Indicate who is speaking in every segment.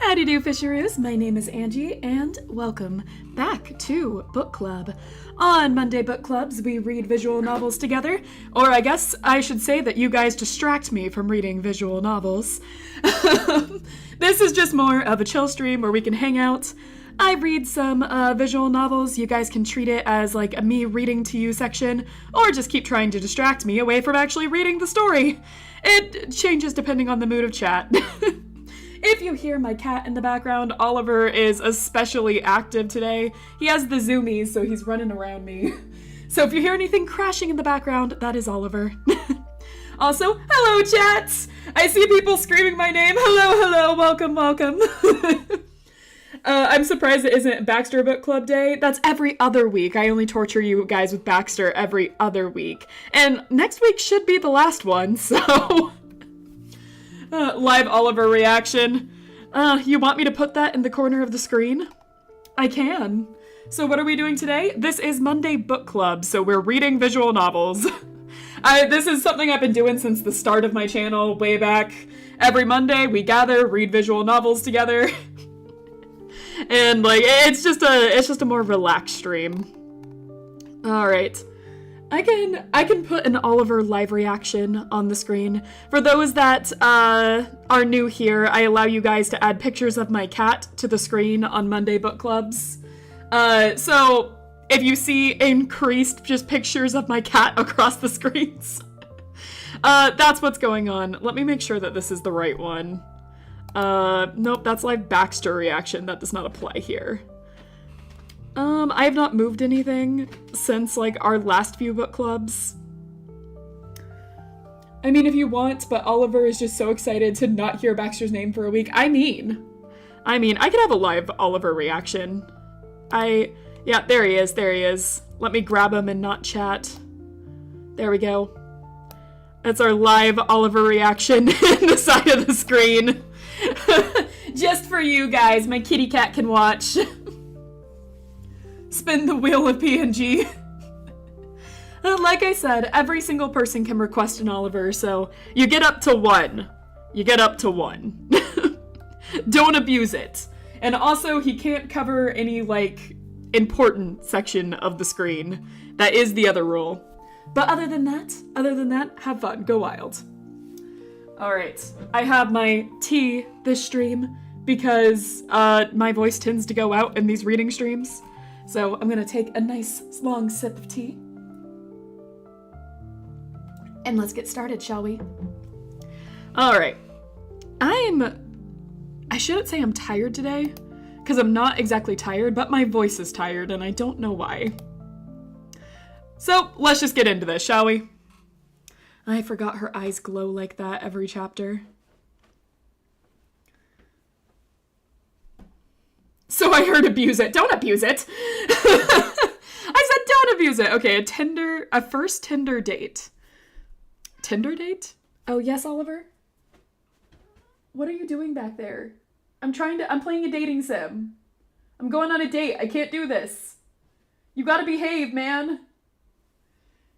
Speaker 1: Howdy do, fisheroos. My name is Angie, and welcome back to Book Club. On Monday Book Clubs, we read visual novels together, or I guess I should say that you guys distract me from reading visual novels. This is just more of a chill stream where we can hang out. I read some visual novels. You guys can treat it as like a me reading to you section, or just keep trying to distract me away from actually reading the story. It changes depending on the mood of chat. If you hear my cat in the background, Oliver is especially active today. He has the zoomies, so he's running around me. So if you hear anything crashing in the background, that is Oliver. Also, hello chats! I see people screaming my name. Hello, welcome. I'm surprised it isn't Baxter Book Club Day. That's every other week. I only torture you guys with Baxter every other week. And next week should be the last one, so... live Oliver reaction. You want me to put that in the corner of the screen? I can. So what are we doing today? This is Monday Book Club, so we're reading visual novels. This is something I've been doing since the start of my channel, way back. Every Monday, we gather, read visual novels together. And, like, it's just a more relaxed stream. Alright. I can put an Oliver live reaction on the screen. For those that are new here, I allow you guys to add pictures of my cat to the screen on Monday Book Clubs. So if you see increased just pictures of my cat across the screens, that's what's going on. Let me make sure that this is the right one. Nope, that's live Baxter reaction. That does not apply here. I have not moved anything since, like, our last few book clubs. I mean, if you want, but Oliver is just so excited to not hear Baxter's name for a week. I mean, I could have a live Oliver reaction. Yeah, there he is. Let me grab him and not chat. There we go. That's our live Oliver reaction in the side of the screen. Just for you guys, my kitty cat can watch. Spin the wheel of PNG. Like I said, every single person can request an Oliver, so you get up to one. Don't abuse it. And also, he can't cover any, like, important section of the screen. That is the other rule. But other than that, have fun, go wild. Alright, I have my tea this stream because my voice tends to go out in these reading streams. So I'm gonna take a nice long sip of tea. And let's get started, shall we? Alright. I shouldn't say I'm tired today, because I'm not exactly tired, but my voice is tired and I don't know why. So let's just get into this, shall we? I forgot her eyes glow like that every chapter. So I heard abuse it. Don't abuse it. I said don't abuse it. Okay, a first Tinder date. Tinder date? Oh, yes, Oliver? What are you doing back there? I'm playing a dating sim. I'm going on a date. I can't do this. You gotta behave, man.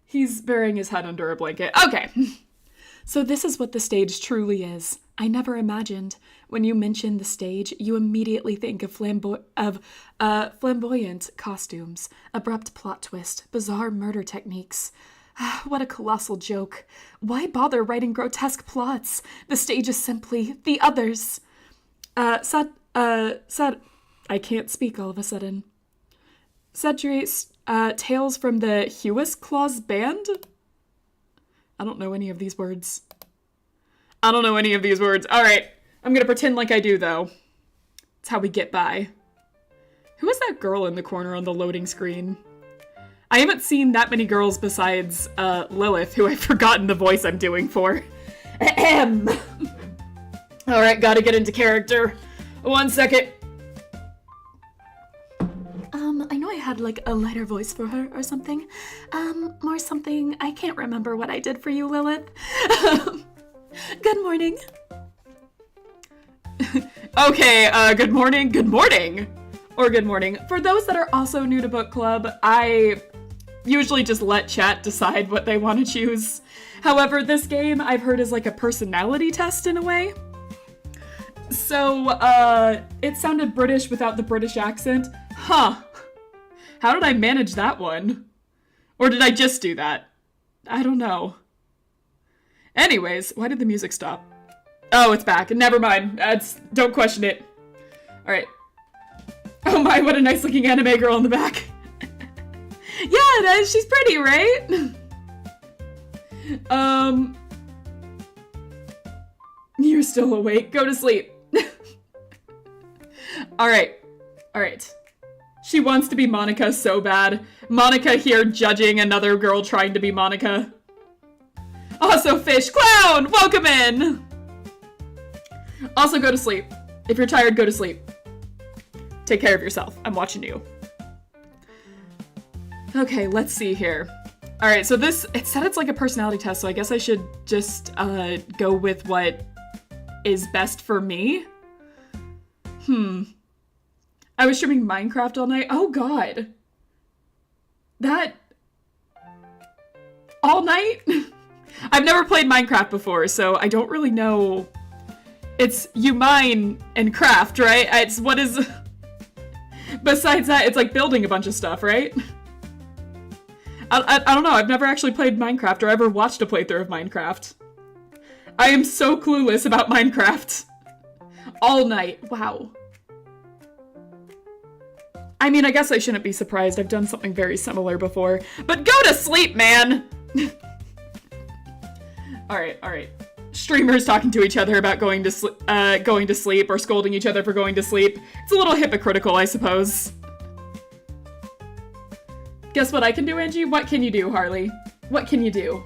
Speaker 1: He's burying his head under a blanket. Okay. So this is what the stage truly is. I never imagined. When you mention the stage, you immediately think of flamboyant costumes, abrupt plot twist, bizarre murder techniques. What a colossal joke. Why bother writing grotesque plots? The stage is simply the others. I can't speak all of a sudden. Cedric's Tales from the Hewis Claus Band? I don't know any of these words. Alright, I'm gonna pretend like I do, though. It's how we get by. Who is that girl in the corner on the loading screen? I haven't seen that many girls besides Lilith, who I've forgotten the voice I'm doing for. Ahem. Alright, gotta get into character. 1 second. I know I had, like, a lighter voice for her or something. More something. I can't remember what I did for you, Lilith. Good morning. Okay, good morning. Or good morning. For those that are also new to book club, I usually just let chat decide what they want to choose. However, this game I've heard is like a personality test in a way. So, it sounded British without the British accent. Huh. How did I manage that one? Or did I just do that? I don't know. Anyways, why did the music stop? Oh, it's back. Never mind. Don't question it. Alright. Oh my, what a nice looking anime girl in the back. Yeah, she's pretty, right? You're still awake. Go to sleep. Alright. Alright. She wants to be Monica so bad. Monica here judging another girl trying to be Monica. Also, Fish Clown! Welcome in! Also, go to sleep. If you're tired, go to sleep. Take care of yourself. I'm watching you. Okay, let's see here. Alright, so it said it's like a personality test, so I guess I should just, go with what is best for me. I was streaming Minecraft all night. Oh god. That... all night? I've never played Minecraft before, so I don't really know. It's you mine and craft, right? It's what is... Besides that, it's like building a bunch of stuff, right? I don't know, I've never actually played Minecraft or ever watched a playthrough of Minecraft. I am so clueless about Minecraft. All night, wow. I mean, I guess I shouldn't be surprised, I've done something very similar before. But go to sleep, man! Alright. Streamers talking to each other about going to sleep or scolding each other for going to sleep. It's a little hypocritical, I suppose. Guess what I can do, Angie? What can you do, Harley? What can you do?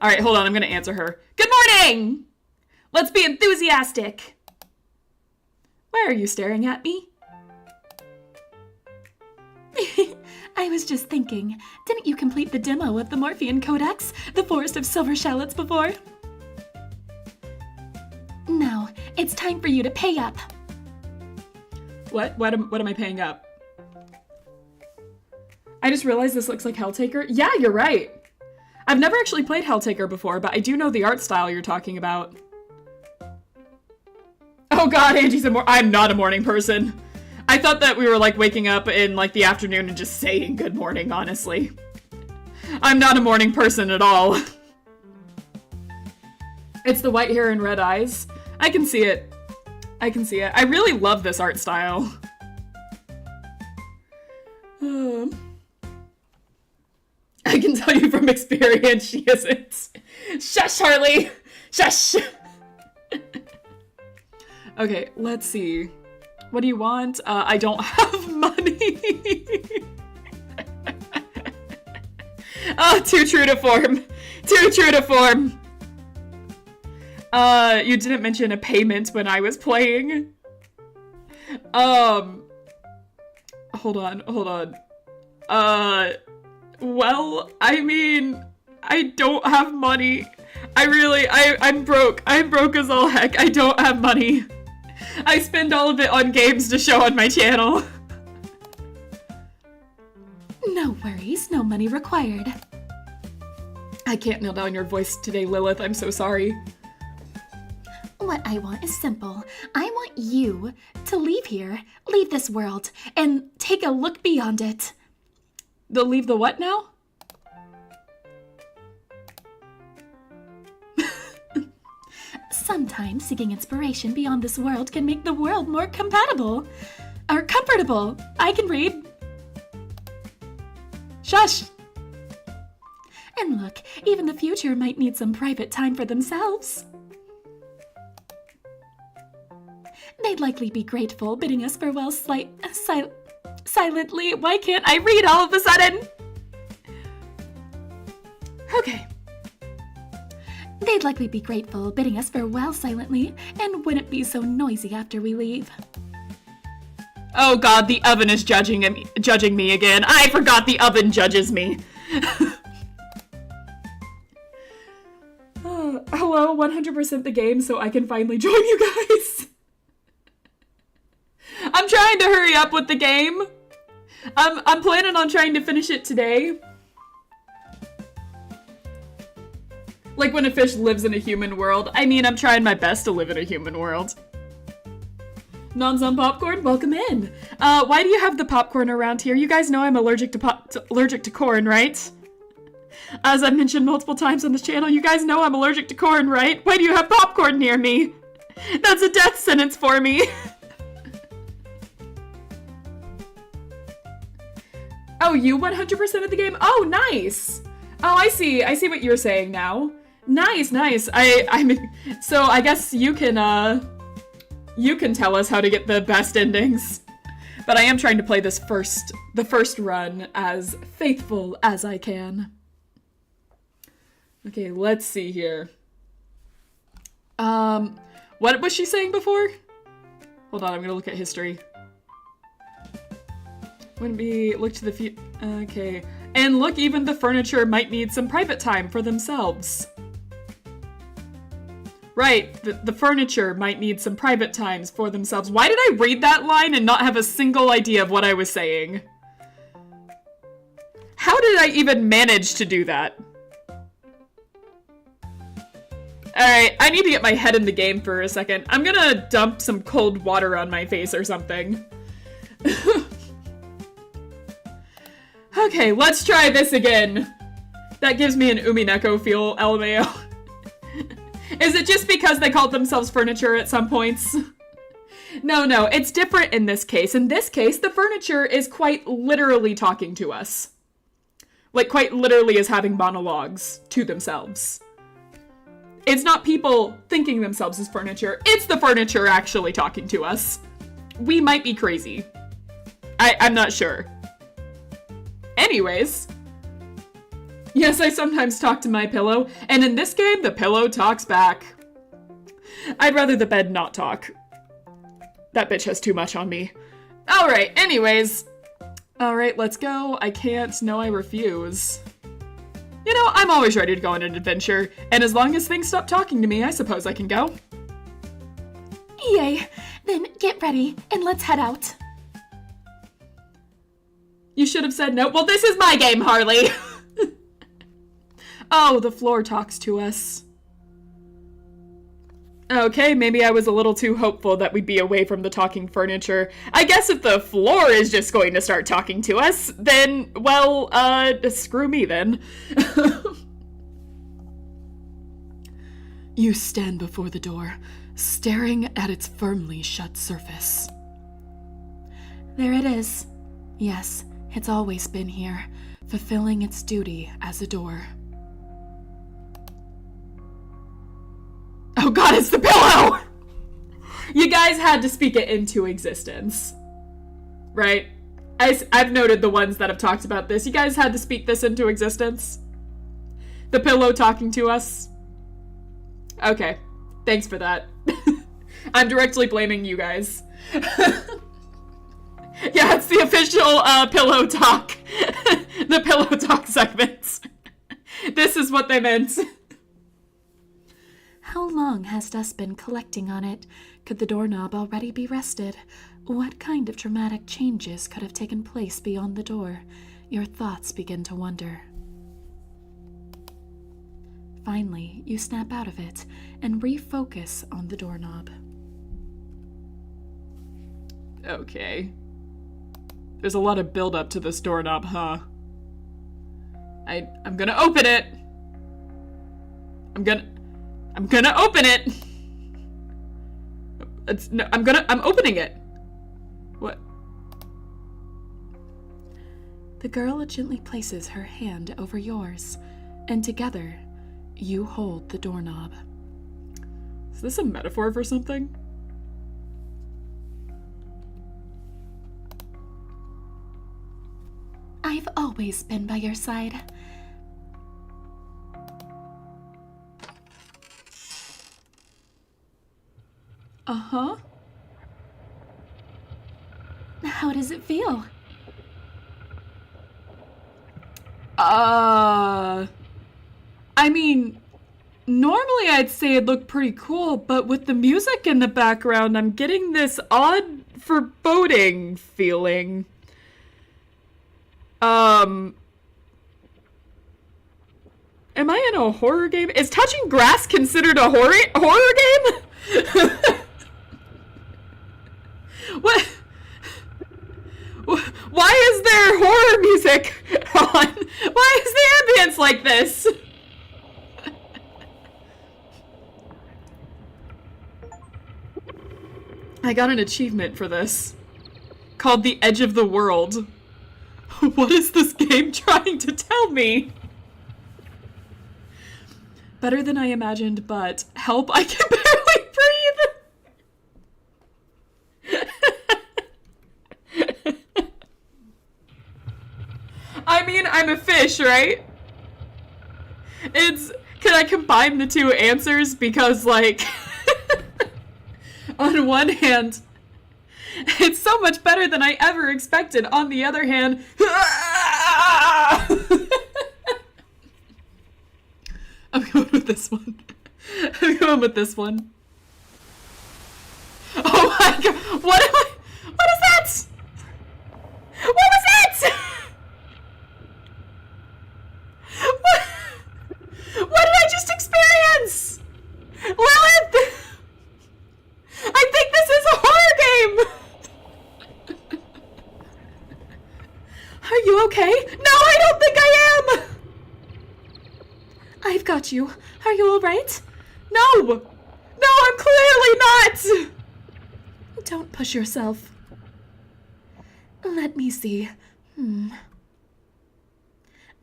Speaker 1: Alright, hold on, I'm gonna answer her. Good morning! Let's be enthusiastic! Why are you staring at me? I was just thinking, didn't you complete the demo of the Morphean Codex, the Forest of Silver Shallots before? Now, it's time for you to pay up. What am I paying up? I just realized this looks like Helltaker. Yeah, you're right. I've never actually played Helltaker before, but I do know the art style you're talking about. Oh god, Angie's I'm not a morning person. I thought that we were like waking up in like the afternoon and just saying good morning, honestly. I'm not a morning person at all. It's the white hair and red eyes. I can see it. I can see it. I really love this art style. I can tell you from experience she isn't. Shush, Harley! Shush! Okay, let's see. What do you want? I don't have money. Oh, too true to form. Too true to form. You didn't mention a payment when I was playing. Hold on. Well, I mean, I don't have money. I'm broke. I'm broke as all heck. I don't have money. I spend all of it on games to show on my channel. No worries, no money required. I can't nail down your voice today, Lilith. I'm so sorry. What I want is simple. I want you to leave here, leave this world, and take a look beyond it. Leave the what now? Sometimes seeking inspiration beyond this world can make the world more compatible. Or comfortable. I can read. Shush! And look, even the future might need some private time for themselves. They'd likely be grateful, bidding us farewell silently. Why can't I read all of a sudden? Okay. They'd likely be grateful, bidding us farewell silently, and wouldn't be so noisy after we leave. Oh god, the oven is judging me again. I forgot the oven judges me. Hello, 100% the game so I can finally join you guys. I'm trying to hurry up with the game. I'm planning on trying to finish it today. Like when a fish lives in a human world. I mean, I'm trying my best to live in a human world. Non-some popcorn, welcome in. Why do you have the popcorn around here? You guys know I'm allergic to corn, right? As I've mentioned multiple times on this channel, you guys know I'm allergic to corn, right? Why do you have popcorn near me? That's a death sentence for me. Oh, you 100% of the game? Oh, nice. Oh, I see what you're saying now. Nice. So I guess you can tell us how to get the best endings. But I am trying to play the first run as faithful as I can. Okay, let's see here. What was she saying before? Hold on, I'm gonna look at history. Wouldn't be look to the future. Okay. And look, even the furniture might need some private time for themselves. Right, the furniture might need some private times for themselves. Why did I read that line and not have a single idea of what I was saying? How did I even manage to do that? Alright, I need to get my head in the game for a second. I'm gonna dump some cold water on my face or something. Okay, let's try this again. That gives me an Umineko feel, LMAO. Is it just because they called themselves furniture at some points? No, it's different in this case. In this case, the furniture is quite literally talking to us. Like, quite literally is having monologues to themselves. It's not people thinking themselves as furniture. It's the furniture actually talking to us. We might be crazy. I'm not sure. Anyways. Yes, I sometimes talk to my pillow, and in this game, the pillow talks back. I'd rather the bed not talk. That bitch has too much on me. Alright, anyways. Alright, let's go. I can't. No, I refuse. You know, I'm always ready to go on an adventure, and as long as things stop talking to me, I suppose I can go.
Speaker 2: Yay. Then get ready, and let's head out.
Speaker 1: You should have said no. Well, this is my game, Harley! Oh, the floor talks to us. Okay, maybe I was a little too hopeful that we'd be away from the talking furniture. I guess if the floor is just going to start talking to us, then, well, screw me then. You stand before the door, staring at its firmly shut surface.
Speaker 2: There it is. Yes, it's always been here, fulfilling its duty as a door.
Speaker 1: Oh god, it's the pillow! You guys had to speak it into existence. Right? I've noted the ones that have talked about this. You guys had to speak this into existence? The pillow talking to us? Okay. Thanks for that. I'm directly blaming you guys. Yeah, it's the official pillow talk. The pillow talk segments. This is what they meant.
Speaker 2: How long has dust been collecting on it? Could the doorknob already be rested? What kind of dramatic changes could have taken place beyond the door? Your thoughts begin to wander. Finally, you snap out of it and refocus on the doorknob.
Speaker 1: Okay. There's a lot of build-up to this doorknob, huh? I'm gonna open it! I'm gonna open it! I'm opening it! What?
Speaker 2: The girl gently places her hand over yours, and together, you hold the doorknob.
Speaker 1: Is this a metaphor for something?
Speaker 2: I've always been by your side.
Speaker 1: Uh-huh.
Speaker 2: How does it feel?
Speaker 1: I mean, normally I'd say it looked pretty cool, but with the music in the background, I'm getting this odd foreboding feeling. Am I in a horror game? Is touching grass considered a horror game? dance like this. I got an achievement for this. Called The Edge of the World. What is this game trying to tell me? Better than I imagined, but help, I can barely breathe. I mean, I'm a fish, right? Can I combine the two answers? Because, like, on one hand, it's so much better than I ever expected. On the other hand, I'm going with this one. I'm going with this one. Oh my god, what is that? What was that? What did I just experience? Lilith! I think this is a horror game! Are you okay? No, I don't think I am! I've got you. Are you alright? No! No, I'm clearly not! Don't push yourself. Let me see.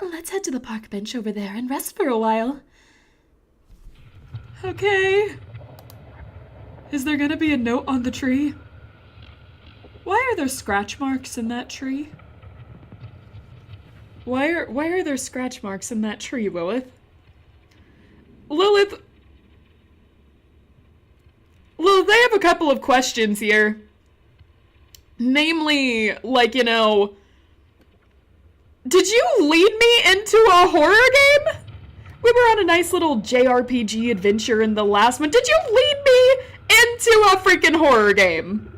Speaker 1: Let's head to the park bench over there and rest for a while. Okay. Is there gonna be a note on the tree? Why are there scratch marks in that tree? Why are there scratch marks in that tree, Lilith? Lilith, they have a couple of questions here. Namely, like, you know, did you lead me into a horror game? We were on a nice little JRPG adventure in the last one. Did you lead me into a freaking horror game?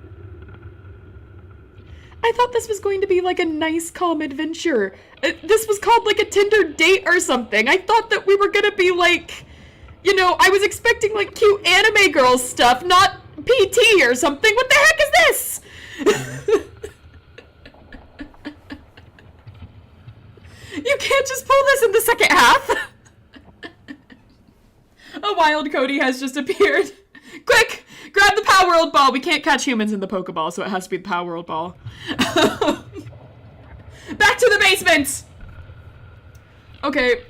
Speaker 1: I thought this was going to be like a nice, calm adventure. This was called like a Tinder date or something. I thought that we were gonna be like, you know, I was expecting like cute anime girl stuff, not PT or something. What the heck is this? You can't just pull this in the second half. A wild Cody has just appeared. Quick, grab the Power World ball. We can't catch humans in the Pokeball, so it has to be the Power World ball. Back to the basement. Okay.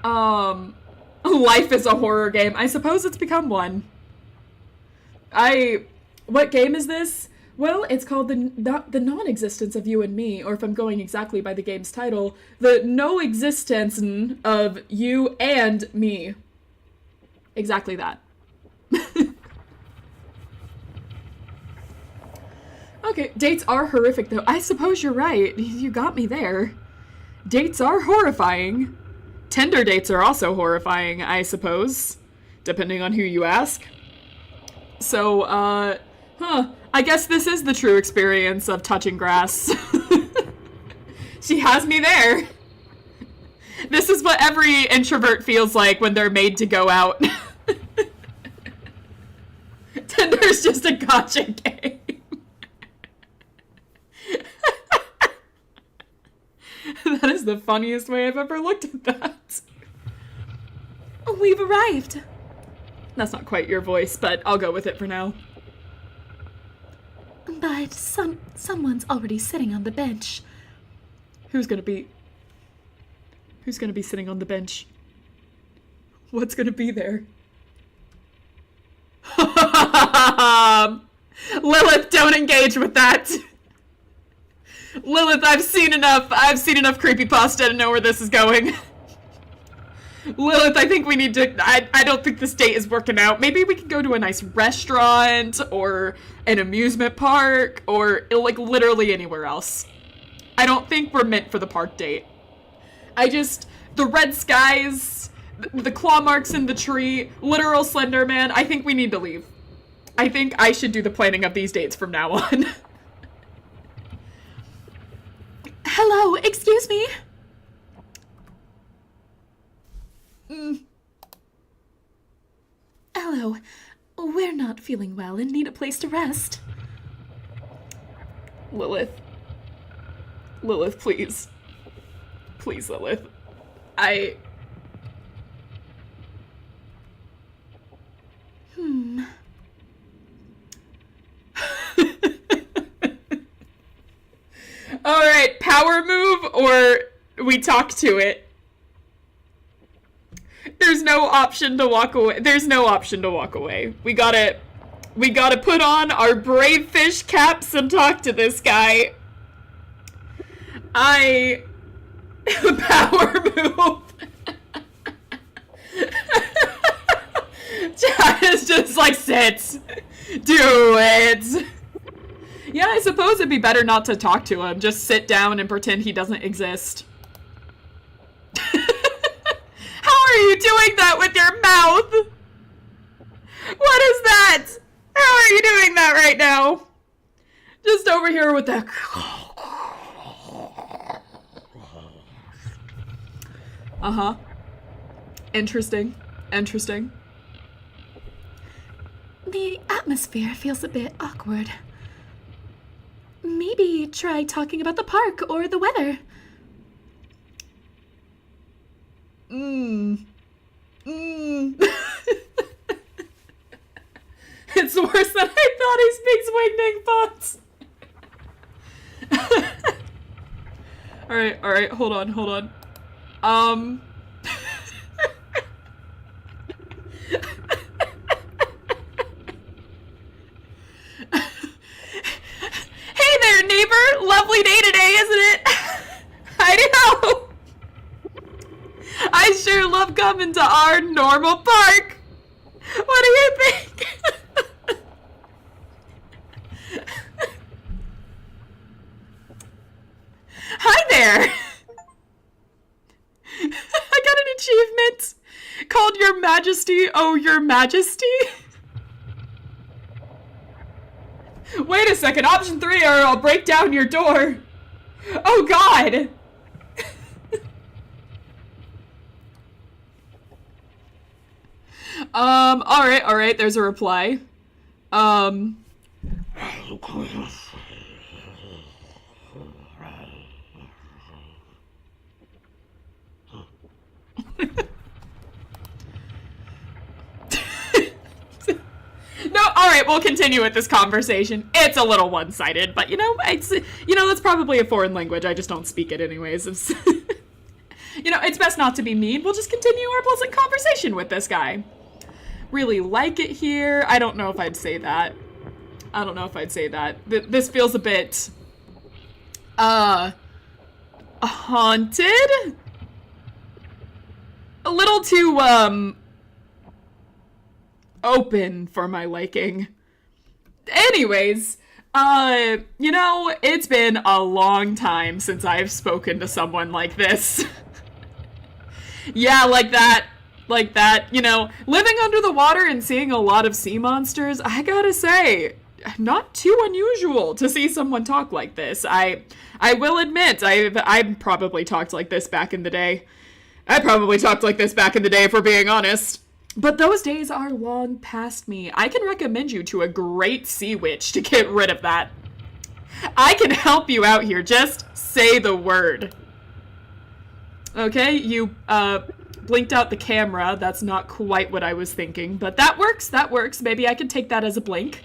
Speaker 1: Life is a horror game. I suppose it's become one. What game is this? Well, it's called the non-existence of you and me, or if I'm going exactly by the game's title, the NOexistenceN of you and me. Exactly that. Okay, dates are horrific though. I suppose you're right. You got me there. Dates are horrifying. Tinder dates are also horrifying, I suppose. Depending on who you ask. So, I guess this is the true experience of touching grass. She has me there. This is what every introvert feels like when they're made to go out. Tinder's just a gotcha game. That is the funniest way I've ever looked at that. We've arrived. That's not quite your voice, but I'll go with it for now.
Speaker 2: But someone's already sitting on the bench.
Speaker 1: Who's gonna be sitting on the bench? What's gonna be there? Lilith, don't engage with that. Lilith, I've seen enough creepypasta to know where this is going. Lilith, I think we need to, I don't think this date is working out. Maybe we can go to a nice restaurant or an amusement park or like literally anywhere else. I don't think we're meant for the park date. The red skies, the claw marks in the tree, literal Slender Man, I think we need to leave. I think I should do the planning of these dates from now on.
Speaker 2: Hello, excuse me. Hello. We're not feeling well and need a place to rest.
Speaker 1: Lilith. Lilith, please. Please, Lilith. Alright, power move or we talk to it. There's no option to walk away. There's no option to walk away. We gotta put on our brave fish caps and talk to this guy. Power move. It's just like, sit. Do it. Yeah, I suppose it'd be better not to talk to him. Just sit down and pretend he doesn't exist. How are you doing that with your mouth? What is that? How are you doing that right now? Just over here with that. Uh-huh. Interesting. Interesting.
Speaker 2: The atmosphere feels a bit awkward. Maybe try talking about the park or the weather.
Speaker 1: It's worse than I thought. He speaks wingding fonts. Alright, hold on. Hey there, neighbor! Lovely day today, isn't it? I know! I sure love coming to our normal park. What do you think? Hi there! I got an achievement called Your Majesty, Oh Your Majesty. Wait a second, option 3 or I'll break down your door. Oh god! Alright, there's a reply. No, alright, we'll continue with this conversation. It's a little one-sided, but that's probably a foreign language. I just don't speak it anyways. It's best not to be mean. We'll just continue our pleasant conversation with this guy. Really like it here. I don't know if I'd say that. This feels a bit, haunted? A little too, open for my liking. Anyways, it's been a long time since I've spoken to someone like this. Yeah, like that, living under the water and seeing a lot of sea monsters, I gotta say, not too unusual to see someone talk like this. I will admit, I probably talked like this back in the day. If we're being honest. But those days are long past me. I can recommend you to a great sea witch to get rid of that. I can help you out here. Just say the word. Okay, you, blinked out the camera. That's not quite what I was thinking, but that works. Maybe I can take that as a blink.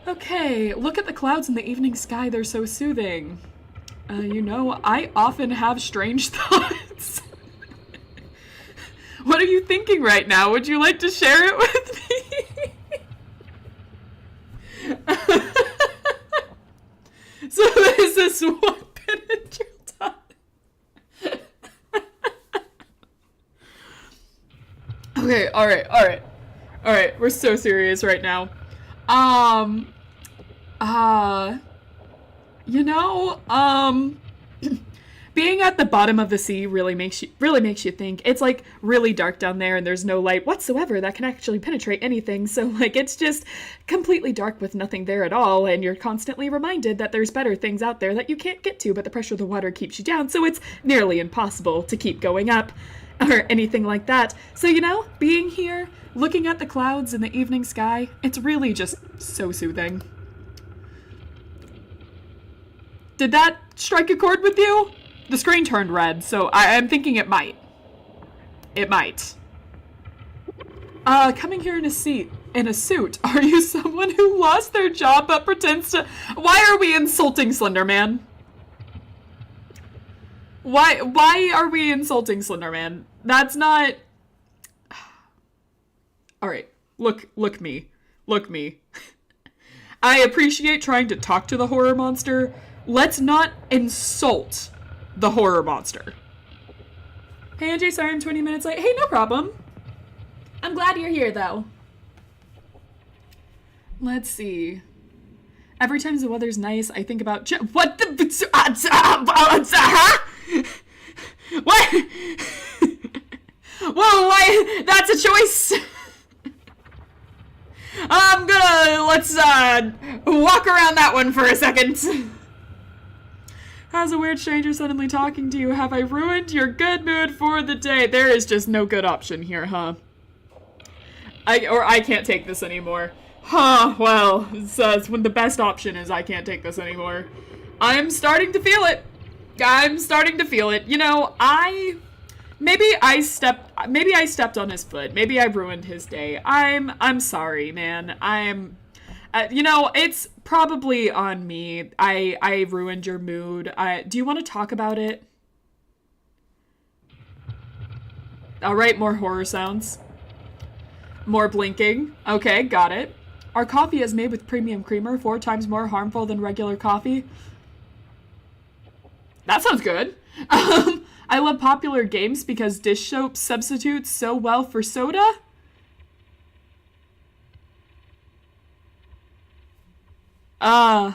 Speaker 1: Okay, look at the clouds in the evening sky. They're so soothing. I often have strange thoughts. What are you thinking right now? Would you like to share it with me? So there's this one Benadryl dot. Okay, alright. We're so serious right now. Being at the bottom of the sea really makes you think. It's like really dark down there and there's no light whatsoever that can actually penetrate anything. So it's just completely dark with nothing there at all. And you're constantly reminded that there's better things out there that you can't get to, but the pressure of the water keeps you down. So it's nearly impossible to keep going up or anything like that. So, being here, looking at the clouds in the evening sky, it's really just so soothing. Did that strike a chord with you? The screen turned red, so I'm thinking it might. It might. Coming here in a suit. Are you someone who lost their job but pretends to... Why are we insulting Slender Man? Why are we insulting Slender Man? That's not... Alright, look me. Look me. I appreciate trying to talk to the horror monster. Let's not insult the horror monster. Hey, Angie, sorry I'm 20 minutes late. Hey, no problem. I'm glad you're here, though. Let's see. Every time the weather's nice, I think about... What the... What? Whoa, why? That's a choice. Let's walk around that one for a second. How's a weird stranger suddenly talking to you? Have I ruined your good mood for the day? There is just no good option here, huh? I can't take this anymore. Huh, well, it's when the best option is I can't take this anymore. I'm starting to feel it. You know, maybe I stepped on his foot. Maybe I ruined his day. I'm sorry, man. You know, it's probably on me. I ruined your mood. Do you want to talk about it? All right, more horror sounds. More blinking. Okay, got it. Our coffee is made with premium creamer, 4 times more harmful than regular coffee. That sounds good. I love popular games because dish soap substitutes so well for soda. Huh?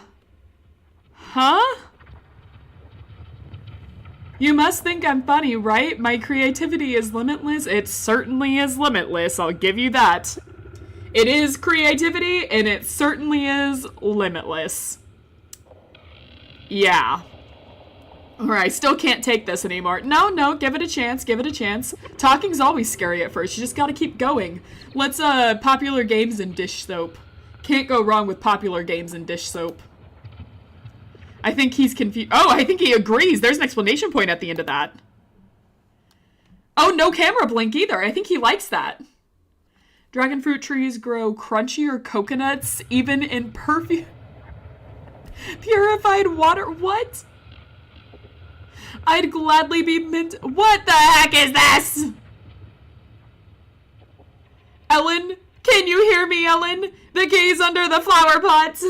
Speaker 1: You must think I'm funny, right? My creativity is limitless. It certainly is limitless, I'll give you that. It is creativity, and it certainly is limitless. Yeah. Alright, I still can't take this anymore. No, give it a chance, Talking's always scary at first, you just gotta keep going. Let's, popular games and dish soap. Can't go wrong with popular games and dish soap. I think he's confused. Oh, I think he agrees. There's an explanation point at the end of that. Oh, no camera blink either. I think he likes that. Dragon fruit trees grow crunchier coconuts, even in purified water. What? I'd gladly be mint. What the heck is this? Ellen? Can you hear me, Ellen? The key's under the flower pot.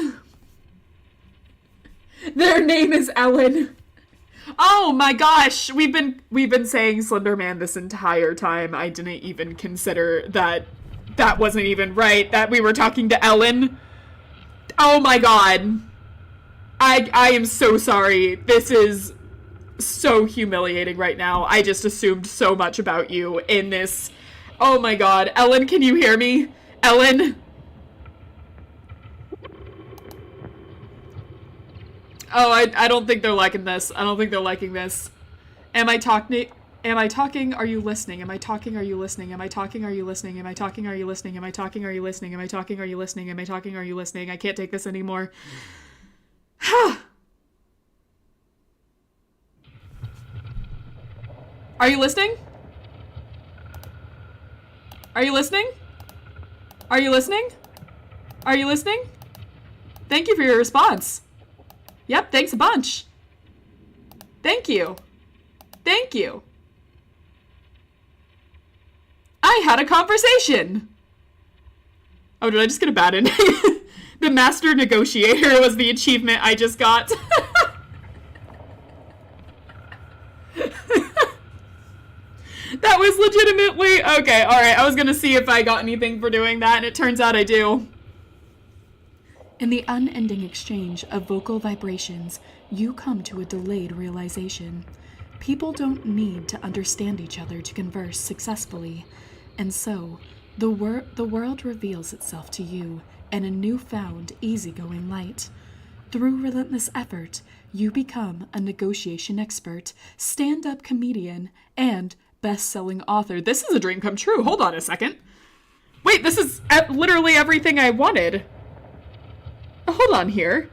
Speaker 1: Their name is Ellen. Oh my gosh, we've been saying Slender Man this entire time. I didn't even consider that wasn't even right, that we were talking to Ellen. Oh my god. I am so sorry. This is so humiliating right now. I just assumed so much about you in this. Oh my god. Ellen, can you hear me? Ellen? Oh, I don't think they're liking this. I don't think they're liking this. Am I talking? Are you listening? Am I talking? Are you listening? Am I talking? Are you listening? Am I talking? Are you listening? Am I talking? Are you listening? Am I talking? Are you listening? Am I talking? Are you listening? I can't take this anymore. Are you listening? Are you listening? Are you listening? Are you listening? Thank you for your response. Yep, thanks a bunch. Thank you. Thank you. I had a conversation. Oh, did I just get a bad ending? The master negotiator was the achievement I just got. That was legitimately... Okay, alright, I was gonna see if I got anything for doing that, and it turns out I do.
Speaker 2: In the unending exchange of vocal vibrations, you come to a delayed realization. People don't need to understand each other to converse successfully, and so the world reveals itself to you in a newfound, easygoing light. Through relentless effort, you become a negotiation expert, stand-up comedian, and best-selling author. This is a dream come true. Hold on a second. Wait, this is literally everything I wanted. Hold on here.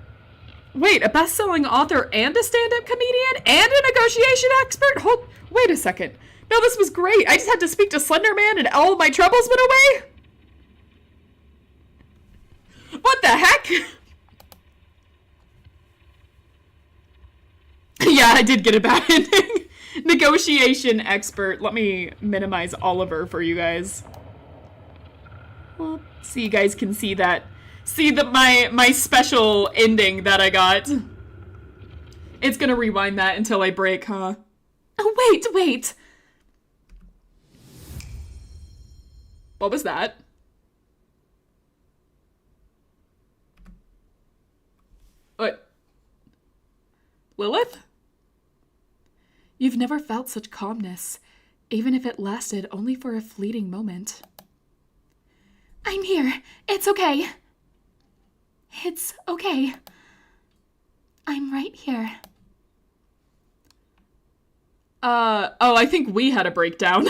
Speaker 1: Wait, a best-selling author and a stand-up comedian and a negotiation expert? Wait a second. No, this was great. I just had to speak to Slender Man and all my troubles went away? What the heck? Yeah, I did get a bad ending. Negotiation expert. Let me minimize Oliver for you guys. Well, so you guys can see that. See my special ending that I got. It's gonna rewind that until I break, huh? Oh, wait. What was that? What? Lilith?
Speaker 2: You've never felt such calmness, even if it lasted only for a fleeting moment. I'm here. It's okay. It's okay. I'm right here.
Speaker 1: Oh, I think we had a breakdown.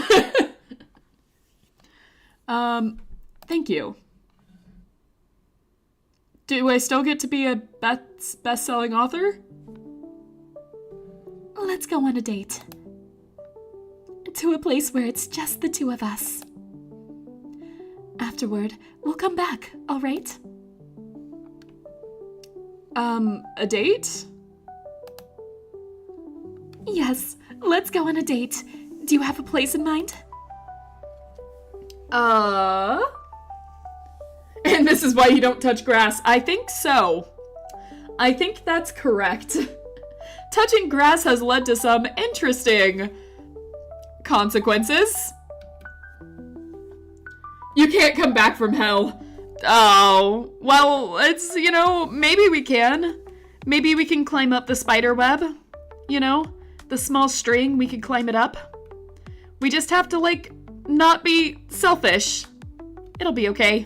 Speaker 1: Thank you. Do I still get to be a best-selling author?
Speaker 2: Let's go on a date. To a place where it's just the two of us. Afterward, we'll come back, all right?
Speaker 1: A date?
Speaker 2: Yes, let's go on a date. Do you have a place in mind?
Speaker 1: And this is why you don't touch grass. I think so. I think that's correct. Touching grass has led to some interesting consequences. You can't come back from hell. Oh, well, it's, maybe we can. Maybe we can climb up the spider web. The small string, we can climb it up. We just have to, not be selfish. It'll be okay.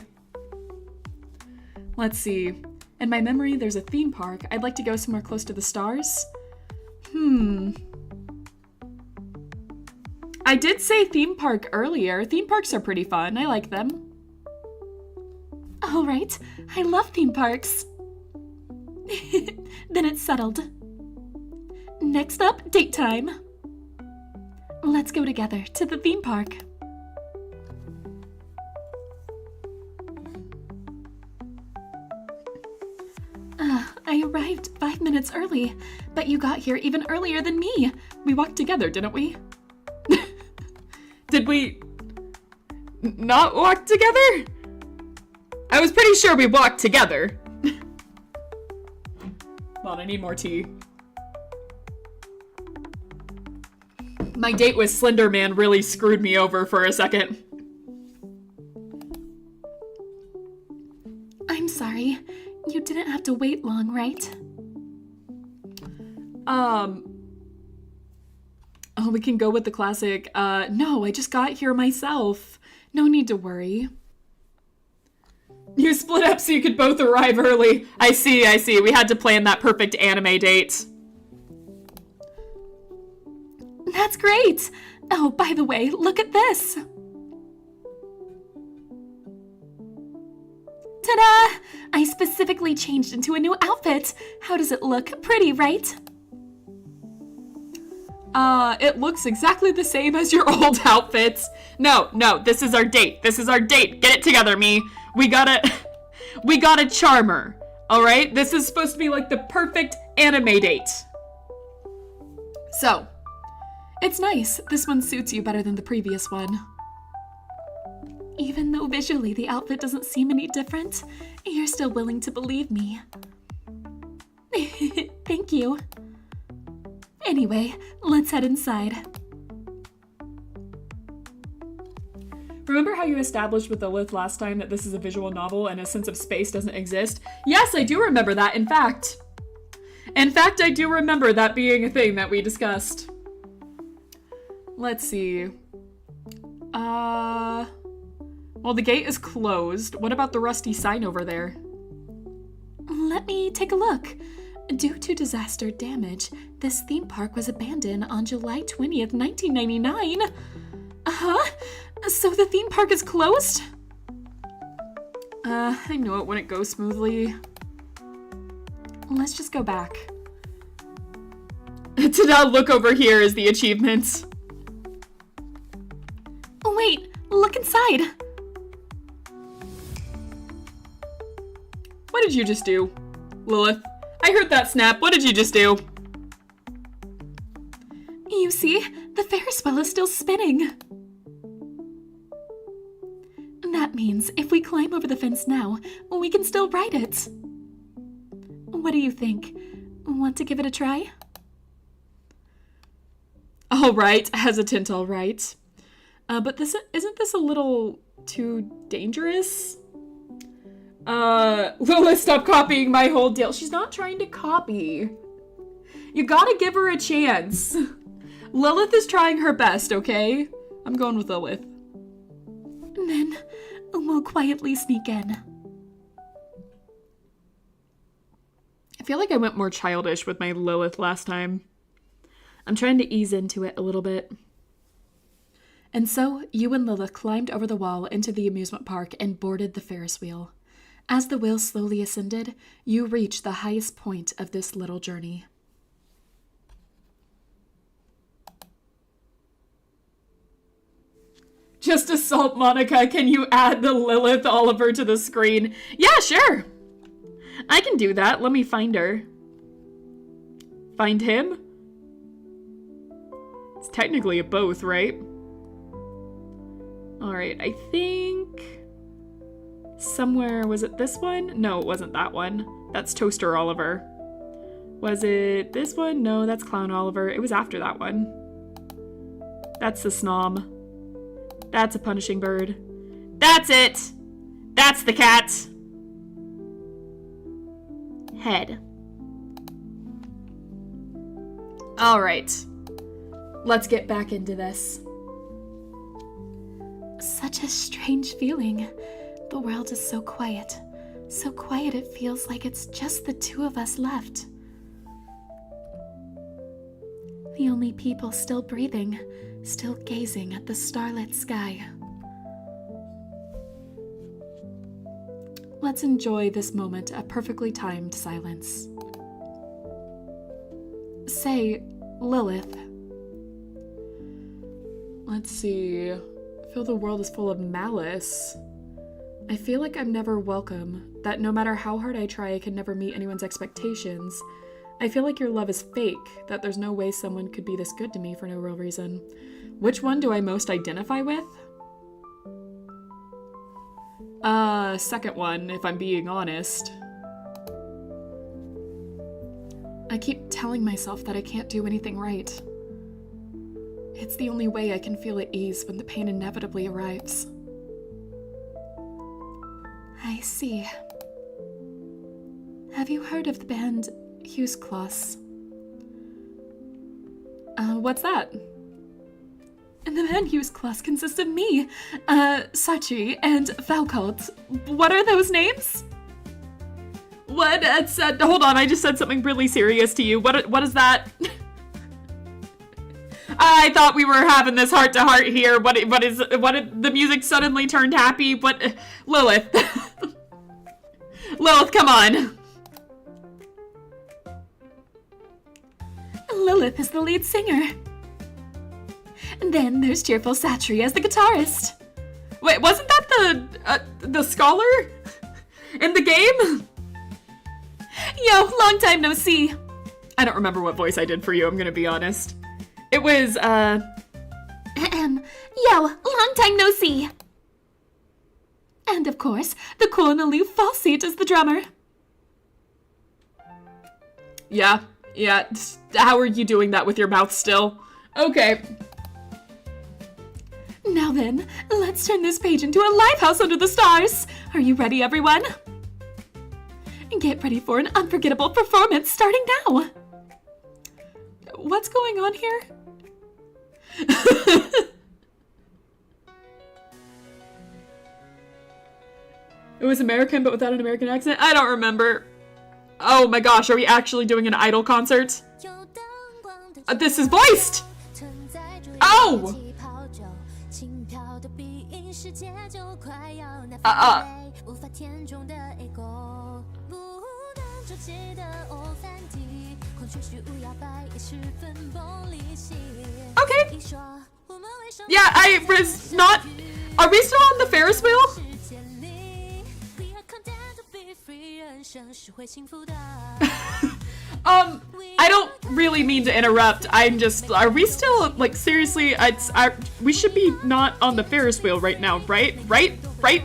Speaker 1: Let's see. In my memory, there's a theme park. I'd like to go somewhere close to the stars. I did say theme park earlier. Theme parks are pretty fun. I like them.
Speaker 2: All right. I love theme parks. Then it's settled. Next up, date time. Let's go together to the theme park. I arrived 5 minutes early, but you got here even earlier than me.
Speaker 1: We walked together, didn't we? Did we not walk together? I was pretty sure we walked together. Hold on, I need more tea. My date with Slender Man really screwed me over for a second.
Speaker 2: I'm sorry. You didn't have to wait long, right?
Speaker 1: Oh, we can go with the classic, no, I just got here myself. No need to worry. You split up so you could both arrive early. I see. We had to plan that perfect anime date.
Speaker 2: That's great! Oh, by the way, look at this! Ta-da! I specifically changed into a new outfit. How does it look? Pretty, right?
Speaker 1: It looks exactly the same as your old outfits. No, this is our date. Get it together, me. We gotta charm her. All right? This is supposed to be like the perfect anime date. So,
Speaker 2: it's nice. This one suits you better than the previous one. Even though visually the outfit doesn't seem any different, you're still willing to believe me. Thank you. Anyway, let's head inside.
Speaker 1: Remember how you established with Lilith last time that this is a visual novel and a sense of space doesn't exist? Yes, I do remember that, in fact. I do remember that being a thing that we discussed. Let's see. Well, the gate is closed. What about the rusty sign over there?
Speaker 2: Let me take a look. Due to disaster damage, this theme park was abandoned on July 20th, 1999. Uh-huh. So the theme park is closed?
Speaker 1: I know it wouldn't go smoothly.
Speaker 2: Let's just go back.
Speaker 1: To now look over here is the achievement.
Speaker 2: Oh, wait, look inside.
Speaker 1: What did you just do, Lilith? I heard that snap. What did you just do?
Speaker 2: You see, the Ferris wheel is still spinning. That means if we climb over the fence now, we can still ride it. What do you think? Want to give it a try?
Speaker 1: All right, hesitant, all right. But isn't this a little too dangerous? Lilith, stop copying my whole deal. She's not trying to copy. You gotta give her a chance. Lilith is trying her best, okay? I'm going with Lilith.
Speaker 2: Then we'll quietly sneak in.
Speaker 1: I feel like I went more childish with my Lilith last time. I'm trying to ease into it a little bit.
Speaker 2: And so, you and Lilith climbed over the wall into the amusement park and boarded the Ferris wheel. As the wheel slowly ascended, you reached the highest point of this little journey.
Speaker 1: Just assault Monica, can you add the Lilith Oliver to the screen? Yeah, sure. I can do that. Let me find her. Find him? It's technically a both, right? Alright, I think... somewhere... was it this one? No, it wasn't that one. That's Toaster Oliver. Was it this one? No, that's Clown Oliver. It was after that one. That's the Snom. That's a punishing bird. That's it! That's the cat! Head. Alright. Let's get back into this.
Speaker 2: Such a strange feeling. The world is so quiet. So quiet it feels like it's just the two of us left. The only people still breathing, still gazing at the starlit sky. Let's enjoy this moment of perfectly timed silence. Say, Lilith.
Speaker 1: Let's see. I feel the world is full of malice. I feel like I'm never welcome, that no matter how hard I try, I can never meet anyone's expectations. I feel like your love is fake, that there's no way someone could be this good to me for no real reason. Which one do I most identify with? Second one, if I'm being honest.
Speaker 2: I keep telling myself that I can't do anything right. It's the only way I can feel at ease when the pain inevitably arrives. I see. Have you heard of the band Hughescloss?
Speaker 1: What's that?
Speaker 2: And the band Hughescloss consists of me, Sachi, and Valcult. What are those names?
Speaker 1: What? Hold on, I just said something really serious to you. What is that? I thought we were having this heart-to-heart here. What the music suddenly turned happy? What? Lilith. Lilith, come on.
Speaker 2: Lilith is the lead singer. And then there's cheerful Satri as the guitarist.
Speaker 1: Wait, wasn't that the scholar in the game?
Speaker 2: Yo, long time no see.
Speaker 1: I don't remember what voice I did for you, I'm gonna be honest. It was,
Speaker 2: Yo, long time no see. And of course, the cool and aloof falsete is the drummer.
Speaker 1: Yeah. How are you doing that with your mouth still? Okay.
Speaker 2: Now then, let's turn this page into a live house under the stars. Are you ready, everyone? Get ready for an unforgettable performance starting now. What's going on here?
Speaker 1: It was American, but without an American accent? I don't remember. Oh my gosh, are we actually doing an Idol concert? This is voiced! Oh! Okay. Yeah, I was not... Are we still on the Ferris wheel? I don't really mean to interrupt. I'm just... Are we still, like, seriously? We should be not on the Ferris wheel right now, right? Right?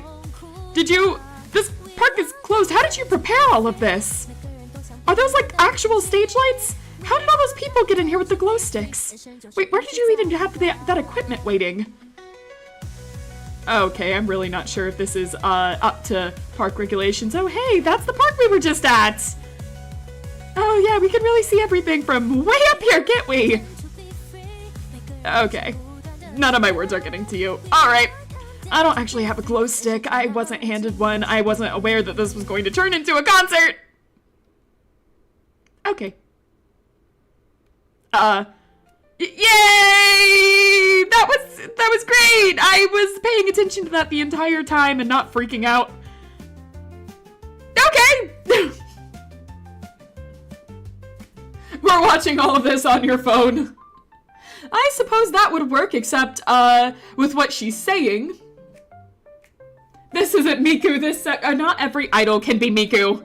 Speaker 1: Did you... This park is closed. How did you prepare all of this? Are those, like, actual stage lights? How did all those people get in here with the glow sticks? Wait, where did you even have that equipment waiting? Okay, I'm really not sure if this is up to park regulations. Oh, hey, that's the park we were just at. Oh, yeah, we can really see everything from way up here, can't we? Okay. None of my words are getting to you. All right. I don't actually have a glow stick. I wasn't handed one. I wasn't aware that this was going to turn into a concert. Okay. Yay! That was great! I was paying attention to that the entire time and not freaking out. Okay! We're watching all of this on your phone. I suppose that would work, except, with what she's saying. This isn't Miku, not every idol can be Miku.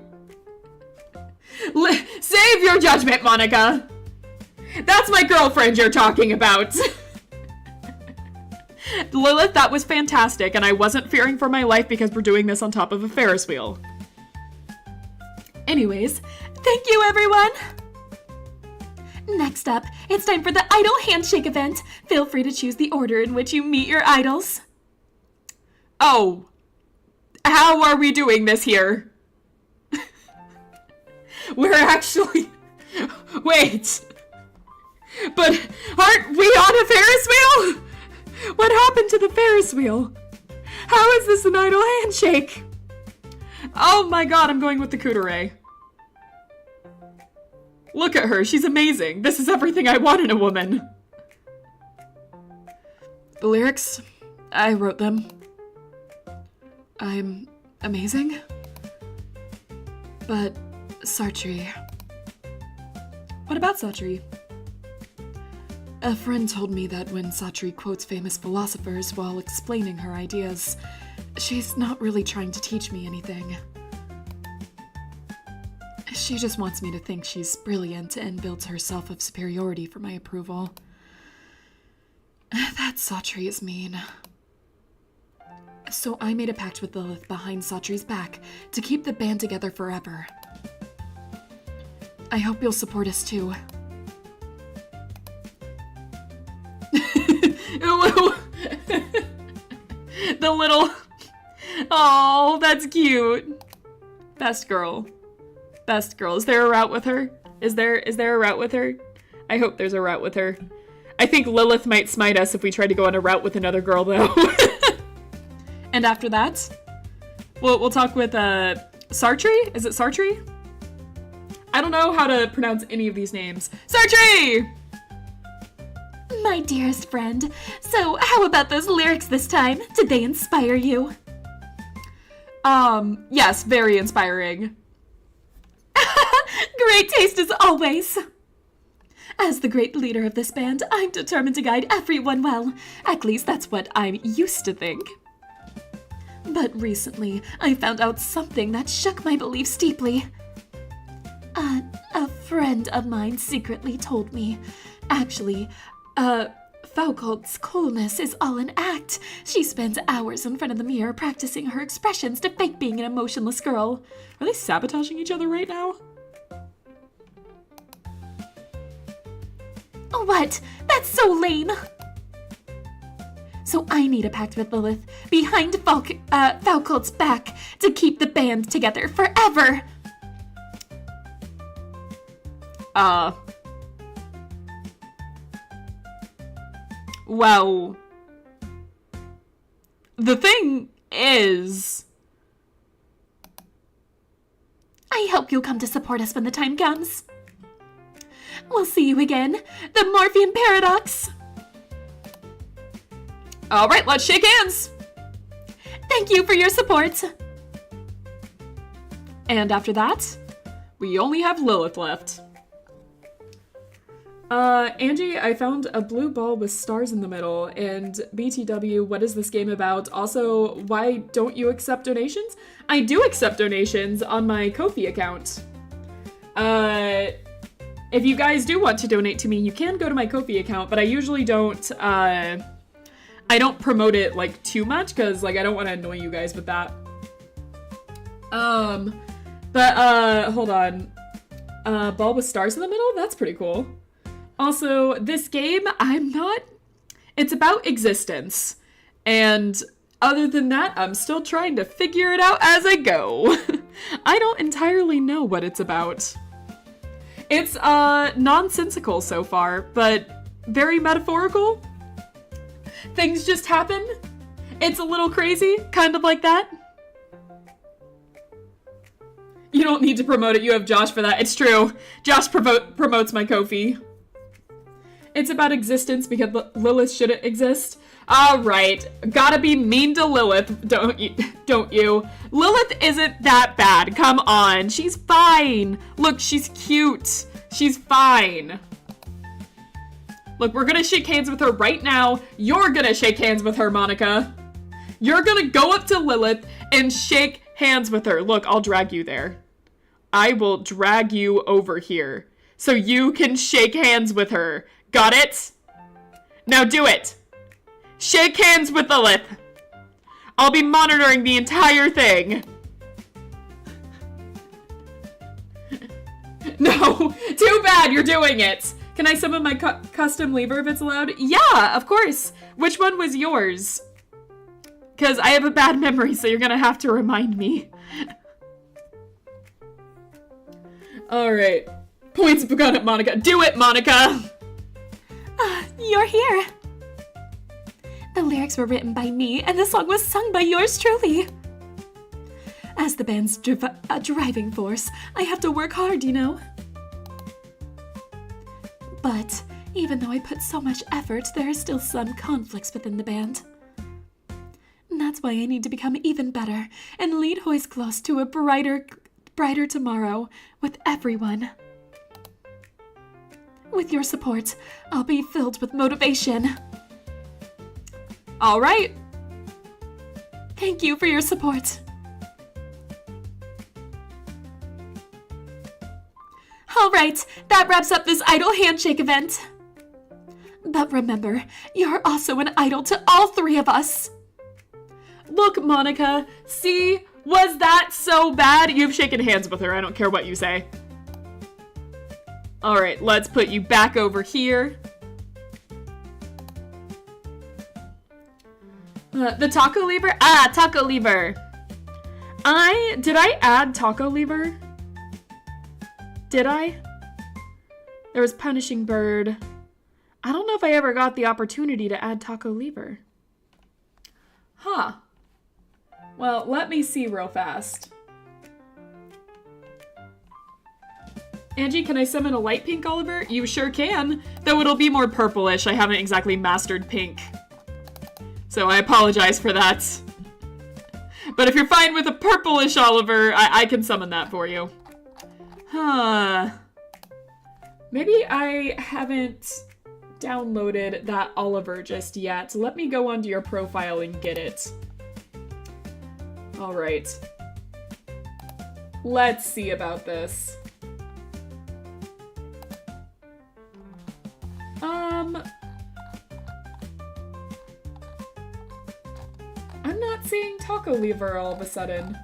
Speaker 1: Save your judgment, Monica! That's my girlfriend you're talking about! Lilith, that was fantastic, and I wasn't fearing for my life because we're doing this on top of a Ferris wheel. Anyways, thank you, everyone! Next up, it's time for the Idol Handshake event. Feel free to choose the order in which you meet your idols. Oh. How are we doing this here? We're actually... Wait. But aren't we on a Ferris wheel? What happened to the Ferris wheel? How is this an idol handshake? Oh my god, I'm going with the Kudere. Look at her, she's amazing. This is everything I want in a woman. The lyrics, I wrote them. I'm amazing. But Sartre. What about Sartre? A friend told me that when Sartre quotes famous philosophers while explaining her ideas, she's not really trying to teach me anything. She just wants me to think she's brilliant and builds her self of superiority for my approval. That Sartre is mean. So I made a pact with Lilith behind Sartre's back to keep the band together forever. I hope you'll support us too. The little... Oh, that's cute. Best girl. Best girl. Is there a route with her? Is there a route with her? I hope there's a route with her. I think Lilith might smite us if we try to go on a route with another girl, though. And after that, we'll talk with Sartre? Is it Sartre? I don't know how to pronounce any of these names. Sartre! My dearest friend, so how about those lyrics this time? Did they inspire you? Yes, very inspiring. Great taste as always. As the great leader of this band, I'm determined to guide everyone well. At least that's what I used to think. But recently, I found out something that shook my beliefs deeply. A friend of mine secretly told me. Actually, Foucault's coolness is all an act. She spends hours in front of the mirror practicing her expressions to fake being an emotionless girl. Are they sabotaging each other right now? What? That's so lame! So I need a pact with Lilith behind Foucault's back to keep the band together forever! Well, the thing is... I hope you'll come to support us when the time comes. We'll see you again. The Morphean Paradox. All right, let's shake hands. Thank you for your support. And after that, We only have Lilith left. Angie, I found a blue ball with stars in the middle, and BTW, what is this game about? Also, why don't you accept donations? I do accept donations on my Ko-fi account. If you guys do want to donate to me, you can go to my Ko-fi account, but I usually don't, I don't promote it, like, too much, because, like, I don't want to annoy you guys with that. Hold on. Ball with stars in the middle? That's pretty cool. Also, this game, it's about existence. And other than that, I'm still trying to figure it out as I go. I don't entirely know what it's about. It's, nonsensical so far, but very metaphorical. Things just happen. It's a little crazy, kind of like that. You don't need to promote it, you have Josh for that. It's true. Josh promotes my Ko-fi. It's about existence because Lilith shouldn't exist. Alright, gotta be mean to Lilith, don't you? Lilith isn't that bad, come on, she's fine. Look, she's cute. She's fine. Look, we're gonna shake hands with her right now. You're gonna shake hands with her, Monica. You're gonna go up to Lilith and shake hands with her. Look, I'll drag you there. I will drag you over here so you can shake hands with her. Got it? Now do it. Shake hands with Lilith. I'll be monitoring the entire thing. No, too bad you're doing it. Can I summon my custom lever if it's allowed? Yeah, of course. Which one was yours? Because I have a bad memory, so you're gonna have to remind me. Alright. Points have gone at Monica. Do it, Monica!
Speaker 2: You're here. The lyrics were written by me, and the song was sung by yours truly. As the band's driving force, I have to work hard, you know. But even though I put so much effort, there are still some conflicts within the band. And that's why I need to become even better and lead Hoist close to a brighter tomorrow with everyone. With your support, I'll be filled with motivation.
Speaker 1: All right.
Speaker 2: Thank you for your support. All right, that wraps up this idol handshake event. But remember, you're also an idol to all three of us.
Speaker 1: Look, Monica, see? Was that so bad? You've shaken hands with her, I don't care what you say. Alright, let's put you back over here. The taco lever? Ah, taco lever. Did I add taco lever? Did I? There was punishing bird. I don't know if I ever got the opportunity to add taco lever. Huh. Well, let me see real fast. Angie, can I summon a light pink Oliver? You sure can, though it'll be more purplish. I haven't exactly mastered pink. So I apologize for that. But if you're fine with a purplish Oliver, I can summon that for you. Huh. Maybe I haven't downloaded that Oliver just yet. Let me go onto your profile and get it. Alright. Let's see about this. I'm not seeing Taco Lever all of a sudden.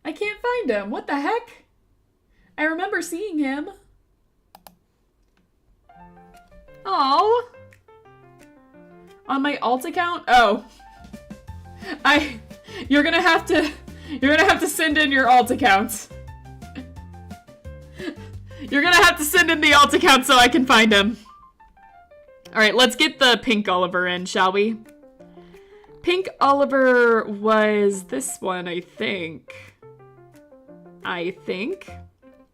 Speaker 1: I can't find him. What the heck? I remember seeing him. Oh. On my alt account? Oh. You're gonna have to send in your alt account. You're gonna have to send in the alt account so I can find him. Alright, let's get the pink Oliver in, shall we? Pink Oliver was this one, I think.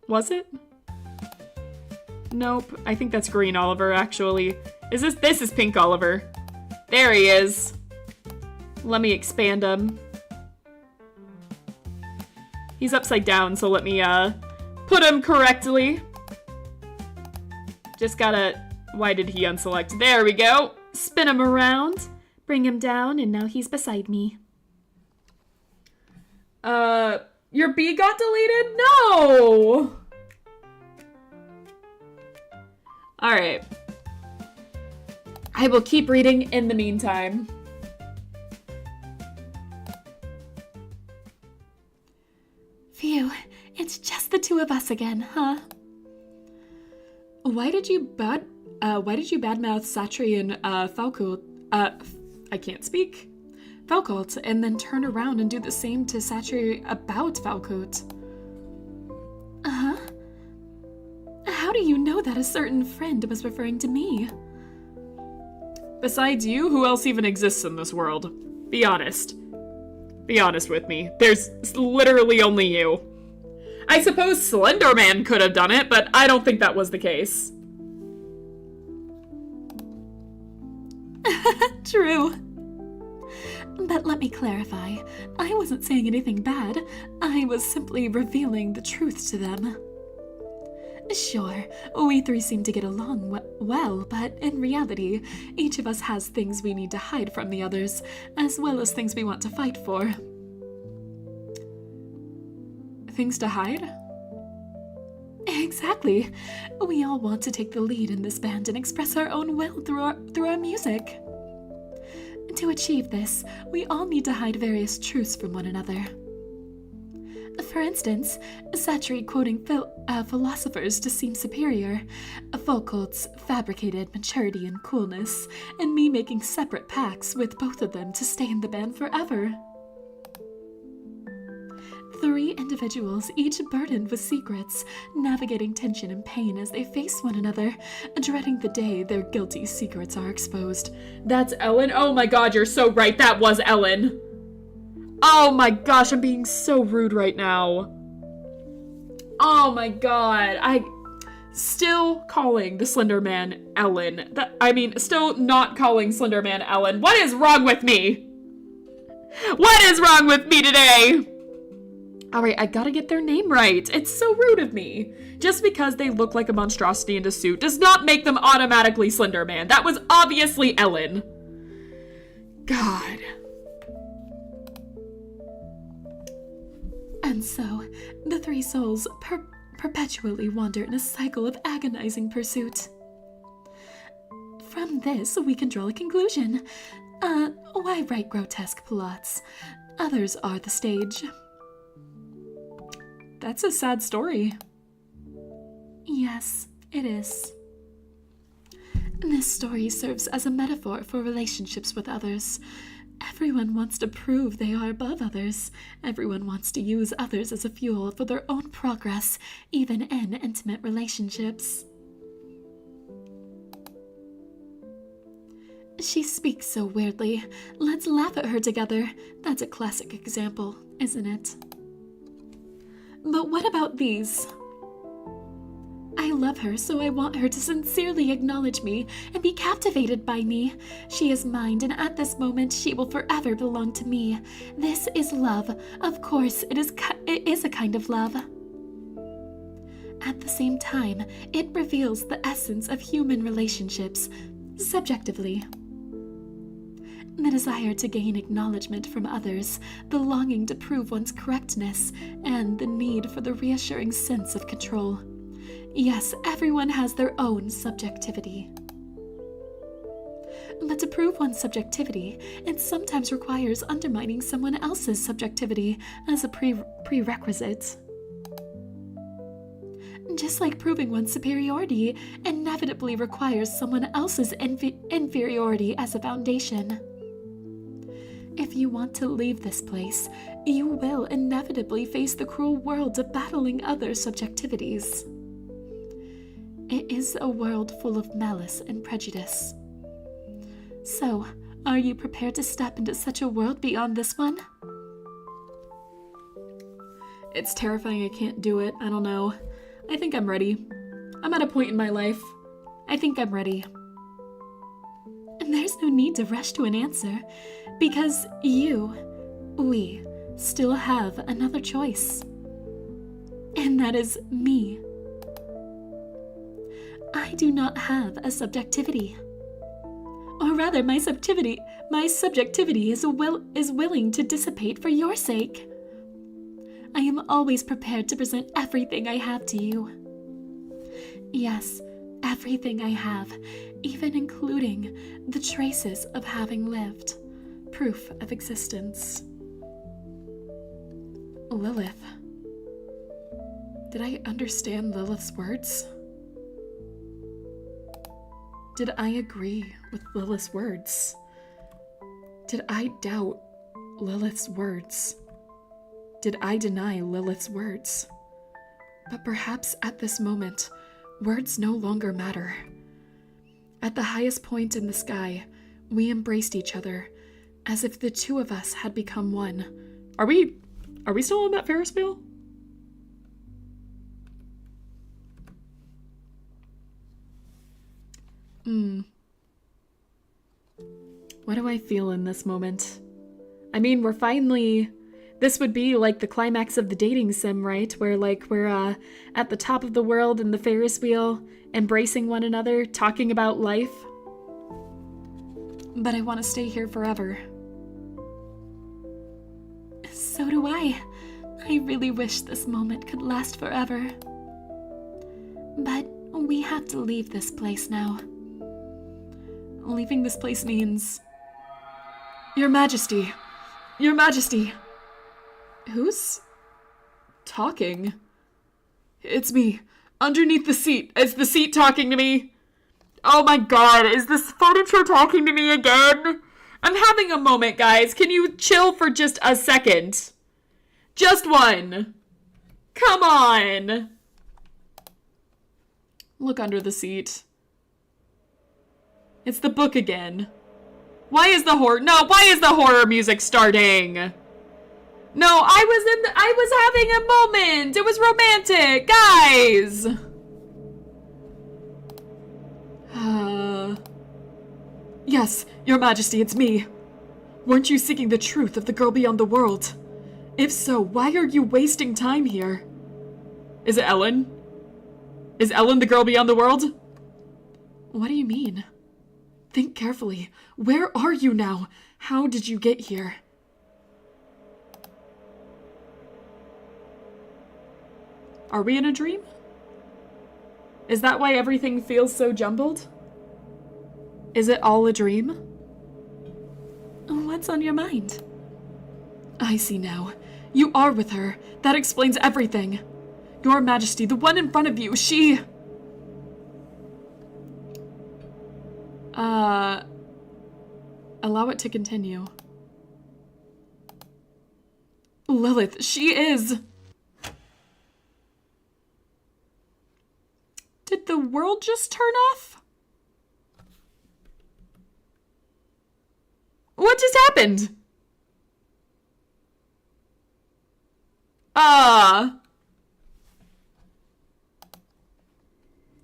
Speaker 1: Was it? Nope, I think that's green Oliver, actually. This is pink Oliver. There he is. Let me expand him. He's upside down, so let me, put him correctly. Just gotta... Why did he unselect? There we go. Spin him around. Bring him down, and now he's beside me. Your B got deleted? No! Alright. I will keep reading in the meantime.
Speaker 2: Phew, it's just the two of us again, huh? Why did you badmouth Satri and Falcourt? I can't speak. Falcourt, and then turn around and do the same to Satri about Falcourt. Uh-huh. How do you know that a certain friend was referring to me?
Speaker 1: Besides you, who else even exists in this world? Be honest. Be honest with me. There's literally only you. I suppose Slender Man could have done it, but I don't think that was the case.
Speaker 2: True. But let me clarify. I wasn't saying anything bad. I was simply revealing the truth to them. Sure, we three seem to get along well, but in reality, each of us has things we need to hide from the others, as well as things we want to fight for.
Speaker 1: Things to hide?
Speaker 2: Exactly. We all want to take the lead in this band and express our own will through our music. To achieve this, we all need to hide various truths from one another. For instance, Satri quoting philosophers to seem superior, Falcourt's fabricated maturity and coolness, and me making separate pacts with both of them to stay in the band forever. 3 individuals, each burdened with secrets, navigating tension and pain as they face one another, dreading the day their guilty secrets are exposed.
Speaker 1: That's Ellen? Oh my god, you're so right. That was Ellen. Oh my gosh, I'm being so rude right now. Oh my god. Still calling the Slender Man Ellen. Still not calling Slender Man Ellen. What is wrong with me? What is wrong with me today? Alright, I gotta get their name right. It's so rude of me. Just because they look like a monstrosity in a suit does not make them automatically Slender Man. That was obviously Ellen. God.
Speaker 2: And so, the 3 souls perpetually wander in a cycle of agonizing pursuit. From this, we can draw a conclusion. Why write grotesque plots? Others are the stage.
Speaker 1: That's a sad story.
Speaker 2: Yes, it is. This story serves as a metaphor for relationships with others. Everyone wants to prove they are above others. Everyone wants to use others as a fuel for their own progress, even in intimate relationships. She speaks so weirdly. Let's laugh at her together. That's a classic example, isn't it? But what about these? I love her, so I want her to sincerely acknowledge me and be captivated by me. She is mine, and at this moment, she will forever belong to me. This is love. Of course, it is a kind of love. At the same time, it reveals the essence of human relationships, subjectively. The desire to gain acknowledgement from others, the longing to prove one's correctness, and the need for the reassuring sense of control. Yes, everyone has their own subjectivity. But to prove one's subjectivity, it sometimes requires undermining someone else's subjectivity as a prerequisite. Just like proving one's superiority inevitably requires someone else's inferiority as a foundation. If you want to leave this place, you will inevitably face the cruel world of battling other subjectivities. It is a world full of malice and prejudice. So, are you prepared to step into such a world beyond this one?
Speaker 1: It's terrifying I can't do it. I don't know. I think I'm ready. I'm at a point in my life. I think I'm ready.
Speaker 2: And there's no need to rush to an answer, because we still have another choice. And that is me. I do not have a subjectivity. Or rather, my subjectivity is willing to dissipate for your sake. I am always prepared to present everything I have to you. Yes, everything I have, even including the traces of having lived, proof of existence. Lilith. Did I understand Lilith's words? Did I agree with Lilith's words? Did I doubt Lilith's words? Did I deny Lilith's words? But perhaps at this moment, words no longer matter. At the highest point in the sky, we embraced each other, as if the two of us had become one. Are we still on that Ferris wheel? What do I feel in this moment? I mean, this would be like the climax of the dating sim, right? Where we're at the top of the world in the Ferris wheel, embracing one another, talking about life. But I want to stay here forever. So do I. I really wish this moment could last forever. But we have to leave this place now. Leaving this place means... Your Majesty! Your Majesty! Who's talking? It's me, underneath the seat. Is the seat talking to me? Oh my god, is this furniture talking to me again? I'm having a moment, guys. Can you chill for just a second? Just one. Come on. Look under the seat. It's the book again. Why is the horror music starting? No, I was having a moment. It was romantic, guys. Yes, Your Majesty, it's me. Weren't you seeking the truth of the girl beyond the world? If so, why are you wasting time here? Is it Ellen? Is Ellen the girl beyond the world? What do you mean? Think carefully. Where are you now? How did you get here? Are we in a dream? Is that why everything feels so jumbled? Is it all a dream? What's on your mind? I see now. You are with her. That explains everything. Your Majesty, the one in front of you, she... Allow it to continue. Lilith, she is... Did the world just turn off? What just happened?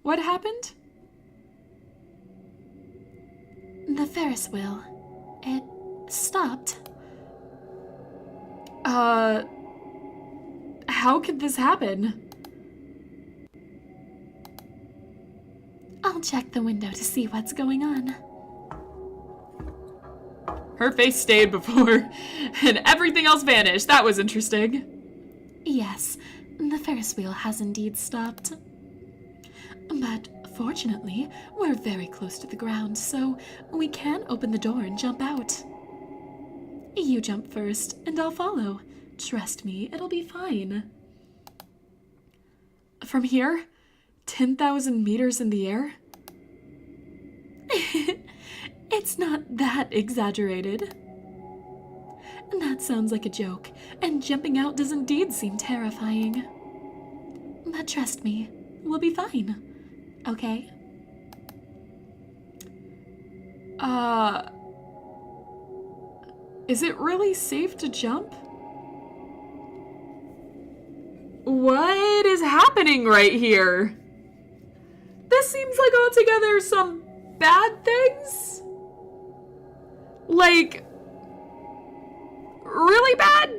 Speaker 2: What happened? The Ferris wheel. It stopped.
Speaker 1: How could this happen?
Speaker 2: I'll check the window to see what's going on.
Speaker 1: Her face stayed before, and everything else vanished. That was interesting.
Speaker 2: Yes, the Ferris wheel has indeed stopped. But fortunately, we're very close to the ground, so we can open the door and jump out. You jump first, and I'll follow. Trust me, it'll be fine. From here? 10,000 meters in the air? It's not that exaggerated. That sounds like a joke, and jumping out does indeed seem terrifying. But trust me, we'll be fine. Okay?
Speaker 1: Is it really safe to jump? What is happening right here? This seems like altogether some bad things? Like, really bad?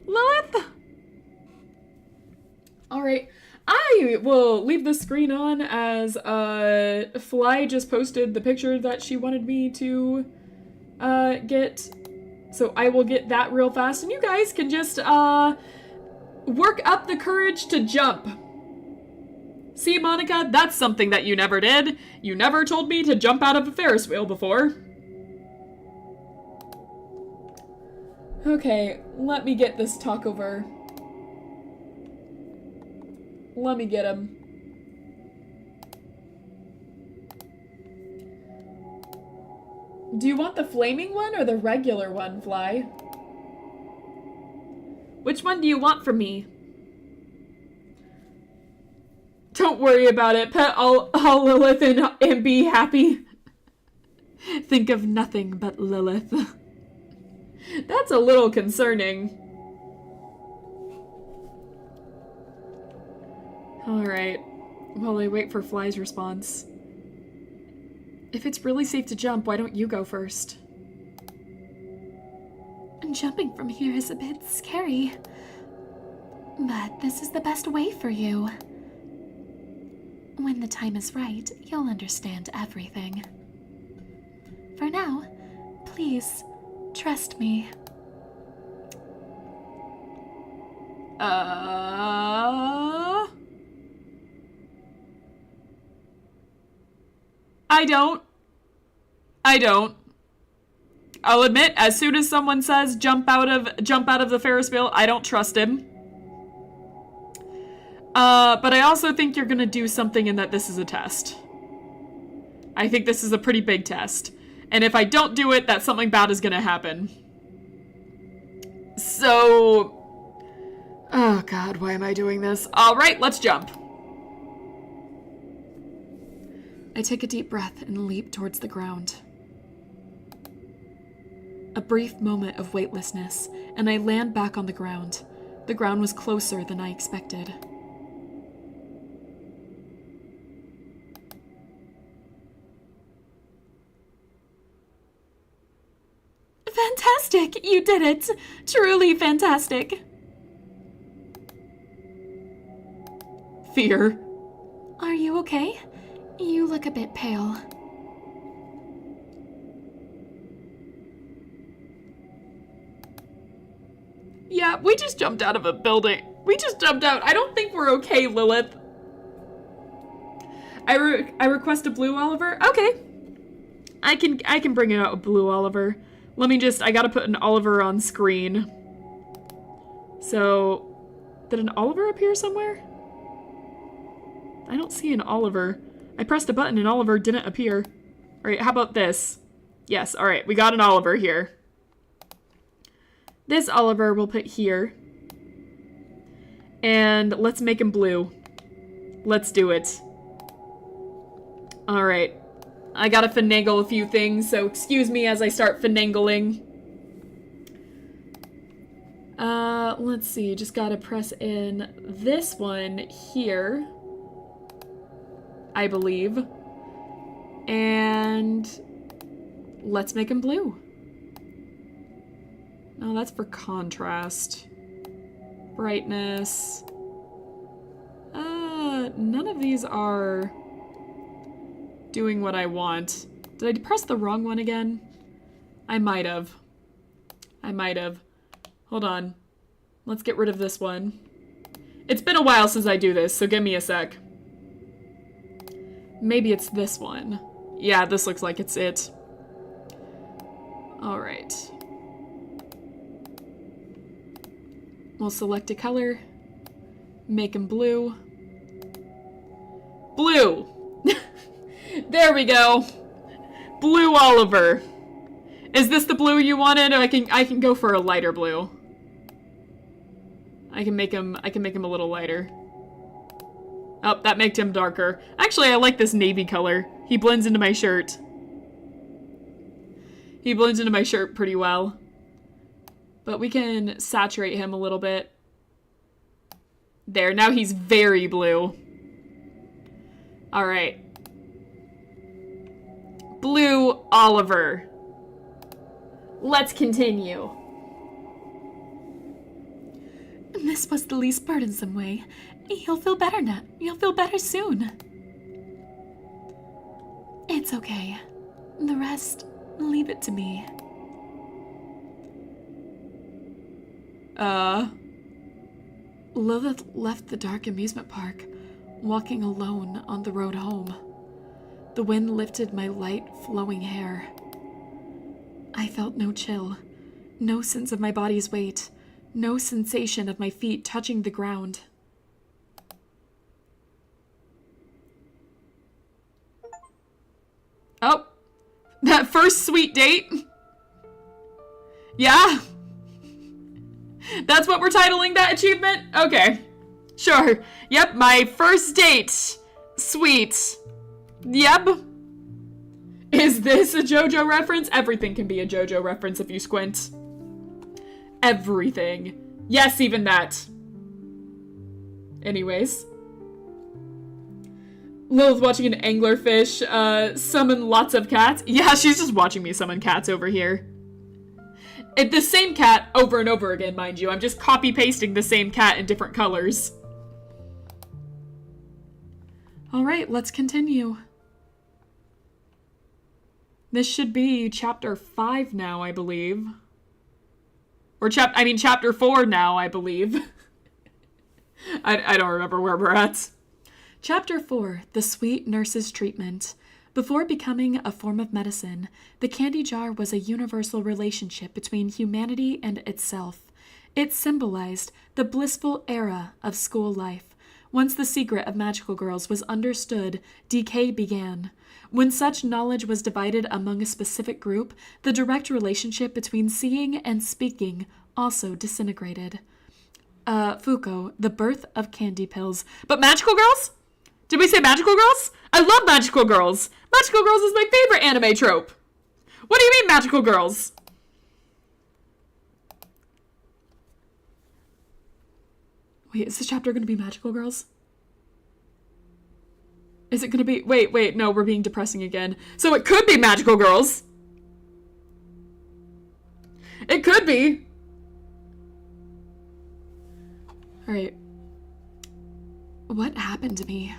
Speaker 1: Lilith? All right. I will leave the screen on as Fly just posted the picture that she wanted me to get. So I will get that real fast, and you guys can just work up the courage to jump. See, Monica, that's something that you never did. You never told me to jump out of a Ferris wheel before. Okay, let me get this talkover. Let me get him. Do you want the flaming one or the regular one, Fly? Which one do you want from me? Don't worry about it. Pet all Lilith and be happy. Think of nothing but Lilith. That's a little concerning. Alright. While I wait for Fly's response. If it's really safe to jump, why don't you go first?
Speaker 2: Jumping from here is a bit scary. But this is the best way for you. When the time is right, you'll understand everything. For now, please, trust me. I don't. I'll admit, as soon as someone says jump out of the Ferris wheel, I don't trust him. But I also think you're gonna do something in that this is a test. I think this is a pretty big test. And if I don't do it, that something bad is gonna happen. So... Oh god, why am I doing this? Alright, let's jump. I take a deep breath and leap towards the ground. A brief moment of weightlessness, and I land back on the ground. The ground was closer than I expected. Fantastic! You did it! Truly fantastic!
Speaker 1: Fear.
Speaker 2: Are you okay? You look a bit pale.
Speaker 1: Yeah, we just jumped out of a building. We just jumped out. I don't think we're okay, Lilith. I request a blue Oliver? Okay. I can bring it out a blue Oliver. Let me just, I gotta put an Oliver on screen. So, did an Oliver appear somewhere? I don't see an Oliver. I pressed a button and Oliver didn't appear. Alright, how about this? Yes, alright, we got an Oliver here. This Oliver we'll put here. And let's make him blue. Let's do it. Alright. I gotta finagle a few things, so excuse me as I start finagling. Let's see, just gotta press in this one here. I believe. And let's make him blue. No, that's for contrast. Brightness. None of these are doing what I want. Did I press the wrong one again? I might have. Hold on. Let's get rid of this one. It's been a while since I do this, so give me a sec. Maybe it's this one. Yeah, this looks like it's it. Alright. We'll select a color. Make him blue. Blue! There we go. Blue Oliver. Is this the blue you wanted? I can go for a lighter blue. I can make him a little lighter. Oh, that makes him darker. Actually, I like this navy color. He blends into my shirt. He blends into my shirt pretty well. But we can saturate him a little bit. There, now he's very blue. Alright. Blue Oliver. Let's continue.
Speaker 2: This was the least burdensome way. You'll feel better now. You'll feel better soon. It's okay. The rest, leave it to me. Lilith left the dark amusement park, walking alone on the road home. The wind lifted my light, flowing hair. I felt no chill, no sense of my body's weight, no sensation of my feet touching the ground.
Speaker 1: Oh, that first sweet date? Yeah? That's what we're titling that achievement? Okay. Sure. Yep, my first date. Sweet. Yep. Is this a JoJo reference? Everything can be a JoJo reference if you squint. Everything. Yes, even that. Anyways. Lilith watching an anglerfish summon lots of cats. Yeah, she's just watching me summon cats over here. It's the same cat over and over again, mind you. I'm just copy-pasting the same cat in different colors.
Speaker 2: All right, let's continue.
Speaker 1: This should be chapter 5 now, I believe. Or chapter 4 now, I believe. I don't remember where we're at.
Speaker 2: Chapter 4, The Sweet Nurse's Treatment. Before becoming a form of medicine, the candy jar was a universal relationship between humanity and itself. It symbolized the blissful era of school life. Once the secret of magical girls was understood, decay began. When such knowledge was divided among a specific group, the direct relationship between seeing and speaking also disintegrated. Foucault, The Birth of Candy Pills.
Speaker 1: But magical girls? Did we say magical girls? I love magical girls. Magical girls is my favorite anime trope. What do you mean magical girls?
Speaker 2: Wait, is this chapter going to be magical girls?
Speaker 1: Is it going to be... Wait, no, we're being depressing again. So it could be magical girls. It could be.
Speaker 2: All right. What happened to me?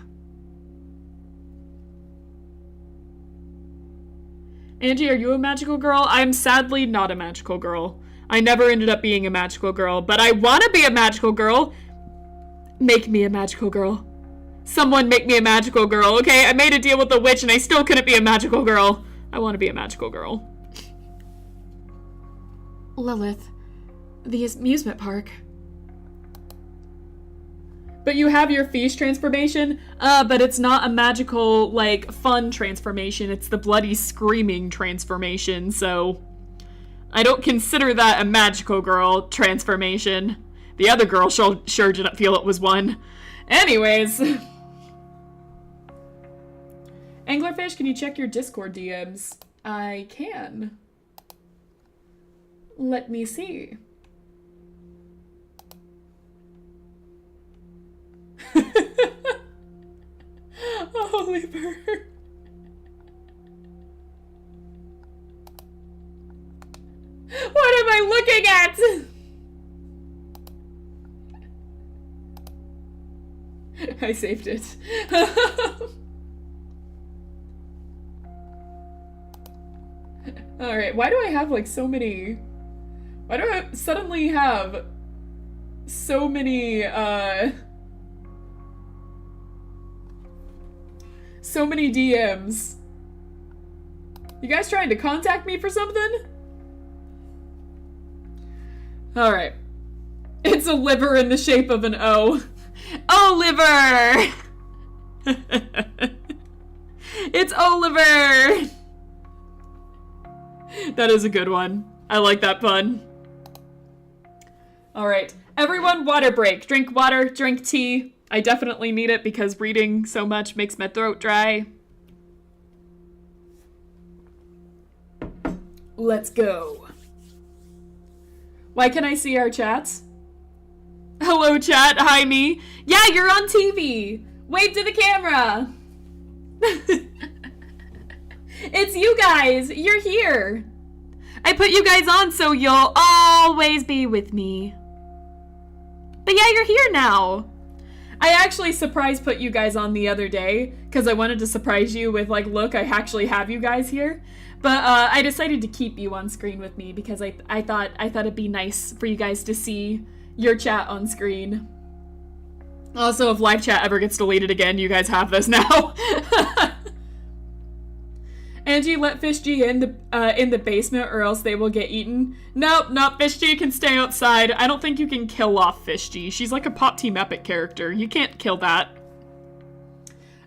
Speaker 1: Angie, are you a magical girl? I'm sadly not a magical girl. I never ended up being a magical girl, but I want to be a magical girl. Make me a magical girl. Someone make me a magical girl, okay? I made a deal with the witch and I still couldn't be a magical girl. I want to be a magical girl.
Speaker 2: Lilith, the amusement park.
Speaker 1: But you have your feast transformation, but it's not a magical, like, fun transformation. It's the bloody screaming transformation, so I don't consider that a magical girl transformation. The other girl sure didn't feel it was one. Anyways. Anglerfish, can you check your Discord DMs? I can. Let me see. Oliver. What am I looking at? I saved it. Alright, why do I have like so many... Why do I suddenly have so many, so many DMs? You guys trying to contact me for something? Alright. It's a liver in the shape of an O. Oliver! It's Oliver! That is a good one. I like that pun. Alright. Everyone, water break. Drink water, drink tea. I definitely need it because reading so much makes my throat dry. Let's go. Why can I see our chats? Hello, chat. Hi, me. Yeah, you're on TV. Wave to the camera. It's you guys. You're here. I put you guys on so you'll always be with me. But yeah, you're here now. I actually surprise put you guys on the other day because I wanted to surprise you with like, look, I actually have you guys here. But I decided to keep you on screen with me because I thought it'd be nice for you guys to see your chat on screen. Also, if live chat ever gets deleted again, you guys have this now. Angie, let Fish G in the basement or else they will get eaten. Nope, Fish G can stay outside. I don't think you can kill off Fish G. She's like a Pop Team Epic character. You can't kill that.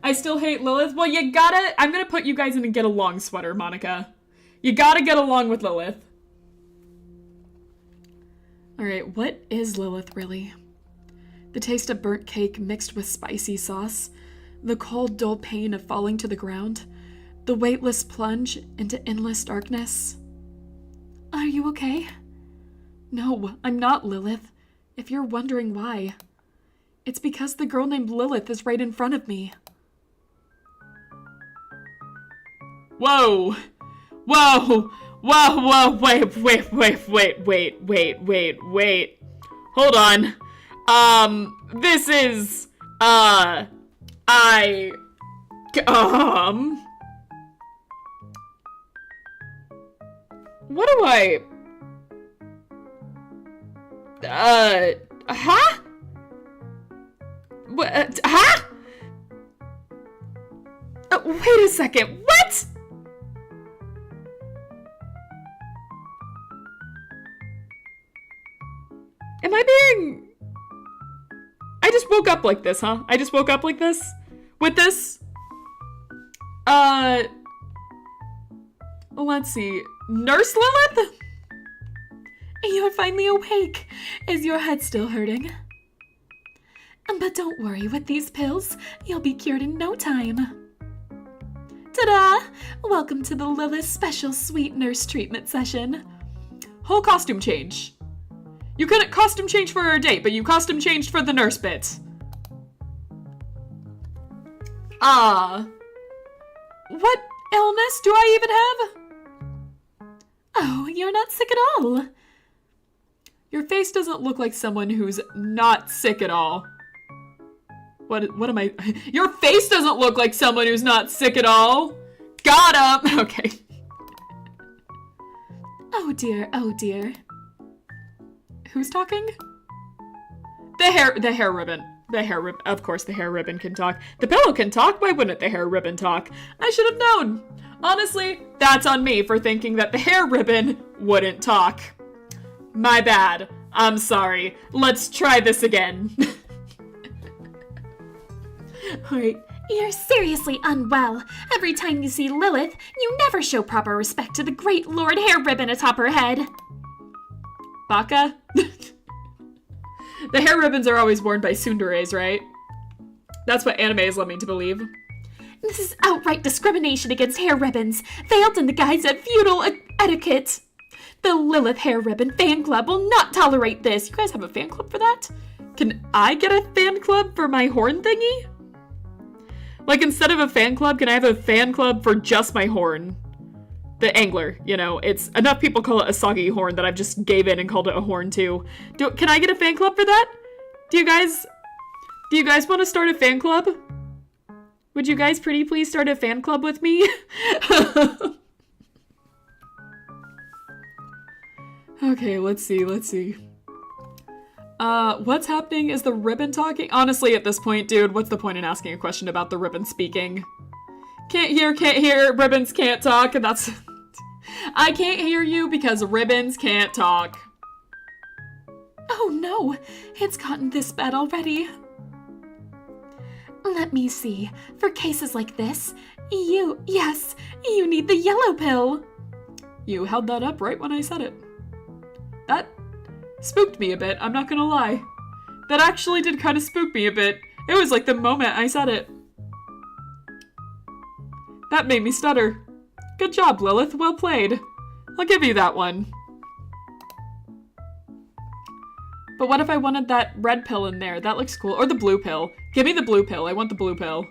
Speaker 1: I still hate Lilith. Well, I'm gonna put you guys in a get along sweater, Monica. You gotta get along with Lilith.
Speaker 2: Alright, what is Lilith really? The taste of burnt cake mixed with spicy sauce, the cold, dull pain of falling to the ground, the weightless plunge into endless darkness. Are you okay? No, I'm not Lilith. If you're wondering why, it's because the girl named Lilith is right in front of me.
Speaker 1: Whoa! Whoa! Whoa, wait. Hold on. This is, what do I, huh? What, huh? Wait a second, what? Am I being... I just woke up like this, huh? I just woke up like this? With this? Let's see. Nurse Lilith?
Speaker 2: You're finally awake. Is your head still hurting? But don't worry, with these pills, you'll be cured in no time. Ta-da! Welcome to the Lilith Special Sweet Nurse Treatment Session.
Speaker 1: Whole costume change. You couldn't costume change for her date, but you costume changed for the nurse bit. What illness do I even have?
Speaker 2: Oh, you're not sick at all.
Speaker 1: Your face doesn't look like someone who's not sick at all. What am I? Your face doesn't look like someone who's not sick at all. Got him. Okay.
Speaker 2: Oh dear, oh dear.
Speaker 1: Who's talking? The hair ribbon. Of course the hair ribbon can talk. The pillow can talk, why wouldn't the hair ribbon talk? I should have known. Honestly, that's on me for thinking that the hair ribbon wouldn't talk. My bad. I'm sorry. Let's try this again.
Speaker 2: Alright.
Speaker 3: You're seriously unwell. Every time you see Lilith, you never show proper respect to the great Lord Hair Ribbon atop her head.
Speaker 1: Baka? The hair ribbons are always worn by tsunderes, right? That's what anime is led me to believe.
Speaker 3: This is outright discrimination against hair ribbons, veiled in the guise of feudal etiquette. The Lilith Hair Ribbon fan club will not tolerate this.
Speaker 1: You guys have a fan club for that? Can I get a fan club for my horn thingy? Like, instead of a fan club, can I have a fan club for just my horn? The angler, you know, it's enough people call it a soggy horn that I've just gave in and called it a horn too. Can I get a fan club for that? Do you guys want to start a fan club? Would you guys pretty please start a fan club with me? Okay, let's see. What's happening? Is the ribbon talking? Honestly, at this point, dude, what's the point in asking a question about the ribbon speaking? Can't hear, ribbons can't talk, and that's... I can't hear you because ribbons can't talk.
Speaker 2: Oh no, it's gotten this bad already.
Speaker 3: Let me see. For cases like this, you need the yellow pill.
Speaker 1: You held that up right when I said it. That spooked me a bit, I'm not gonna lie. That actually did kind of spook me a bit. It was like the moment I said it. That made me stutter. Good job, Lilith. Well played. I'll give you that one. But what if I wanted that red pill in there? That looks cool. Or the blue pill. Give me the blue pill. I want the blue pill.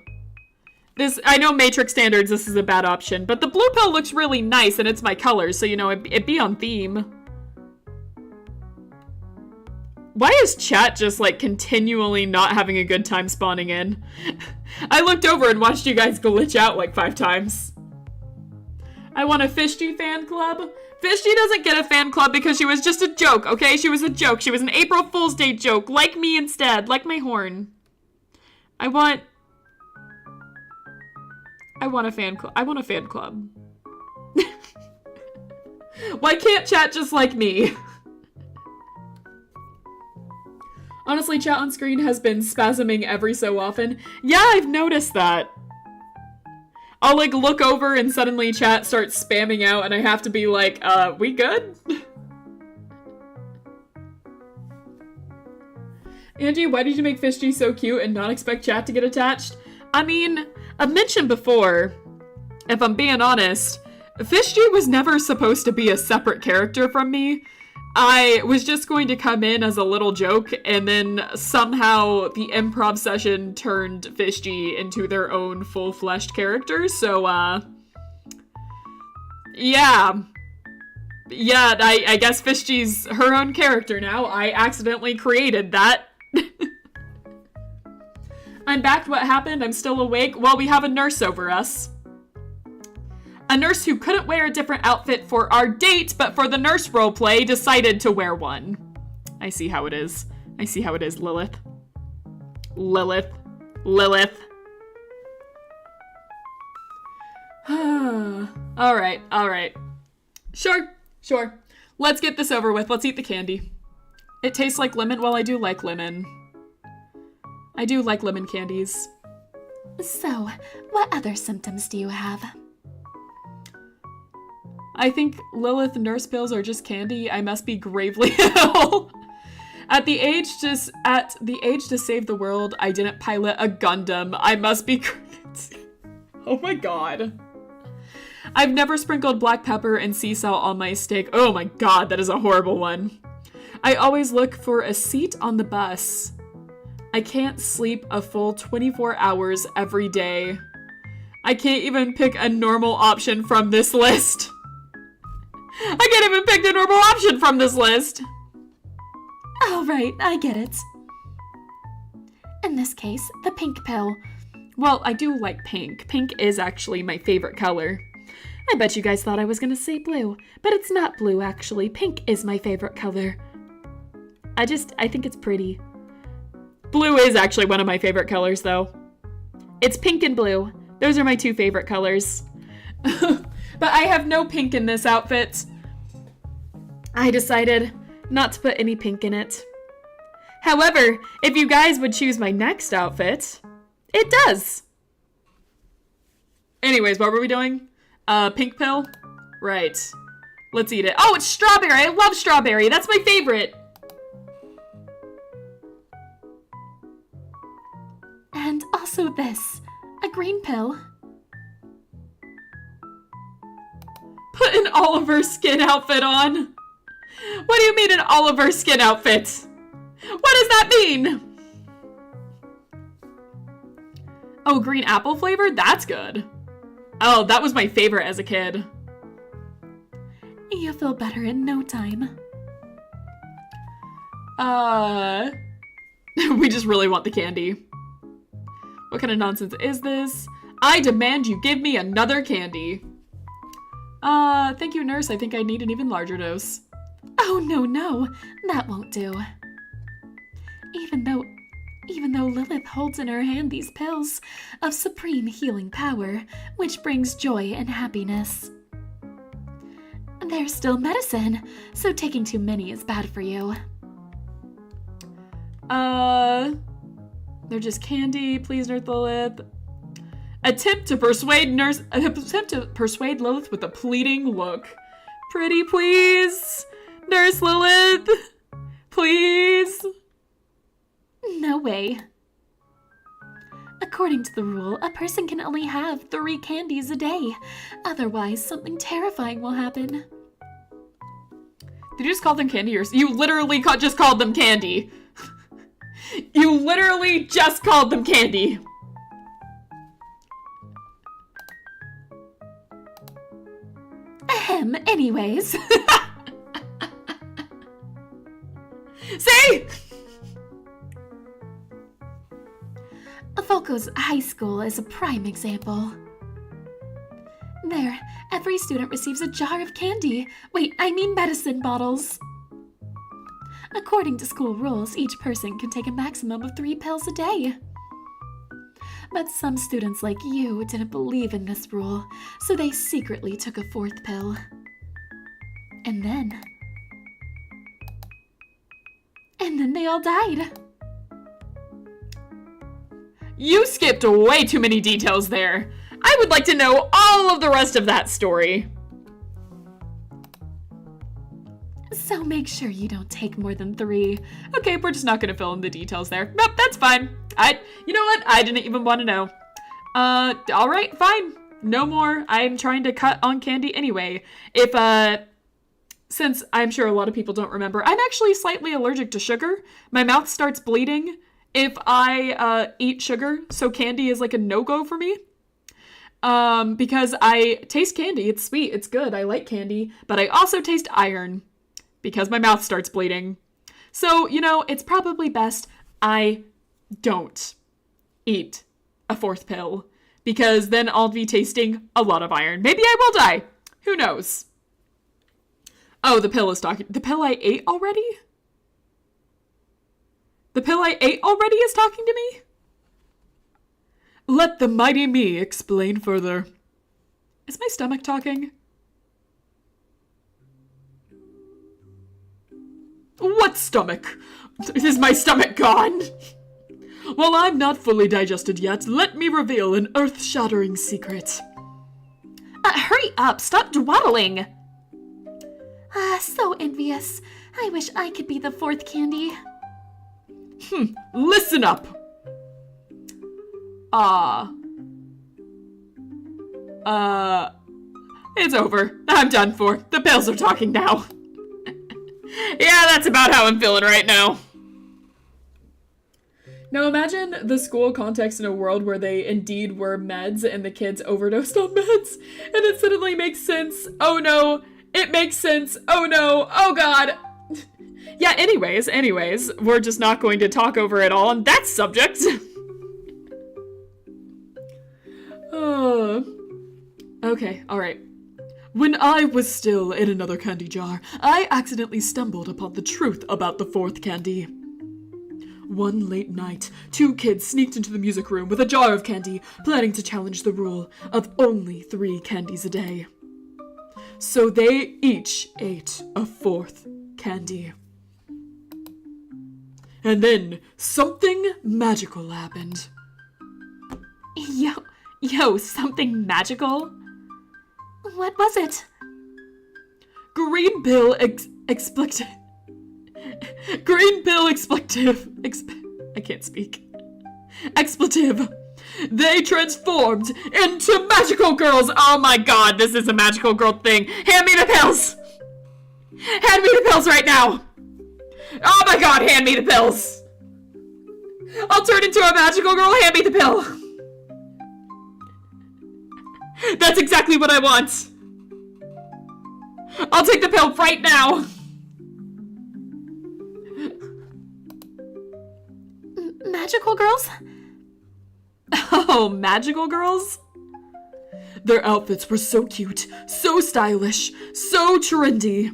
Speaker 1: I know Matrix standards, this is a bad option, but the blue pill looks really nice and it's my colors, so, you know, it'd be on theme. Why is chat just, like, continually not having a good time spawning in? I looked over and watched you guys glitch out, like, 5 times. I want a Fishty fan club. Fishty doesn't get a fan club because she was just a joke, okay? She was a joke. She was an April Fool's Day joke. Like me instead. Like my horn. I want a fan club. I want a fan club. Why can't chat just like me? Honestly, chat on screen has been spasming every so often. Yeah, I've noticed that. I'll, like, look over and suddenly chat starts spamming out and I have to be like, we good? Angie, why did you make Fishty so cute and not expect chat to get attached? I mean, I've mentioned before, if I'm being honest, Fishty was never supposed to be a separate character from me. I was just going to come in as a little joke, and then somehow the improv session turned Fishty into their own full-fleshed character, so, yeah. Yeah, I guess Fishty's her own character now. I accidentally created that. I'm back. What happened? I'm still awake. Well, we have a nurse over us. A nurse who couldn't wear a different outfit for our date, but for the nurse roleplay, decided to wear one. I see how it is. I see how it is, Lilith. Lilith. Lilith. Alright, alright. Sure, sure. Let's get this over with. Let's eat the candy. It tastes like lemon. Well, I do like lemon. I do like lemon candies.
Speaker 3: So, what other symptoms do you have?
Speaker 1: I think Lilith nurse pills are just candy. I must be gravely ill. At the age to save the world, I didn't pilot a Gundam. I must be crazy. Oh my god. I've never sprinkled black pepper and sea salt on my steak. Oh my god, that is a horrible one. I always look for a seat on the bus. I can't sleep a full 24 hours every day. I can't even pick a normal option from this list. I can't even pick the normal option from this list.
Speaker 3: All right, I get it. In this case, the pink pill.
Speaker 1: Well, I do like pink. Pink is actually my favorite color.
Speaker 2: I bet you guys thought I was gonna say blue, but it's not blue actually. Pink is my favorite color. I think it's pretty.
Speaker 1: Blue is actually one of my favorite colors though. It's pink and blue. Those are my 2 favorite colors. But I have no pink in this outfit. I decided not to put any pink in it. However, if you guys would choose my next outfit, it does. Anyways, what were we doing? Pink pill? Right. Let's eat it. Oh, it's strawberry. I love strawberry. That's my favorite.
Speaker 3: And also this, a green pill.
Speaker 1: Put an Oliver skin outfit on. What do you mean an Oliver skin outfit? What does that mean? Oh, green apple flavored? That's good. Oh, that was my favorite as a kid.
Speaker 3: You'll feel better in no time.
Speaker 1: We just really want the candy. What kind of nonsense is this? I demand you give me another candy. Thank you, nurse. I think I need an even larger dose.
Speaker 3: Oh, no, that won't do. Even though Lilith holds in her hand these pills of supreme healing power, which brings joy and happiness. They're still medicine, so taking too many is bad for you.
Speaker 1: They're just candy. Please, Nurse Lilith. Attempt to persuade Lilith with a pleading look. Pretty please, Nurse Lilith. Please.
Speaker 3: No way. According to the rule, a person can only have 3 candies a day. Otherwise, something terrifying will happen.
Speaker 1: Did you just call them candy or... You literally just called them candy. You literally just called them candy.
Speaker 3: Anyways.
Speaker 1: See?
Speaker 3: Volko's high school is a prime example. There, every student receives a jar of candy. Wait, I mean medicine bottles. According to school rules, each person can take a maximum of 3 pills a day. But some students like you didn't believe in this rule, so they secretly took a 4th pill. And then they all died.
Speaker 1: You skipped way too many details there. I would like to know all of the rest of that story.
Speaker 3: So make sure you don't take more than 3.
Speaker 1: Okay, we're just not gonna fill in the details there. Nope, that's fine. You know what? I didn't even want to know. Alright, fine. No more. I'm trying to cut on candy anyway. Since I'm sure a lot of people don't remember, I'm actually slightly allergic to sugar. My mouth starts bleeding if I eat sugar, so candy is like a no-go for me. Because I taste candy, it's sweet, it's good, I like candy, but I also taste iron because my mouth starts bleeding. So, it's probably best I don't eat a 4th pill because then I'll be tasting a lot of iron. Maybe I will die. Who knows? Oh, the pill is talking. The pill I ate already? The pill I ate already is talking to me? Let the mighty me explain further. Is my stomach talking? What stomach? Is my stomach gone? Well, I'm not fully digested yet. Let me reveal an earth-shattering secret.
Speaker 3: Hurry up, stop dawdling. So envious. I wish I could be the 4th candy.
Speaker 1: Listen up. It's over. I'm done for. The pills are talking now. Yeah, that's about how I'm feeling right now. Now imagine the school context in a world where they indeed were meds and the kids overdosed on meds, and it suddenly makes sense. Oh no, it makes sense. Oh no, oh god. Yeah, anyways, we're just not going to talk over it all on that subject. Okay, alright. When I was still in another candy jar, I accidentally stumbled upon the truth about the 4th candy. One late night, 2 kids sneaked into the music room with a jar of candy, planning to challenge the rule of only 3 candies a day. So they each ate a 4th candy. And then something magical happened.
Speaker 3: Yo, something magical? What was it?
Speaker 1: Green pill expletive. I can't speak. Expletive. They transformed into magical girls. Oh my god, this is a magical girl thing. Hand me the pills. Hand me the pills right now. Oh my god, hand me the pills. I'll turn into a magical girl. Hand me the pill. That's exactly what I want. I'll take the pill right now.
Speaker 3: Magical girls?
Speaker 1: Oh, magical girls? Their outfits were so cute, so stylish, so trendy.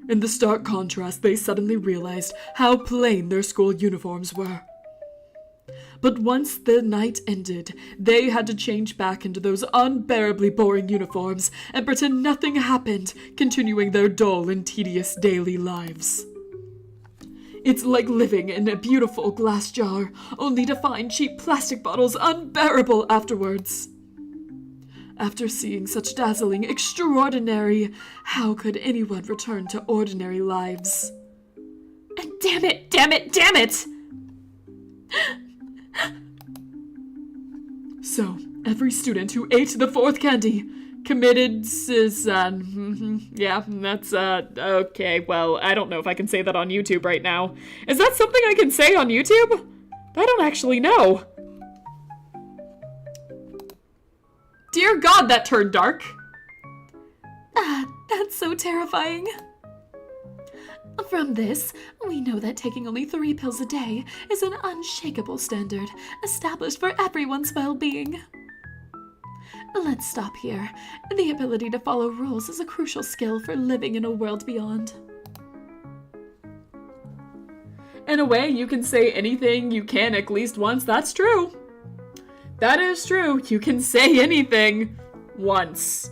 Speaker 1: In the stark contrast, they suddenly realized how plain their school uniforms were. But once the night ended, they had to change back into those unbearably boring uniforms and pretend nothing happened, continuing their dull and tedious daily lives. It's like living in a beautiful glass jar, only to find cheap plastic bottles unbearable afterwards. After seeing such dazzling, extraordinary, how could anyone return to ordinary lives?
Speaker 3: Damn it!
Speaker 1: So, every student who ate the 4th candy committed suicide. Yeah, that's, okay, well, I don't know if I can say that on YouTube right now. Is that something I can say on YouTube? I don't actually know. Dear God, that turned dark.
Speaker 3: That's so terrifying. From this, we know that taking only 3 pills a day is an unshakable standard established for everyone's well-being. Let's stop here. The ability to follow rules is a crucial skill for living in a world beyond.
Speaker 1: In a way, you can say anything you can at least once. That's true. That is true. You can say anything once.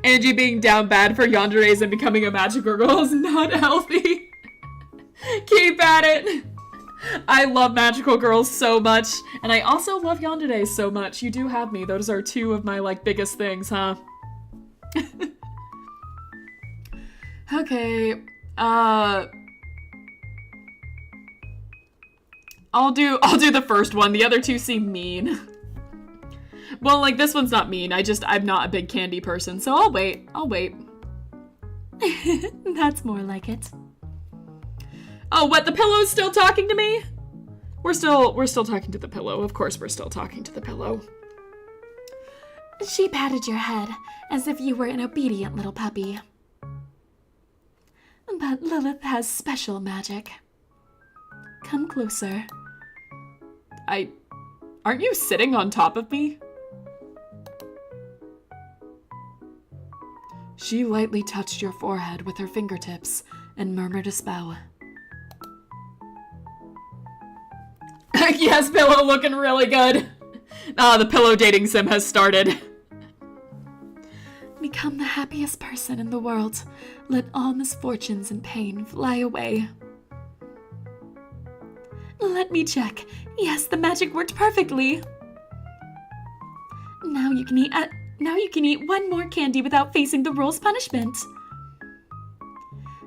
Speaker 1: Angie being down bad for yanderes and becoming a magical girl is not healthy. Keep at it. I love magical girls so much. And I also love yanderes so much. You do have me. Those are 2 of my, biggest things, huh? Okay. I'll do the first one. The other 2 seem mean. Well, this one's not mean. I'm not a big candy person, so I'll wait.
Speaker 3: That's more like it.
Speaker 1: Oh, what? The pillow's still talking to me? We're still talking to the pillow. Of course we're still talking to the pillow.
Speaker 3: She patted your head as if you were an obedient little puppy. But Lilith has special magic. Come closer.
Speaker 1: Aren't you sitting on top of me?
Speaker 2: She lightly touched your forehead with her fingertips and murmured a spell.
Speaker 1: Yes, pillow looking really good. The pillow dating sim has started.
Speaker 3: Become the happiest person in the world. Let all misfortunes and pain fly away. Let me check. Yes, the magic worked perfectly. Now you can eat 1 more candy without facing the rules punishment.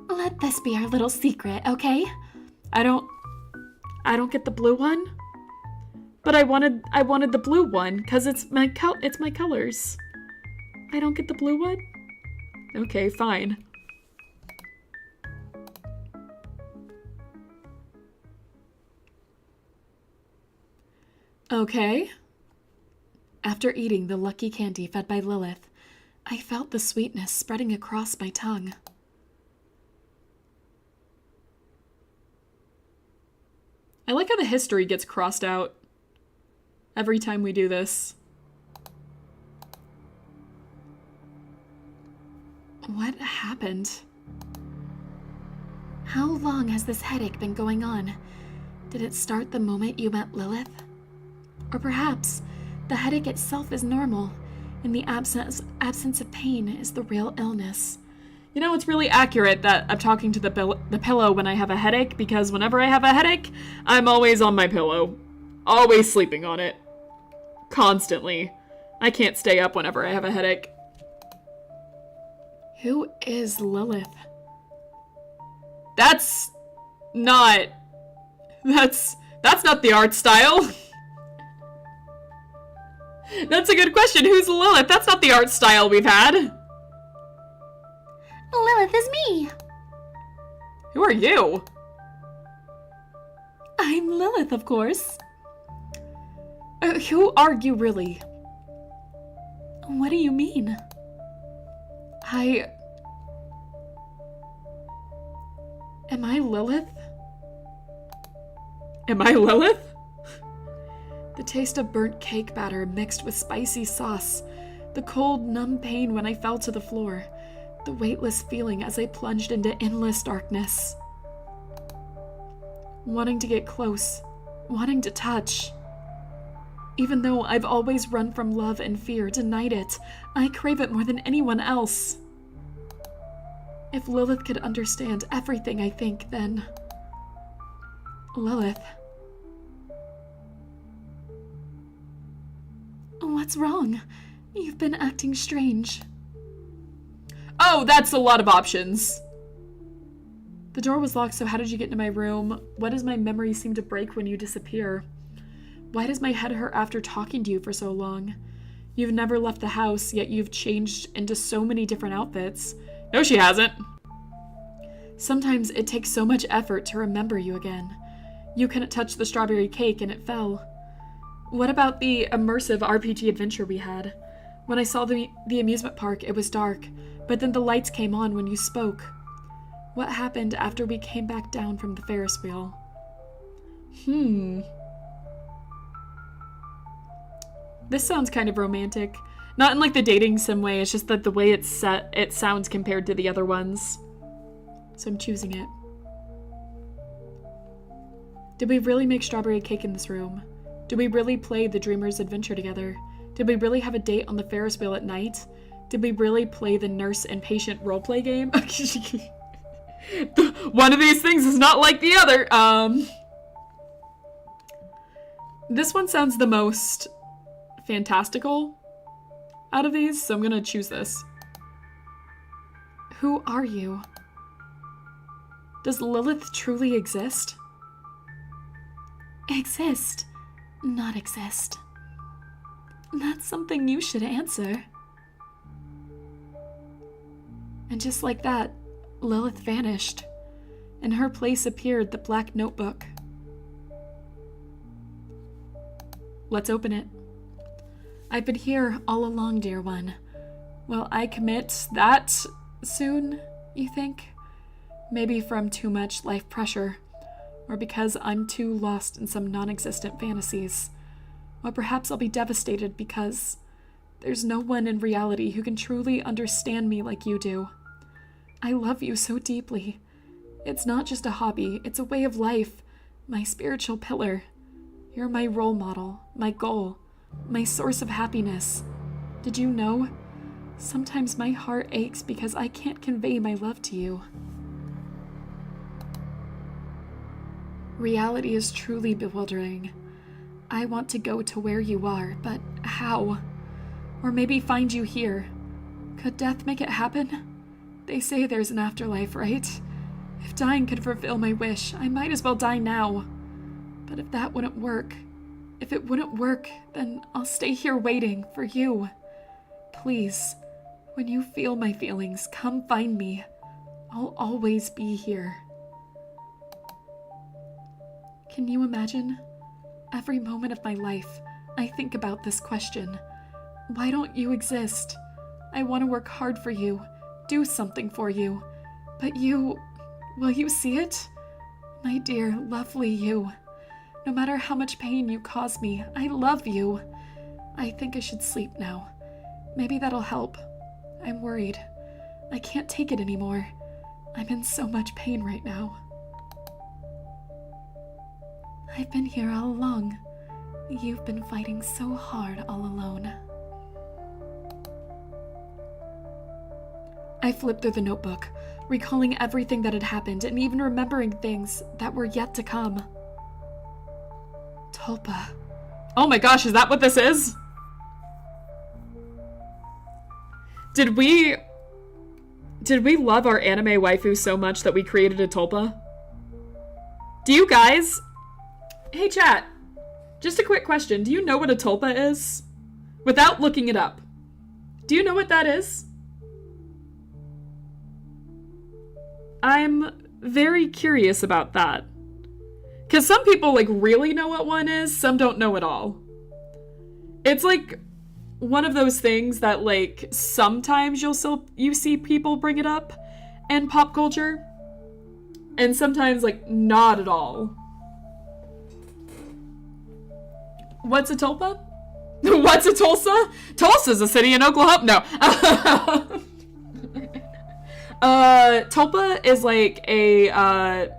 Speaker 3: Let this be our little secret, okay?
Speaker 1: I don't get the blue one. But I wanted the blue one cuz it's my colors. I don't get the blue one? Okay, fine.
Speaker 2: Okay. After eating the lucky candy fed by Lilith, I felt the sweetness spreading across my tongue.
Speaker 1: I like how the history gets crossed out every time we do this.
Speaker 2: What happened?
Speaker 3: How long has this headache been going on? Did it start the moment you met Lilith? Or perhaps the headache itself is normal, and the absence of pain is the real illness.
Speaker 1: You know, it's really accurate that I'm talking to the pillow when I have a headache, because whenever I have a headache, I'm always on my pillow. Always sleeping on it. Constantly. I can't stay up whenever I have a headache.
Speaker 2: Who is Lilith?
Speaker 1: That's not the art style. That's a good question. Who's Lilith? That's not the art style we've had.
Speaker 3: Lilith is me.
Speaker 1: Who are you?
Speaker 3: I'm Lilith, of course.
Speaker 1: Who are you really?
Speaker 3: What do you mean?
Speaker 1: Am I Lilith? Am I Lilith?
Speaker 2: The taste of burnt cake batter mixed with spicy sauce, the cold, numb pain when I fell to the floor, the weightless feeling as I plunged into endless darkness. Wanting to get close, wanting to touch. Even though I've always run from love and fear, denied it, I crave it more than anyone else. If Lilith could understand everything I think, then... Lilith.
Speaker 3: What's wrong? You've been acting strange.
Speaker 1: Oh, that's a lot of options.
Speaker 2: The door was locked, so how did you get into my room? Why does my memory seem to break when you disappear? Why does my head hurt after talking to you for so long? You've never left the house, yet you've changed into so many different outfits.
Speaker 1: No, she hasn't.
Speaker 2: Sometimes it takes so much effort to remember you again. You couldn't touch the strawberry cake and it fell. What about the immersive RPG adventure we had? When I saw the amusement park, it was dark, but then the lights came on when you spoke. What happened after we came back down from the Ferris wheel? This sounds kind of romantic. Not in like the dating sim way, it's just that the way it's set, it sounds compared to the other ones. So I'm choosing it. Did we really make strawberry cake in this room? Did we really play the Dreamer's Adventure together? Did we really have a date on the Ferris wheel at night? Did we really play the nurse and patient roleplay game? One of these things is not like the other. This one sounds the most fantastical out of these, so I'm gonna choose this. Who are you? Does Lilith truly exist?
Speaker 3: Exist, not exist. That's something you should answer.
Speaker 2: And just like that, Lilith vanished. In her place appeared the black notebook. Let's open it. I've been here all along, dear one. Will I commit that soon, you think? Maybe from too much life pressure, or because I'm too lost in some non-existent fantasies. Or perhaps I'll be devastated because there's no one in reality who can truly understand me like you do. I love you so deeply. It's not just a hobby, it's a way of life, my spiritual pillar. You're my role model, my goal, my source of happiness. Did you know? Sometimes my heart aches because I can't convey my love to you. Reality is truly bewildering. I want to go to where you are, but how? Or maybe find you here. Could death make it happen? They say there's an afterlife, right? If dying could fulfill my wish, I might as well die now. But if that wouldn't work, if it wouldn't work, then I'll stay here waiting for you. Please, when you feel my feelings, come find me. I'll always be here. Can you imagine? Every moment of my life, I think about this question. Why don't you exist? I want to work hard for you, do something for you. But you, will you see it? My dear, lovely you. No matter how much pain you cause me, I love you. I think I should sleep now. Maybe that'll help. I'm worried. I can't take it anymore. I'm in so much pain right now. I've been here all along. You've been fighting so hard all alone. I flipped through the notebook, recalling everything that had happened and even remembering things that were yet to come. Tulpa. Oh my gosh, is that what this is? Did we love our anime waifu so much that we created a Tulpa? Do you guys... Hey chat, just a quick question. Do you know what a tulpa is? Without looking it up. Do you know what that is? I'm very curious about that. Because some people like really know what one is, some don't know at all. It's like one of those things that like sometimes you see people bring it up in pop culture. And sometimes like not at all. What's a tulpa? What's a Tulsa? Tulsa's a city in Oklahoma. No. Tulpa is like a,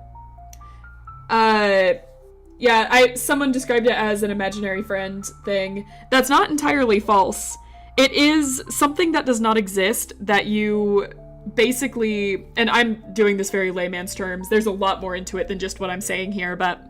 Speaker 2: someone described it as an imaginary friend thing. That's not entirely false. It is something that does not exist that you basically, and I'm doing this very layman's terms, there's a lot more into it than just what I'm saying here, but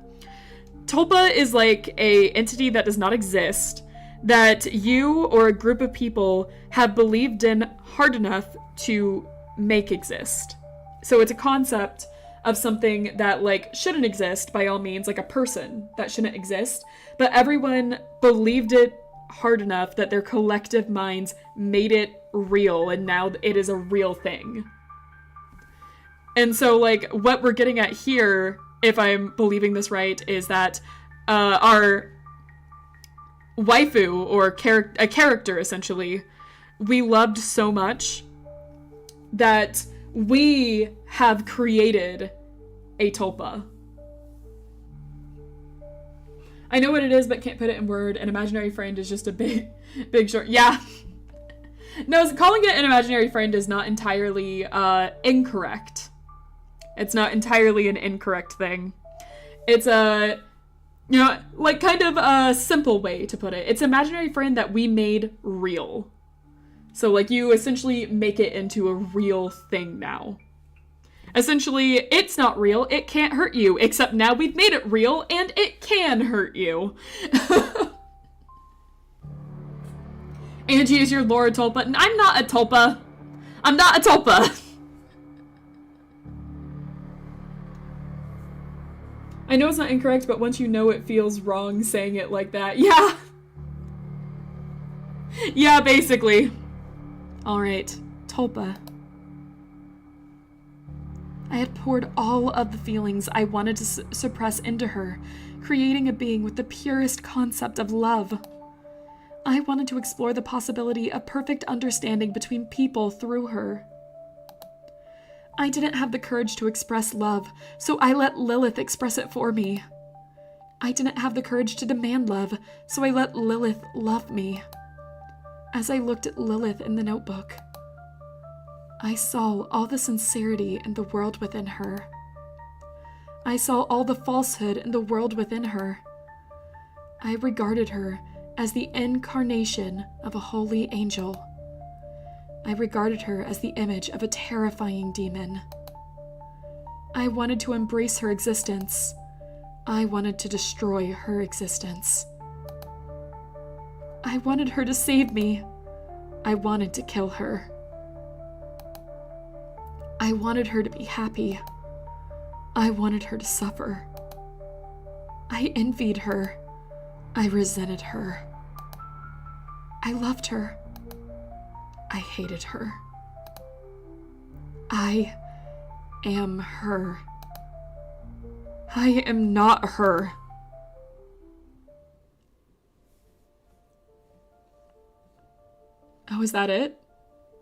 Speaker 2: Tulpa is like a entity that does not exist, that you or a group of people have believed in hard enough to make exist. So it's a concept of something that like shouldn't exist by all means, like a person that shouldn't exist, but everyone believed it hard enough that their collective minds made it real, and now it is a real thing. And so like what we're getting at here, if I'm believing this right, is that our waifu, or a character essentially, we loved so much that we
Speaker 1: have created a tulpa. I know what it is, but can't put it in word. An imaginary friend is just a big short. Yeah. No, calling it an imaginary friend is not entirely incorrect. It's not entirely an incorrect thing. It's a, you know, like kind of a simple way to put it. It's an imaginary friend that we made real. So like you essentially make it into a real thing now. Essentially, it's not real, it can't hurt you, except now we've made it real and it can hurt you. Angie is your Lord Tulpa. I'm not a Tulpa. I'm not a Tulpa. I know it's not incorrect, but once you know it feels wrong saying it like that. Yeah. Yeah, basically.
Speaker 2: Alright, Tulpa. I had poured all of the feelings I wanted to suppress into her, creating a being with the purest concept of love. I wanted to explore the possibility of perfect understanding between people through her. I didn't have the courage to express love, so I let Lilith express it for me. I didn't have the courage to demand love, so I let Lilith love me. As I looked at Lilith in the notebook, I saw all the sincerity in the world within her. I saw all the falsehood in the world within her. I regarded her as the incarnation of a holy angel. I regarded her as the image of a terrifying demon. I wanted to embrace her existence. I wanted to destroy her existence. I wanted her to save me. I wanted to kill her. I wanted her to be happy. I wanted her to suffer. I envied her. I resented her. I loved her. I hated her. I am her. I am not her.
Speaker 1: Oh, is that it?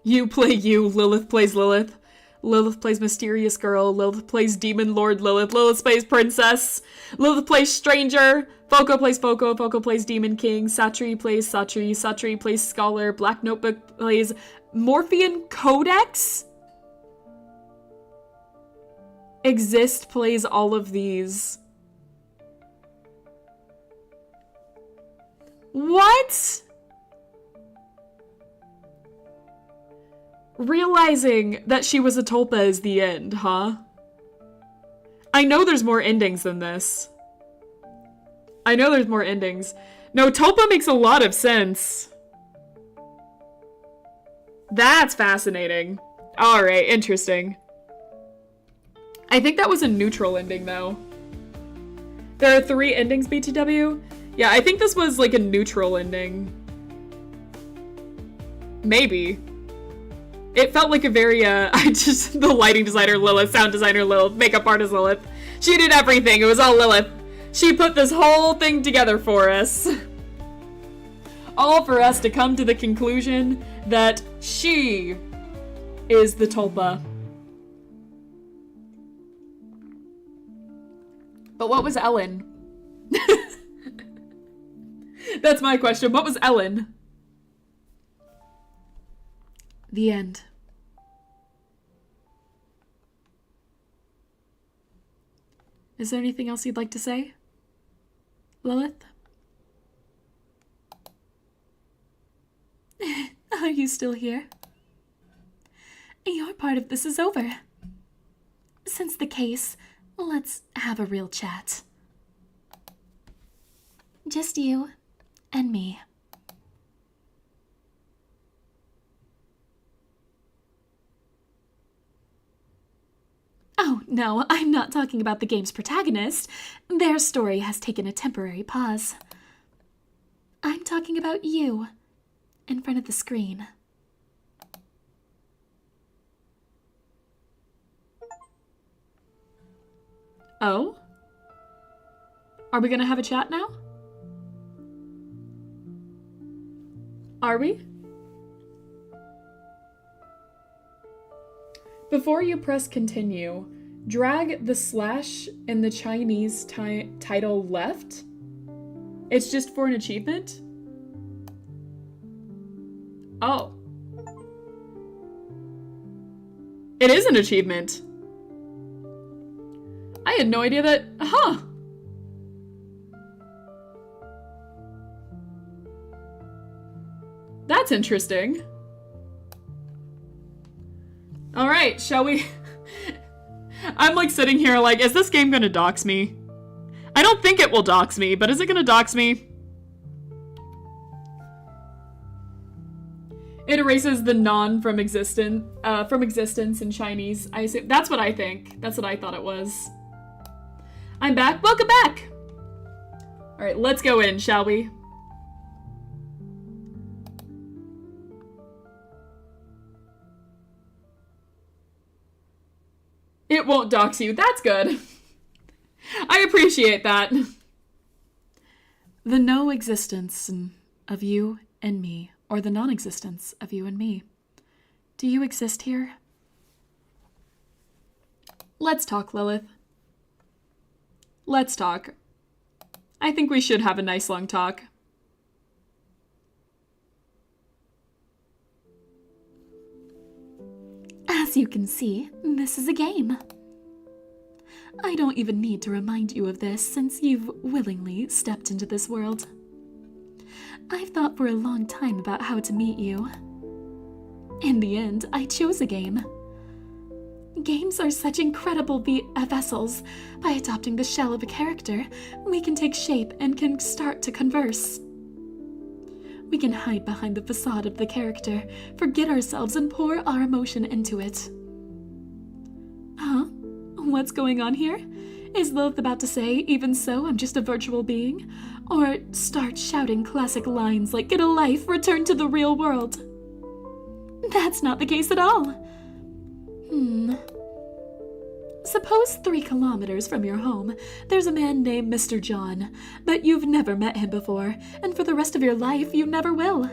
Speaker 1: You play you, Lilith plays Lilith. Lilith plays Mysterious Girl, Lilith plays Demon Lord Lilith, Lilith plays Princess, Lilith plays Stranger, Foco plays Foco, Foco plays Demon King, Satri plays Satri, Satri plays Scholar, Black Notebook plays Morphean Codex? Exist plays all of these. What? Realizing that she was a tulpa is the end, huh? I know there's more endings than this. I know there's more endings. No, tulpa makes a lot of sense. That's fascinating. Alright, interesting. I think that was a neutral ending, though. There are 3 endings, BTW? Yeah, I think this was like a neutral ending. Maybe. It felt like a very, the lighting designer Lilith, sound designer Lilith, makeup artist Lilith. She did everything, it was all Lilith. She put this whole thing together for us. All for us to come to the conclusion that she is the tulpa. But what was Ellen? That's my question. What was Ellen?
Speaker 2: The end. Is there anything else you'd like to say, Lilith? Are you still here? Your part of this is over. Since the case, let's have a real chat. Just you and me. Oh, no, I'm not talking about the game's protagonist. Their story has taken a temporary pause. I'm talking about you, in front of the screen.
Speaker 1: Oh? Are we gonna have a chat now? Are we? Before you press continue, drag the slash in the Chinese title left. It's just for an achievement? Oh. It is an achievement. I had no idea that, That's interesting. All right, shall we? I'm like sitting here like, is this game gonna dox me? I don't think it will dox me, but is it gonna dox me? It erases the non from existence in Chinese. I assume that's what I think. That's what I thought it was. I'm back. Welcome back. All right, let's go in, shall we? It won't dox you. That's good. I appreciate that.
Speaker 2: The no existence of you and me, or the non-existence of you and me. Do you exist here?
Speaker 1: Let's talk, Lilith. Let's talk. I think we should have a nice long talk.
Speaker 3: As you can see, this is a game. I don't even need to remind you of this since you've willingly stepped into this world. I've thought for a long time about how to meet you. In the end, I chose a game. Games are such incredible vessels. By adopting the shell of a character, we can take shape and can start to converse. We can hide behind the facade of the character, forget ourselves, and pour our emotion into it. Huh? What's going on here? Is Lilith about to say, even so, I'm just a virtual being? Or start shouting classic lines like, get a life, return to the real world? That's not the case at all. Suppose 3 kilometers from your home, there's a man named Mr. John, but you've never met him before, and for the rest of your life, you never will.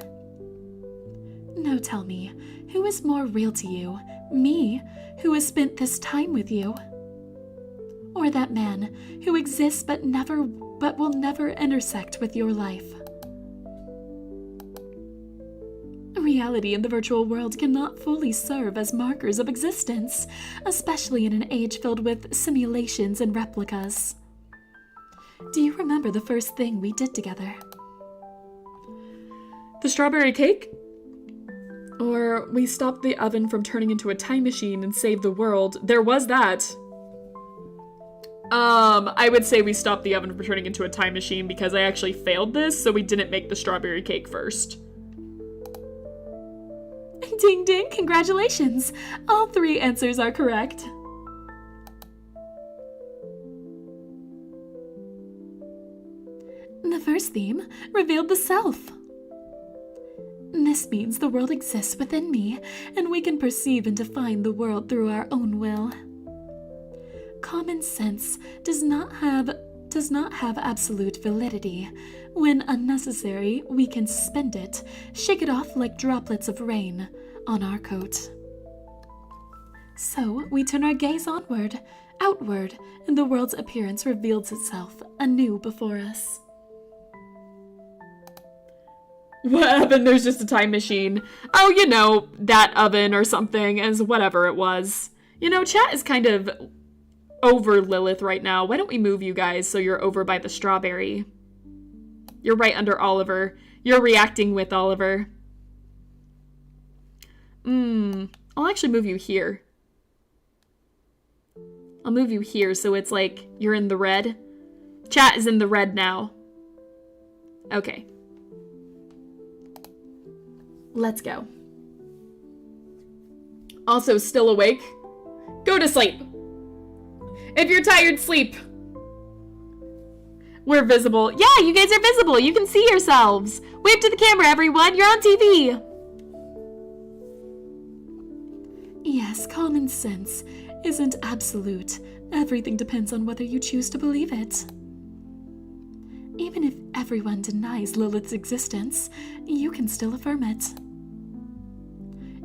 Speaker 3: Now tell me, who is more real to you? Me, who has spent this time with you? Or that man, who exists but will never intersect with your life? Reality and the virtual world cannot fully serve as markers of existence, especially in an age filled with simulations and replicas. Do you remember the first thing we did together?
Speaker 1: The strawberry cake? Or we stopped the oven from turning into a time machine and saved the world. There was that. I would say we stopped the oven from turning into a time machine because I actually failed this, so we didn't make the strawberry cake first.
Speaker 3: Ding ding, congratulations! All 3 answers are correct. The first theme revealed the self. This means the world exists within me, and we can perceive and define the world through our own will. Common sense does not have absolute validity. When unnecessary, we can suspend it, shake it off like droplets of rain on our coat. So we turn our gaze onward, outward, and the world's appearance reveals itself anew before us.
Speaker 1: What oven? There's just a time machine. Oh, you know, that oven or something, as whatever it was. You know, chat is kind of over Lilith right now. Why don't we move you guys so you're over by the strawberry? You're right under Oliver. You're reacting with Oliver. I'll actually move you here. I'll move you here so it's like you're in the red. Chat is in the red now. Okay. Let's go. Also, still awake? Go to sleep. If you're tired, sleep. We're visible. Yeah, you guys are visible. You can see yourselves. Wave to the camera, everyone. You're on TV.
Speaker 3: Yes, common sense isn't absolute. Everything depends on whether you choose to believe it. Even if everyone denies Lilith's existence, you can still affirm it.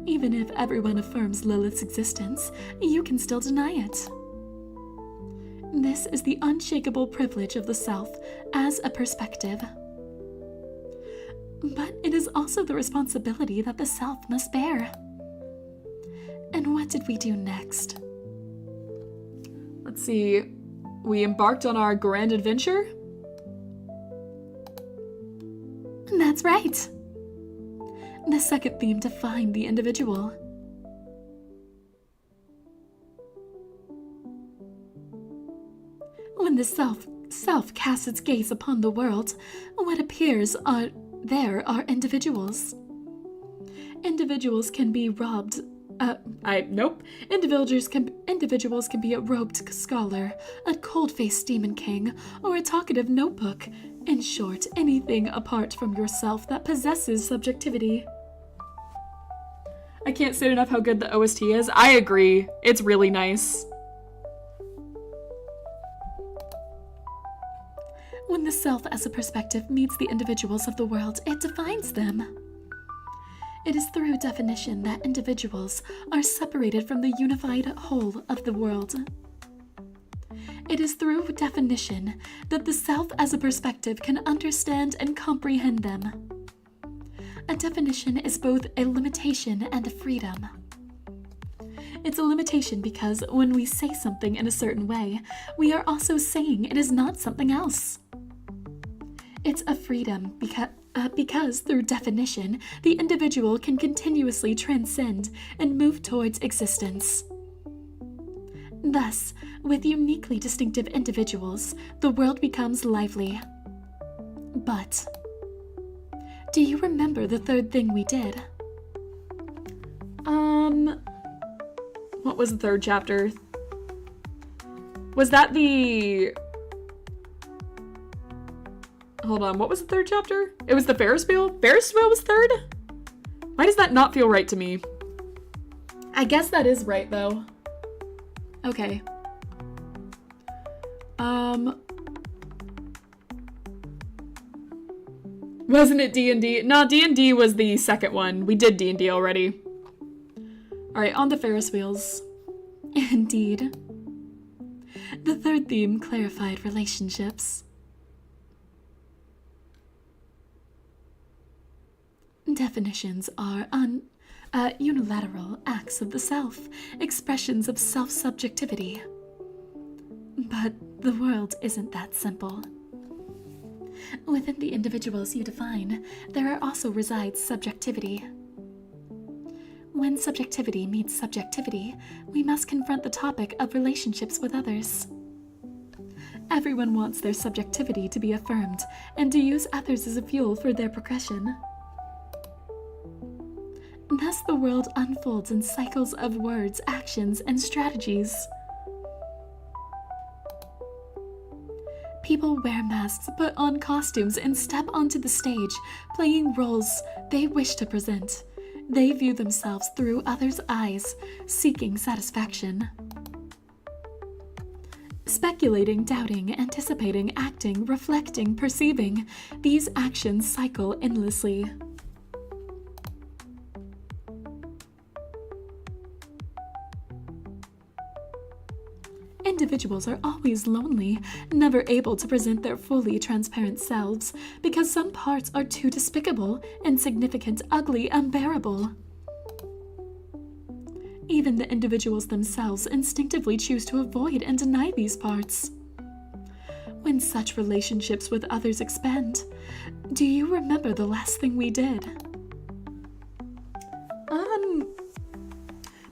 Speaker 3: Even if everyone affirms Lilith's existence, you can still deny it. This is the unshakable privilege of the self as a perspective. But it is also the responsibility that the self must bear. And what did we do next?
Speaker 1: Let's see. We embarked on our grand adventure?
Speaker 3: That's right. The second theme defined the individual. When the self casts its gaze upon the world, what appears are individuals. Individuals can be robbed.
Speaker 1: Nope.
Speaker 3: Individuals can be a robed scholar, a cold-faced demon king, or a talkative notebook. In short, anything apart from yourself that possesses subjectivity.
Speaker 1: I can't say enough how good the OST is. I agree. It's really nice.
Speaker 3: When the self as a perspective meets the individuals of the world, it defines them. It is through definition that individuals are separated from the unified whole of the world. It is through definition that the self as a perspective can understand and comprehend them. A definition is both a limitation and a freedom. It's a limitation because when we say something in a certain way, we are also saying it is not something else. It's a freedom because through definition, the individual can continuously transcend and move towards existence. Thus, with uniquely distinctive individuals, the world becomes lively. But do you remember the third thing we did?
Speaker 1: What was the third chapter? Was that the... Hold on, what was the third chapter? It was the Ferris wheel? Ferris wheel was third? Why does that not feel right to me? I guess that is right, though. Okay. Wasn't it D&D? No, D&D was the second one. We did D&D already. Alright, on the Ferris wheels.
Speaker 3: Indeed. The third theme clarified relationships. Definitions are unilateral acts of the self, expressions of self-subjectivity. But the world isn't that simple. Within the individuals you define, there also resides subjectivity. When subjectivity meets subjectivity, we must confront the topic of relationships with others. Everyone wants their subjectivity to be affirmed and to use others as a fuel for their progression. Thus the world unfolds in cycles of words, actions, and strategies. People wear masks, put on costumes, and step onto the stage, playing roles they wish to present. They view themselves through others' eyes, seeking satisfaction. Speculating, doubting, anticipating, acting, reflecting, perceiving, these actions cycle endlessly. Individuals are always lonely, never able to present their fully transparent selves, because some parts are too despicable, insignificant, ugly, unbearable. Even the individuals themselves instinctively choose to avoid and deny these parts. When such relationships with others expand, do you remember the last thing we did?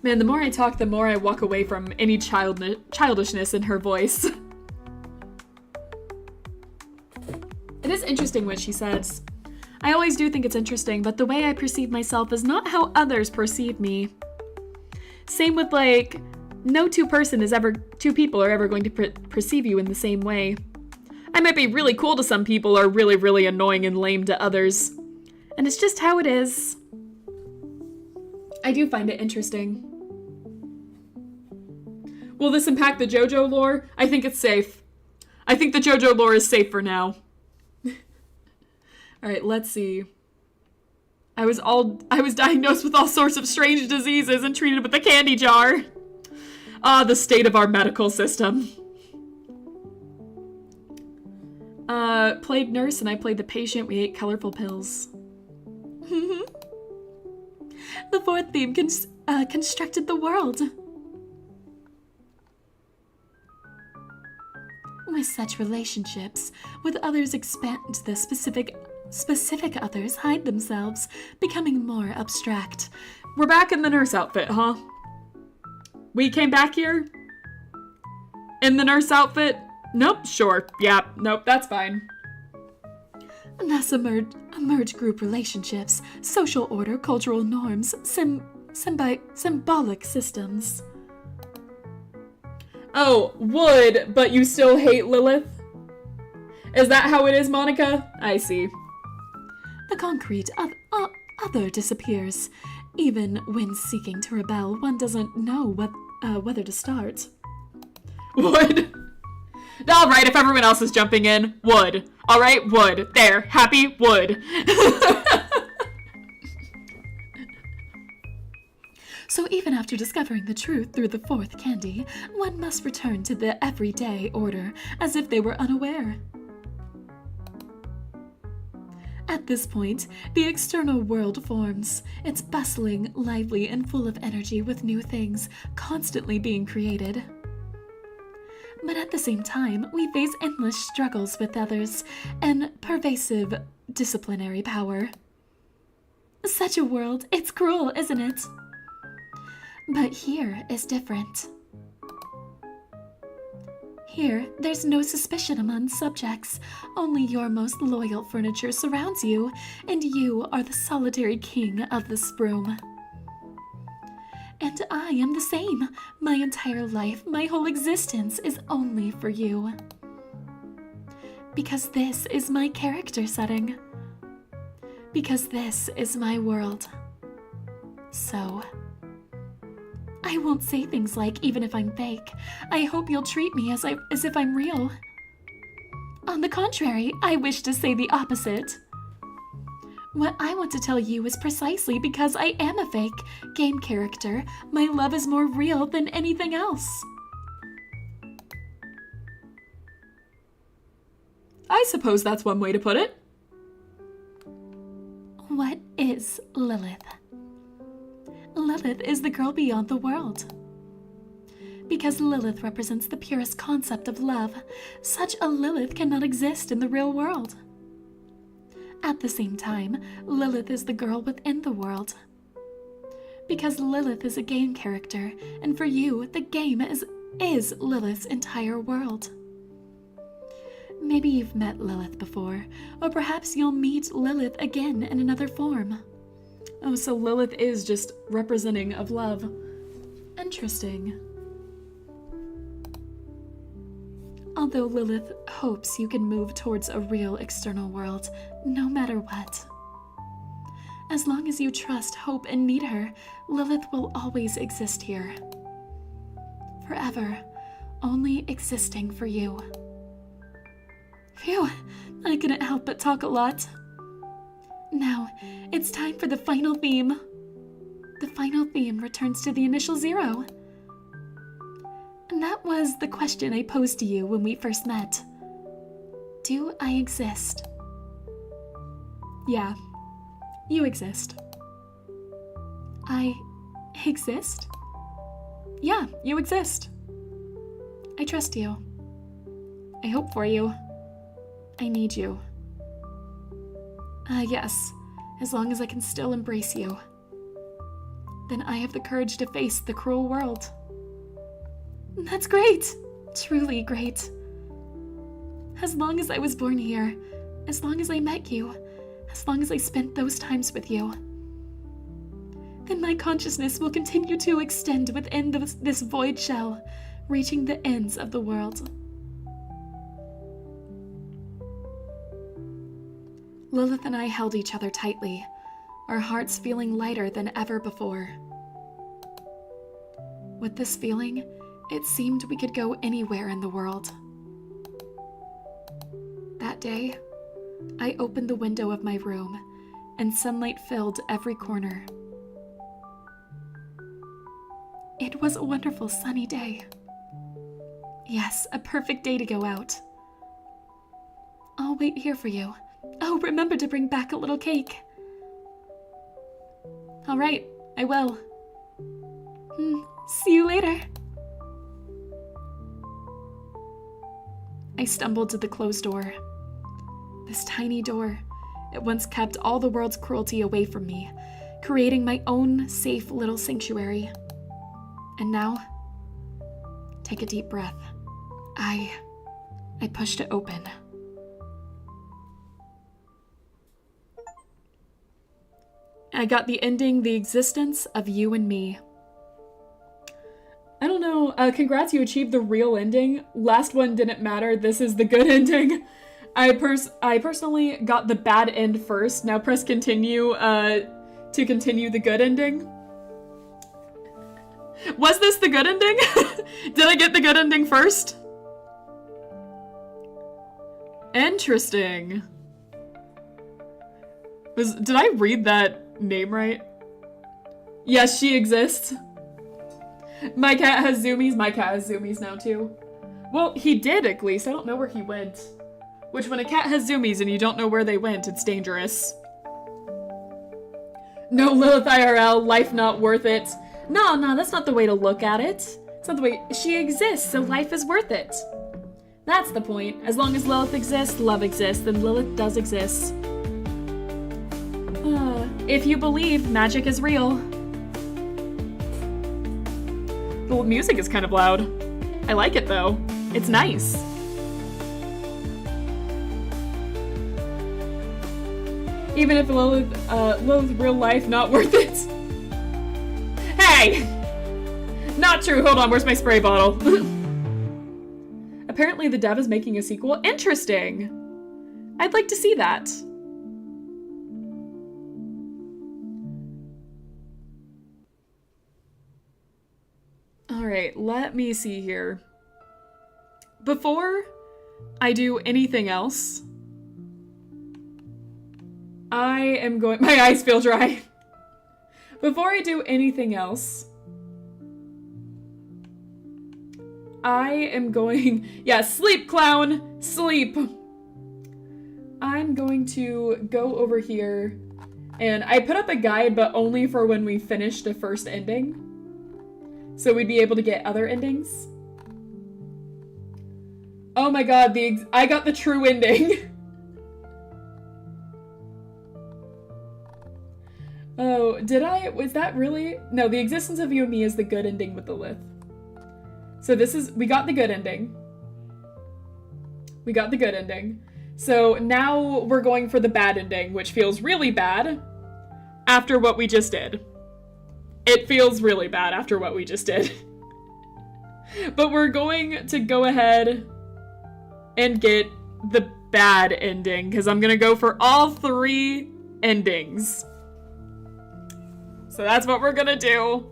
Speaker 1: Man, the more I talk, the more I walk away from any childishness in her voice. It is interesting what she says. I always do think it's interesting, but the way I perceive myself is not how others perceive me. Same with, like, no two people are ever going to perceive you in the same way. I might be really cool to some people or really, really annoying and lame to others. And it's just how it is. I do find it interesting. Will this impact the JoJo lore? I think it's safe. I think the JoJo lore is safe for now. Alright, let's see. I was diagnosed with all sorts of strange diseases and treated with a candy jar. Ah, the state of our medical system. Played nurse and I played the patient. We ate colorful pills.
Speaker 3: The fourth theme constructed the world. With such relationships, with others expand, the specific others hide themselves, becoming more abstract.
Speaker 1: We're back in the nurse outfit, huh? We came back here? In the nurse outfit? Nope, sure. Yeah, nope, that's fine.
Speaker 3: Thus emerge group relationships, social order, cultural norms, symbolic systems.
Speaker 1: Oh, wood, but you still hate Lilith? Is that how it is, Monica? I see.
Speaker 3: The concrete other disappears. Even when seeking to rebel, one doesn't know whether to start.
Speaker 1: Wood. Alright, if everyone else is jumping in, wood. Alright, wood. There, happy, wood.
Speaker 3: So even after discovering the truth through the fourth candy, one must return to the everyday order as if they were unaware. At this point, the external world forms. It's bustling, lively, and full of energy with new things constantly being created. But at the same time, we face endless struggles with others and pervasive disciplinary power. Such a world, it's cruel, isn't it? But here is different. Here, there's no suspicion among subjects. Only your most loyal furniture surrounds you, and you are the solitary king of this room. And I am the same. My entire life, my whole existence is only for you. Because this is my character setting. Because this is my world. So, I won't say things like, even if I'm fake, I hope you'll treat me as if I'm real. On the contrary, I wish to say the opposite. What I want to tell you is precisely because I am a fake game character, my love is more real than anything else.
Speaker 1: I suppose that's one way to put it.
Speaker 3: What is Lilith? Lilith is the girl beyond the world. Because Lilith represents the purest concept of love, such a Lilith cannot exist in the real world. At the same time, Lilith is the girl within the world. Because Lilith is a game character, and for you, the game is Lilith's entire world. Maybe you've met Lilith before, or perhaps you'll meet Lilith again in another form.
Speaker 1: Oh, so Lilith is just representing of love.
Speaker 3: Interesting. Although Lilith hopes you can move towards a real external world, no matter what. As long as you trust, hope, and need her, Lilith will always exist here. Forever, only existing for you. Phew, I couldn't help but talk a lot. Now, it's time for the final theme. The final theme returns to the initial 0. And that was the question I posed to you when we first met. Do I exist?
Speaker 1: Yeah, you exist.
Speaker 3: I exist?
Speaker 1: Yeah, you exist.
Speaker 3: I trust you.
Speaker 1: I hope for you.
Speaker 3: I need you.
Speaker 1: Yes, as long as I can still embrace you. Then I have the courage to face the cruel world.
Speaker 3: That's great! Truly great. As long as I was born here, as long as I met you, as long as I spent those times with you, then my consciousness will continue to extend within this void shell, reaching the ends of the world.
Speaker 1: Lilith and I held each other tightly, our hearts feeling lighter than ever before. With this feeling, it seemed we could go anywhere in the world. That day, I opened the window of my room
Speaker 2: and sunlight filled every corner. It was a wonderful sunny day. Yes, a perfect day to go out. I'll wait here for you. Oh, remember to bring back a little cake. All right, I will. See you later. I stumbled to the closed door. This tiny door, it once kept all the world's cruelty away from me, creating my own safe little sanctuary. And now, take a deep breath. I pushed it open. I got the ending, the existence of you and me.
Speaker 1: I don't know. Congrats, you achieved the real ending. Last one didn't matter. This is the good ending. I personally got the bad end first. Now press continue to continue the good ending. Was this the good ending? Did I get the good ending first? Interesting. Did I read that name right? Yes, she exists. My cat has zoomies. My cat has zoomies now too. Well, he did at least. I don't know where he went. Which, when a cat has zoomies and you don't know where they went, it's dangerous. No, Lilith IRL, life not worth it. No, that's not the way to look at it. It's not the way. She exists, so life is worth it. That's the point. As long as Lilith exists, love exists, then Lilith does exist. If you believe magic is real. The music is kind of loud. I like it though. It's nice. Even if Lilith real life not worth it. Hey! Not true. Hold on, where's my spray bottle? Apparently the dev is making a sequel. Interesting. I'd like to see that. Alright, let me see here. Before I do anything else, I am going— my eyes feel dry. Before I do anything else, I am going— yeah, sleep, clown! Sleep! I'm going to go over here, and I put up a guide, but only for when we finish the first ending. So we'd be able to get other endings. Oh my god, I got the true ending. Oh, did I? Was that really? No, the existence of you and me is the good ending with the Lith. So we got the good ending. We got the good ending. So now we're going for the bad ending, which feels really bad after what we just did. It feels really bad after what we just did. But we're going to go ahead and get the bad ending, because I'm going to go for all 3 endings. So that's what we're going to do.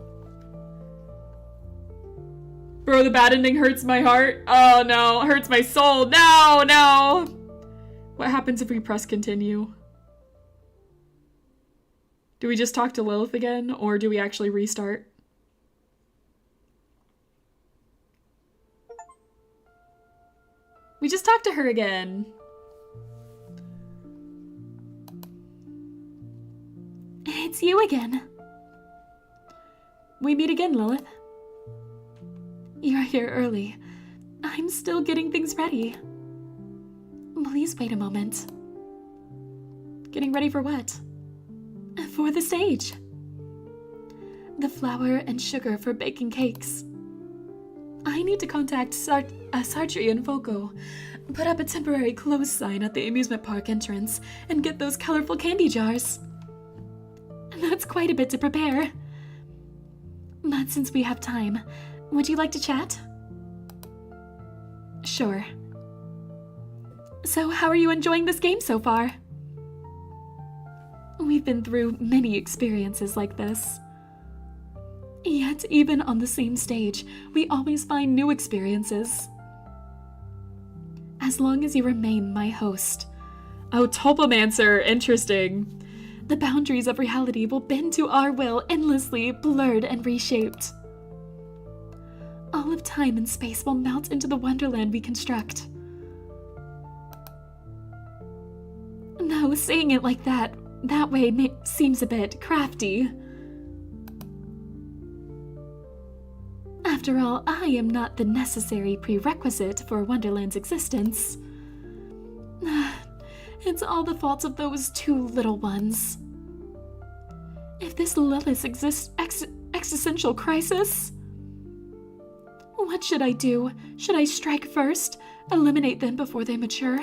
Speaker 1: Bro, the bad ending hurts my heart. Oh no, it hurts my soul. No! What happens if we press continue? Do we just talk to Lilith again, or do we actually restart? We just talked to her again.
Speaker 3: It's you again.
Speaker 2: We meet again, Lilith.
Speaker 3: You're here early. I'm still getting things ready. Please wait a moment.
Speaker 2: Getting ready for what?
Speaker 3: For the stage. The flour and sugar for baking cakes. I need to contact Sartri and Foco, put up a temporary close sign at the amusement park entrance, and get those colorful candy jars. That's quite a bit to prepare. But since we have time, would you like to chat?
Speaker 2: Sure.
Speaker 3: So how are you enjoying this game so far? We've been through many experiences like this. Yet, even on the same stage, we always find new experiences. As long as you remain my host.
Speaker 1: Oh, Tulpamancer, interesting.
Speaker 3: The boundaries of reality will bend to our will, endlessly blurred and reshaped. All of time and space will melt into the wonderland we construct. No, saying it like that way seems a bit crafty. After all, I am not the necessary prerequisite for Wonderland's existence. It's all the fault of those two little ones. If this Lilith's existential crisis... What should I do? Should I strike first? Eliminate them before they mature?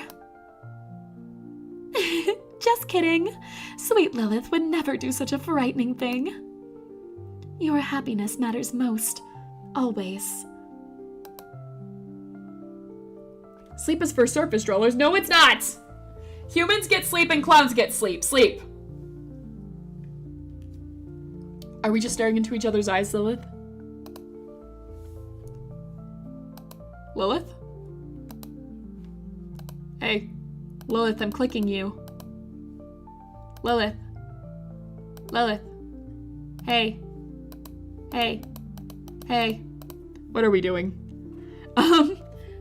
Speaker 3: Just kidding. Sweet Lilith would never do such a frightening thing. Your happiness matters most. Always.
Speaker 1: Sleep is for surface dwellers. No, it's not! Humans get sleep and clowns get sleep. Sleep. Are we just staring into each other's eyes, Lilith? Lilith? Hey. Lilith, I'm clicking you. Lilith. Lilith. Hey. Hey. Hey. What are we doing?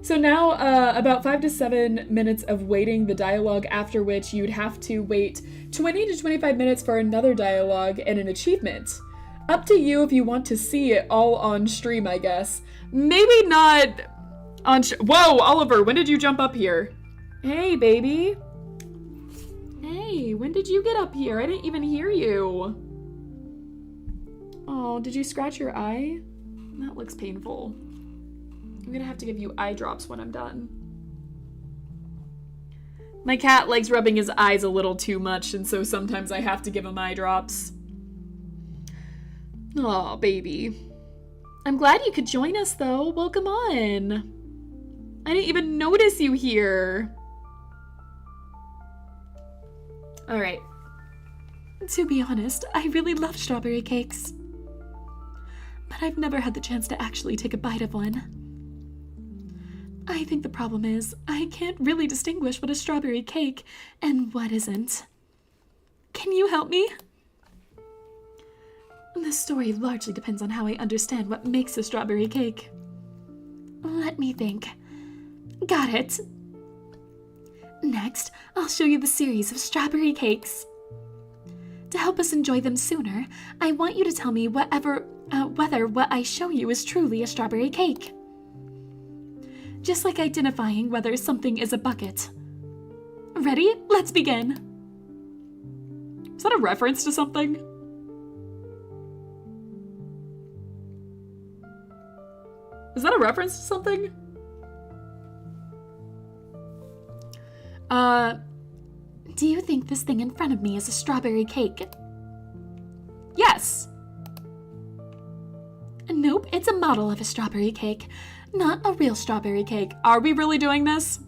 Speaker 1: So now, about 5 to 7 minutes of waiting the dialogue, after which you'd have to wait 20 to 25 minutes for another dialogue and an achievement. Up to you if you want to see it all on stream, I guess. Maybe not on Whoa, Oliver, when did you jump up here? Hey, baby. Hey, when did you get up here? I didn't even hear you. Oh, did you scratch your eye? That looks painful. I'm gonna have to give you eye drops when I'm done. My cat likes rubbing his eyes a little too much, and so sometimes I have to give him eye drops. Aw, baby. I'm glad you could join us, though. Well, come on. I didn't even notice you here. All right.
Speaker 3: To be honest, I really love strawberry cakes. But I've never had the chance to actually take a bite of one. I think the problem is, I can't really distinguish what is strawberry cake and what isn't. Can you help me? The story largely depends on how I understand what makes a strawberry cake. Let me think. Got it. Next, I'll show you the series of strawberry cakes. To help us enjoy them sooner, I want you to tell me whether what I show you is truly a strawberry cake. Just like identifying whether something is a bucket. Ready? Let's begin.
Speaker 1: Is that a reference to something? Is that a reference to something?
Speaker 3: Do you think this thing in front of me is a strawberry cake?
Speaker 1: Yes.
Speaker 3: Nope, it's a model of a strawberry cake, not a real strawberry cake.
Speaker 1: Are we really doing this?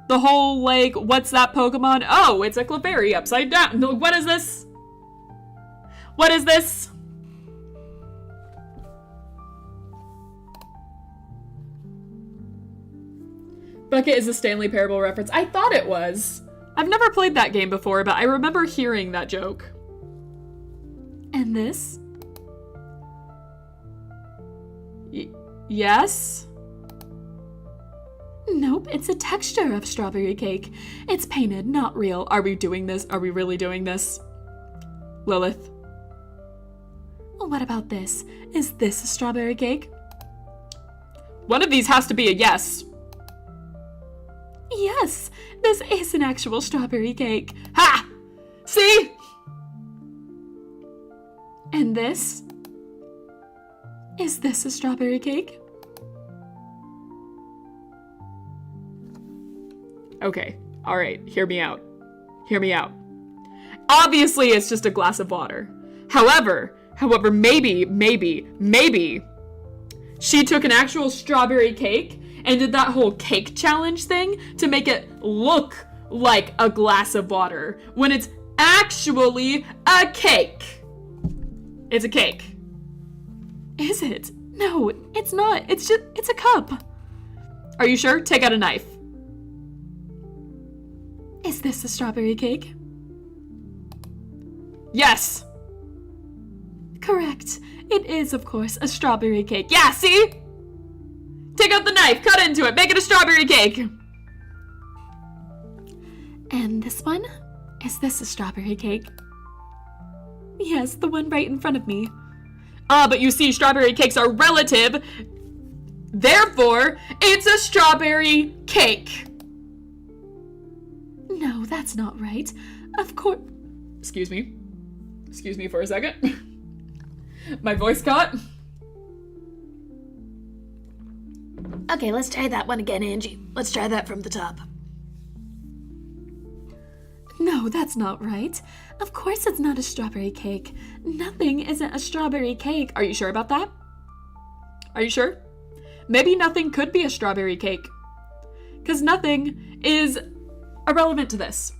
Speaker 1: The whole, like, what's that Pokemon? Oh, it's a Clefairy upside down. No, what is this? What is this? Bucket is a Stanley Parable reference. I thought it was. I've never played that game before, but I remember hearing that joke.
Speaker 3: And this?
Speaker 1: Yes?
Speaker 3: Nope, it's a texture of strawberry cake. It's painted, not real.
Speaker 1: Are we doing this? Are we really doing this? Lilith.
Speaker 3: What about this? Is this a strawberry cake?
Speaker 1: One of these has to be a yes.
Speaker 3: Yes, this is an actual strawberry cake.
Speaker 1: Ha! See?
Speaker 3: And this? Is this a strawberry cake?
Speaker 1: Okay, all right, hear me out. Hear me out. Obviously, it's just a glass of water. However, maybe, she took an actual strawberry cake and did that whole cake challenge thing to make it look like a glass of water when it's actually a cake. It's a cake.
Speaker 3: Is it? No, it's not. It's a cup.
Speaker 1: Are you sure? Take out a knife.
Speaker 3: Is this a strawberry cake?
Speaker 1: Yes.
Speaker 2: Correct. It is, of course, a strawberry cake.
Speaker 1: Yeah, see? Take out the knife, cut into it, make it a strawberry cake.
Speaker 2: And this one? Is this a strawberry cake? Yes, the one right in front of me.
Speaker 1: But you see, strawberry cakes are relative. Therefore, it's a strawberry cake.
Speaker 2: No, that's not right. Of course.
Speaker 1: Excuse me. Excuse me for a second. My voice caught.
Speaker 3: Okay, let's try that one again, Angie. Let's try that from the top.
Speaker 2: No, that's not right. Of course it's not a strawberry cake. Nothing isn't a strawberry cake.
Speaker 1: Are you sure about that? Are you sure? Maybe nothing could be a strawberry cake. Because nothing is irrelevant to this.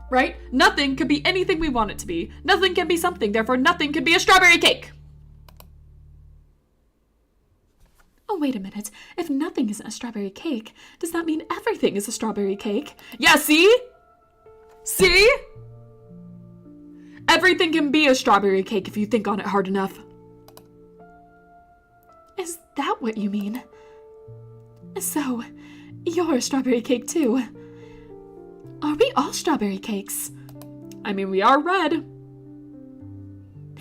Speaker 1: Right? Nothing could be anything we want it to be. Nothing can be something, therefore nothing could be a strawberry cake.
Speaker 2: Oh, wait a minute. If nothing isn't a strawberry cake, does that mean everything is a strawberry cake?
Speaker 1: Yeah, see? See? Everything can be a strawberry cake if you think on it hard enough.
Speaker 2: Is that what you mean? So, you're a strawberry cake too. Are we all strawberry cakes?
Speaker 1: I mean, we are red.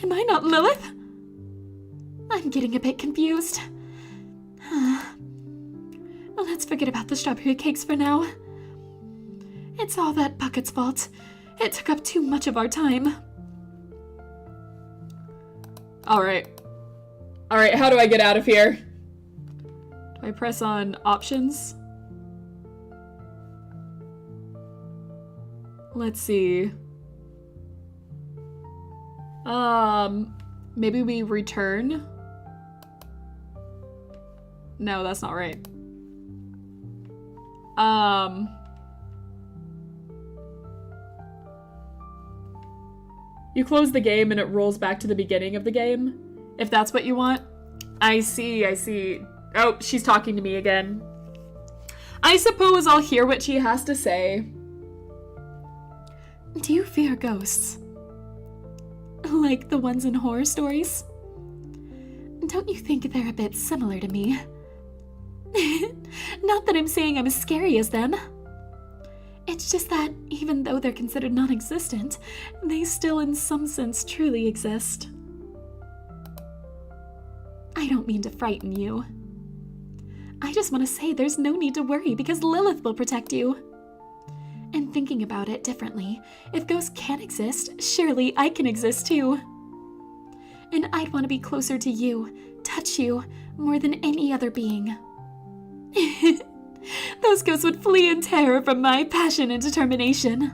Speaker 2: Am I not Lilith? I'm getting a bit confused. Well, let's forget about the strawberry cakes for now. It's all that bucket's fault. It took up too much of our time.
Speaker 1: Alright. Alright, how do I get out of here? Do I press on options? Let's see. Maybe we return? No, that's not right. You close the game and it rolls back to the beginning of the game, if that's what you want. I see, I see. Oh, she's talking to me again. I suppose I'll hear what she has to say.
Speaker 2: Do you fear ghosts? Like the ones in horror stories? Don't you think they're a bit similar to me? Not that I'm saying I'm as scary as them. It's just that, even though they're considered non-existent, they still in some sense truly exist. I don't mean to frighten you. I just want to say there's no need to worry because Lilith will protect you. And thinking about it differently, if ghosts can exist, surely I can exist too. And I'd want to be closer to you, touch you, more than any other being. Those ghosts would flee in terror from my passion and determination.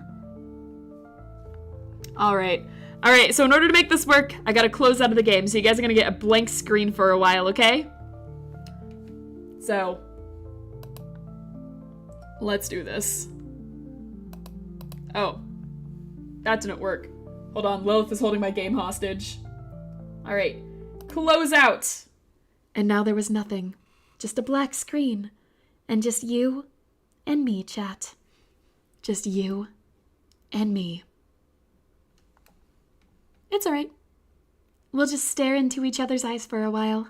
Speaker 1: Alright. Alright, so in order to make this work, I gotta close out of the game, so you guys are gonna get a blank screen for a while, okay? So, let's do this. Oh, that didn't work. Hold on, Lilith is holding my game hostage. Alright, close out!
Speaker 2: And now there was nothing. Just a black screen. And just you and me, chat. Just you and me. It's alright. We'll just stare into each other's eyes for a while.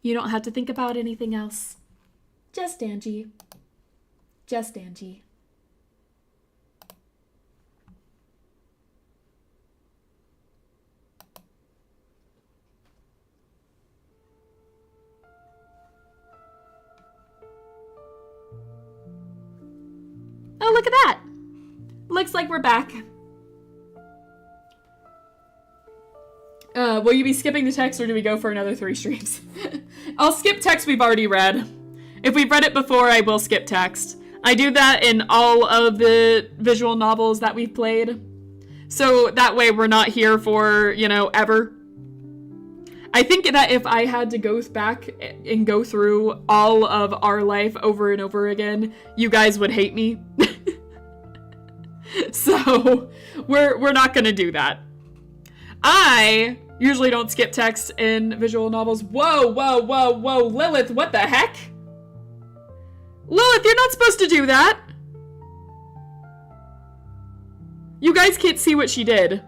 Speaker 2: You don't have to think about anything else. Just Angie. Just Angie.
Speaker 1: Oh, look at that! Looks like we're back. Will you be skipping the text or do we go for another 3 streams? I'll skip text we've already read. If we've read it before, I will skip text. I do that in all of the visual novels that we've played. So that way we're not here for, you know, ever. I think that if I had to go back and go through all of our life over and over again, you guys would hate me. So we're not gonna do that. I usually don't skip text in visual novels. Whoa, whoa, whoa, whoa, Lilith, what the heck? Lilith, you're not supposed to do that. You guys can't see what she did.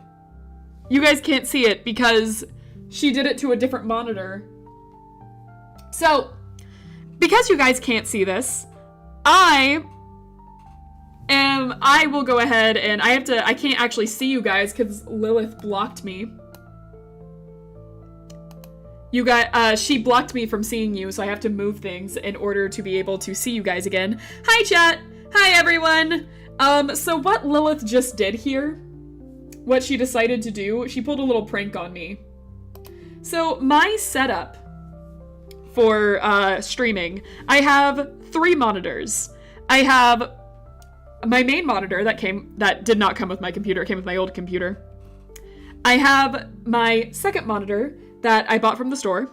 Speaker 1: You guys can't see it because she did it to a different monitor. So, because you guys can't see this, I will go ahead and I can't actually see you guys because Lilith blocked me. She blocked me from seeing you, so I have to move things in order to be able to see you guys again. Hi, chat! Hi, everyone! So what Lilith just did here, what she decided to do, she pulled a little prank on me. So my setup for streaming, I have 3 monitors. I have my main monitor that did not come with my computer, it came with my old computer. I have my second monitor that I bought from the store.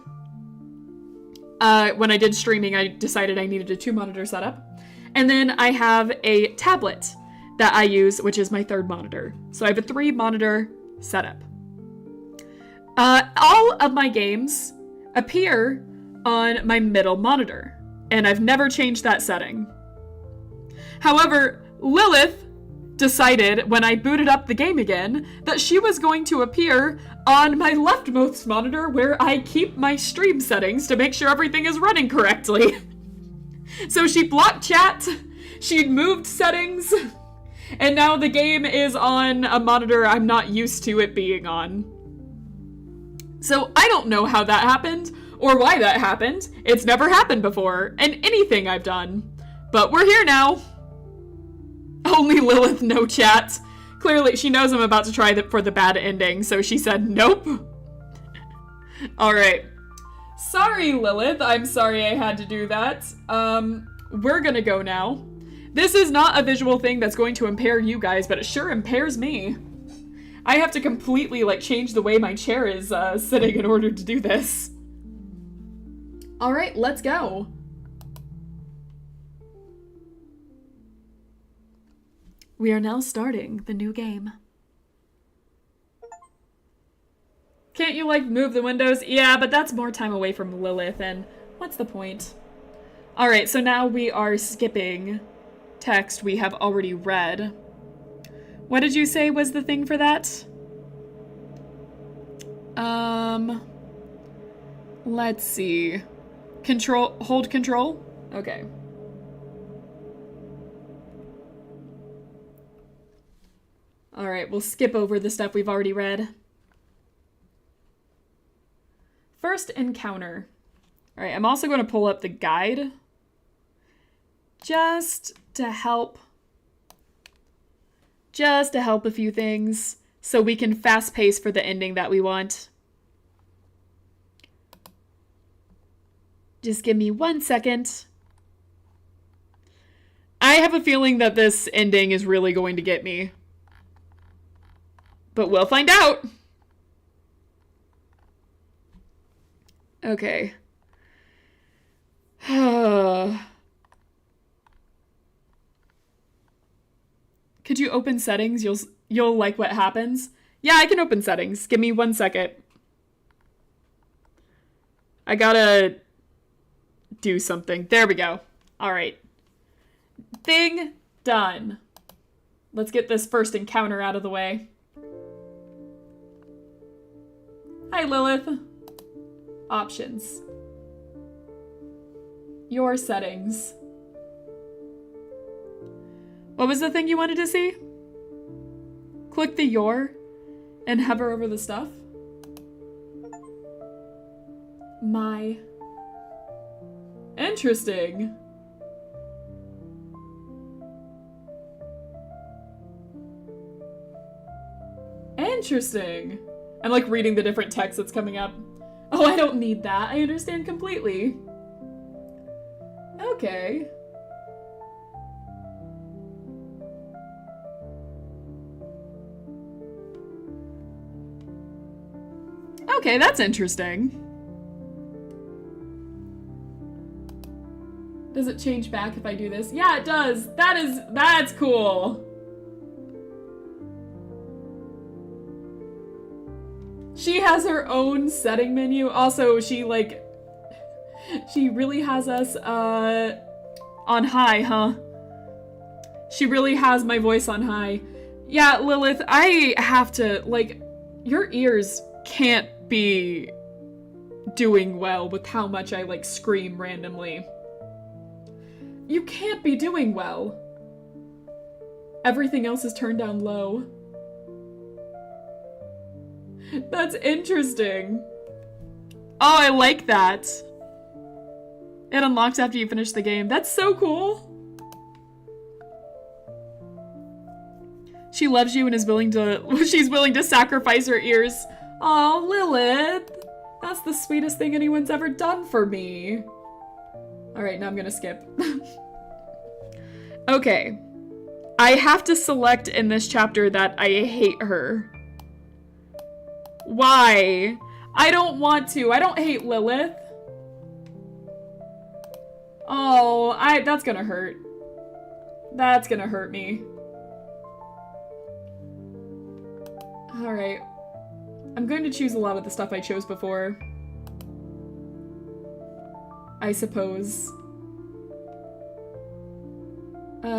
Speaker 1: When I did streaming, I decided I needed a 2-monitor setup. And then I have a tablet that I use, which is my 3rd monitor. So I have a 3-monitor setup. All of my games appear on my middle monitor, and I've never changed that setting. However, Lilith decided when I booted up the game again that she was going to appear on my leftmost monitor where I keep my stream settings to make sure everything is running correctly. So she blocked chat, she moved settings, and now the game is on a monitor I'm not used to it being on. So I don't know how that happened or why that happened. It's never happened before in anything I've done. But we're here now. Only Lilith, no chat. Clearly, she knows I'm about to try for the bad ending, so she said nope. Alright. Sorry, Lilith. I'm sorry I had to do that. We're gonna go now. This is not a visual thing that's going to impair you guys, but it sure impairs me. I have to completely, change the way my chair is sitting in order to do this. Alright, let's go.
Speaker 2: We are now starting the new game.
Speaker 1: Can't you, move the windows? Yeah, but that's more time away from Lilith, and what's the point? Alright, so now we are skipping text we have already read. What did you say was the thing for that? Let's see. Hold control? Okay. Alright, we'll skip over the stuff we've already read. First encounter. Alright, I'm also going to pull up the guide. Just to help a few things so we can fast pace for the ending that we want. Just give me 1 second. I have a feeling that this ending is really going to get me. But we'll find out. Okay. Could you open settings? You'll like what happens? Yeah, I can open settings. Give me 1 second. I gotta do something. There we go. All right. Thing done. Let's get this first encounter out of the way. Hi, Lilith. Options. Your settings. What was the thing you wanted to see? Click the your and hover over the stuff. My. Interesting. Interesting. I'm reading the different text that's coming up. Oh, I don't need that. I understand completely. Okay. Okay, that's interesting. Does it change back if I do this? Yeah, it does. That's cool. She has her own setting menu. Also, she really has us, on high, huh? She really has my voice on high. Yeah, Lilith, I have to, like, your ears can't be doing well with how much I, like, scream randomly. You can't be doing well. Everything else is turned down low. That's interesting. Oh, I like that. It unlocks after you finish the game. That's so cool. She loves you and is willing to, she's willing to sacrifice her ears. Aw, Lilith. That's the sweetest thing anyone's ever done for me. All right, now I'm gonna skip. Okay. I have to select in this chapter that I hate her. Why? I don't want to. I don't hate Lilith. Oh, that's gonna hurt. That's gonna hurt me. Alright. I'm going to choose a lot of the stuff I chose before. I suppose.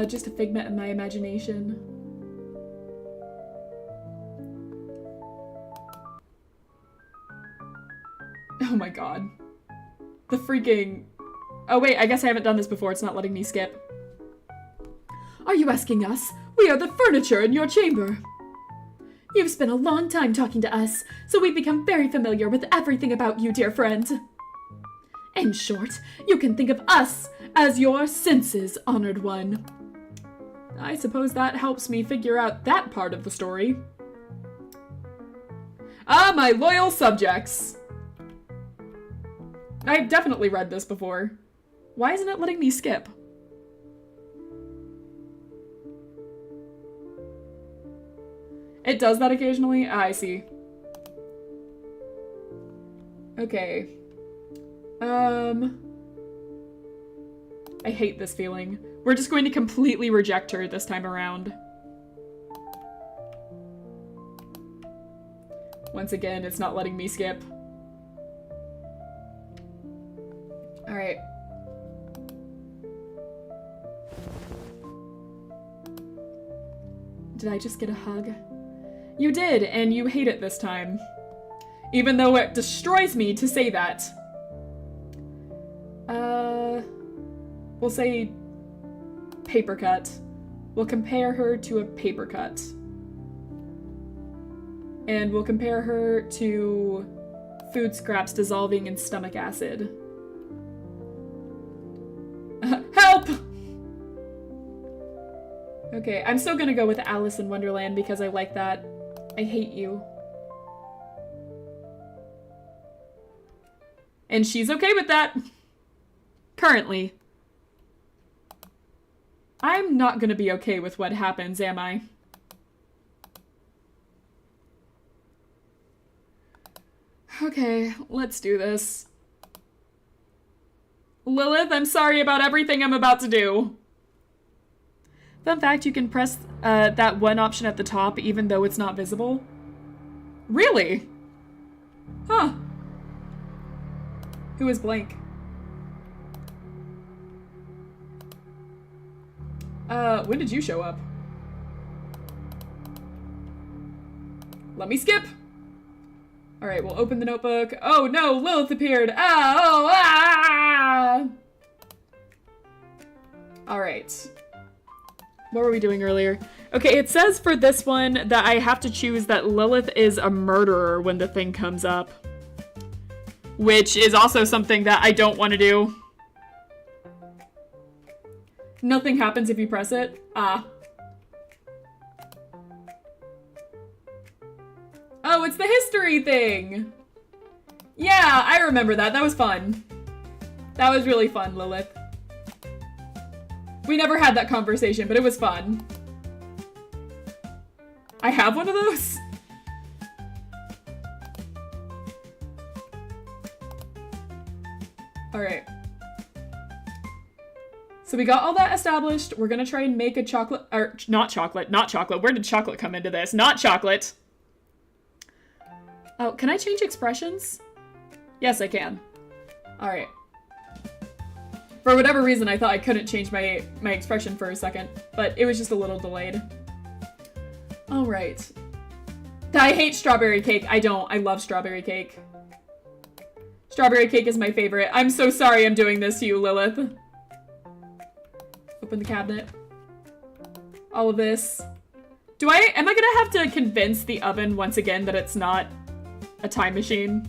Speaker 1: Just a figment of my imagination. Oh my god. The freaking... Oh wait, I guess I haven't done this before. It's not letting me skip.
Speaker 2: Are you asking us? We are the furniture in your chamber. You've spent a long time talking to us, so we've become very familiar with everything about you, dear friend. In short, you can think of us as your senses, honored one.
Speaker 1: I suppose that helps me figure out that part of the story. Ah, my loyal subjects! I've definitely read this before. Why isn't it letting me skip? It does that occasionally? Ah, I see. Okay. I hate this feeling. We're just going to completely reject her this time around. Once again, it's not letting me skip. Alright. Did I just get a hug? You did, and you hate it this time. Even though it destroys me to say that. We'll say paper cut. We'll compare her to a paper cut. And we'll compare her to food scraps dissolving in stomach acid. Help! Okay, I'm still gonna go with Alice in Wonderland because I like that. I hate you. And she's okay with that. Currently. I'm not gonna be okay with what happens, am I? Okay, let's do this. Lilith, I'm sorry about everything I'm about to do. Fun fact, you can press that one option at the top even though it's not visible. Really? Huh. Who is blank? When did you show up? Let me skip! Alright, we'll open the notebook. Oh no, Lilith appeared! Alright. What were we doing earlier? Okay, it says for this one that I have to choose that Lilith is a murderer when the thing comes up. Which is also something that I don't want to do. Nothing happens if you press it. Ah. Oh, it's the history thing! Yeah, I remember that. That was fun. That was really fun, Lilith. We never had that conversation, but it was fun. I have one of those? Alright. So we got all that established. We're gonna try and make a chocolate, or not chocolate. Where did chocolate come into this? Not chocolate. Oh, can I change expressions? Yes, I can. Alright. For whatever reason, I thought I couldn't change my expression for a second, but it was just a little delayed. All right. I hate strawberry cake. I don't. I love strawberry cake. Strawberry cake is my favorite. I'm so sorry I'm doing this to you, Lilith. Open the cabinet. All of this. Am I gonna have to convince the oven once again that it's not a time machine?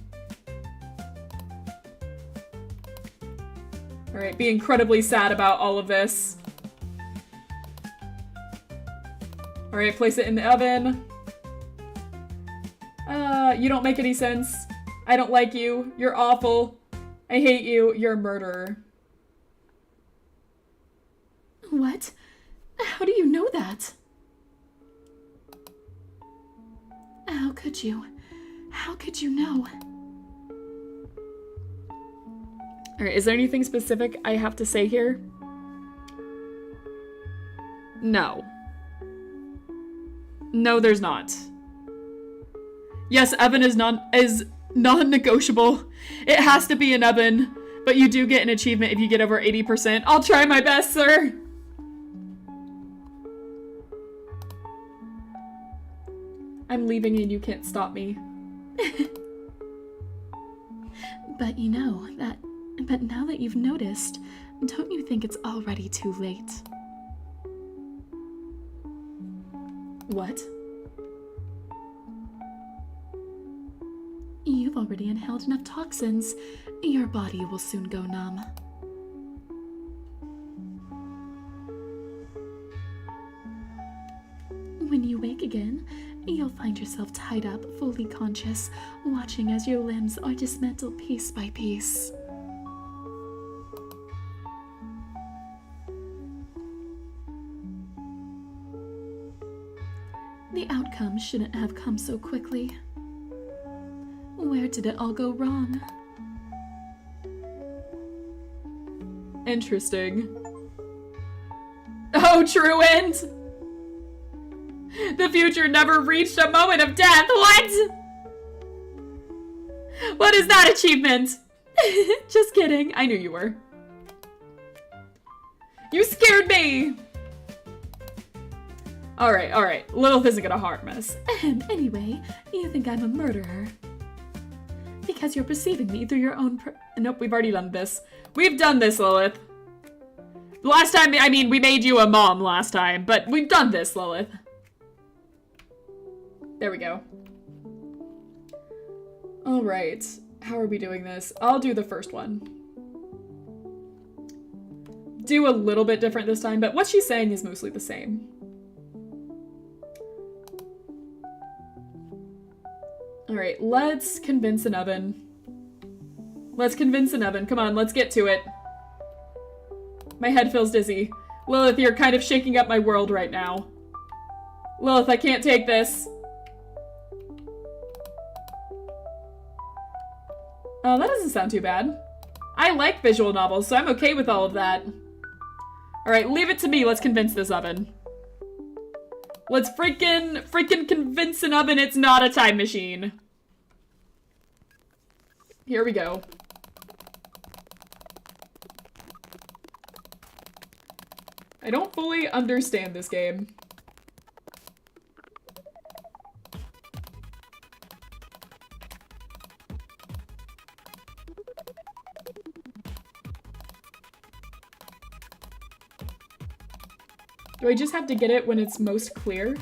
Speaker 1: All right, be incredibly sad about all of this. All right, place it in the oven. You don't make any sense. I don't like you. You're awful. I hate you. You're a murderer.
Speaker 3: What? How do you know that? How could you? How could you know?
Speaker 1: Alright, is there anything specific I have to say here? No. No, there's not. Yes, oven is non-negotiable. It has to be an oven, but you do get an achievement if you get over 80%. I'll try my best, sir. I'm leaving and you can't stop me.
Speaker 3: But you know that... But now that you've noticed, don't you think it's already too late?
Speaker 1: What?
Speaker 3: You've already inhaled enough toxins. Your body will soon go numb. When you wake again, you'll find yourself tied up, fully conscious, watching as your limbs are dismantled piece by piece. The outcome shouldn't have come so quickly. Where did it all go wrong?
Speaker 1: Interesting. Oh, Truant! The future never reached a moment of death. What? What is that achievement? Just kidding. I knew you were. You scared me. All right. Lilith isn't gonna harm us.
Speaker 3: Anyway, you think I'm a murderer. Because you're perceiving me through your own
Speaker 1: Nope, we've already done this. We've done this, Lilith. Last time, I mean, we made you a mom last time, but we've done this, Lilith. There we go. All right. How are we doing this? I'll do the first one. Do a little bit different this time, but what she's saying is mostly the same. All right, let's convince an oven. Let's convince an oven. Come on, let's get to it. My head feels dizzy. Lilith, you're kind of shaking up my world right now. Lilith, I can't take this. Oh, that doesn't sound too bad. I like visual novels, so I'm okay with all of that. All right, leave it to me. Let's convince this oven. Let's freaking convince an oven it's not a time machine. Here we go. I don't fully understand this game. Do I just have to get it when it's most clear?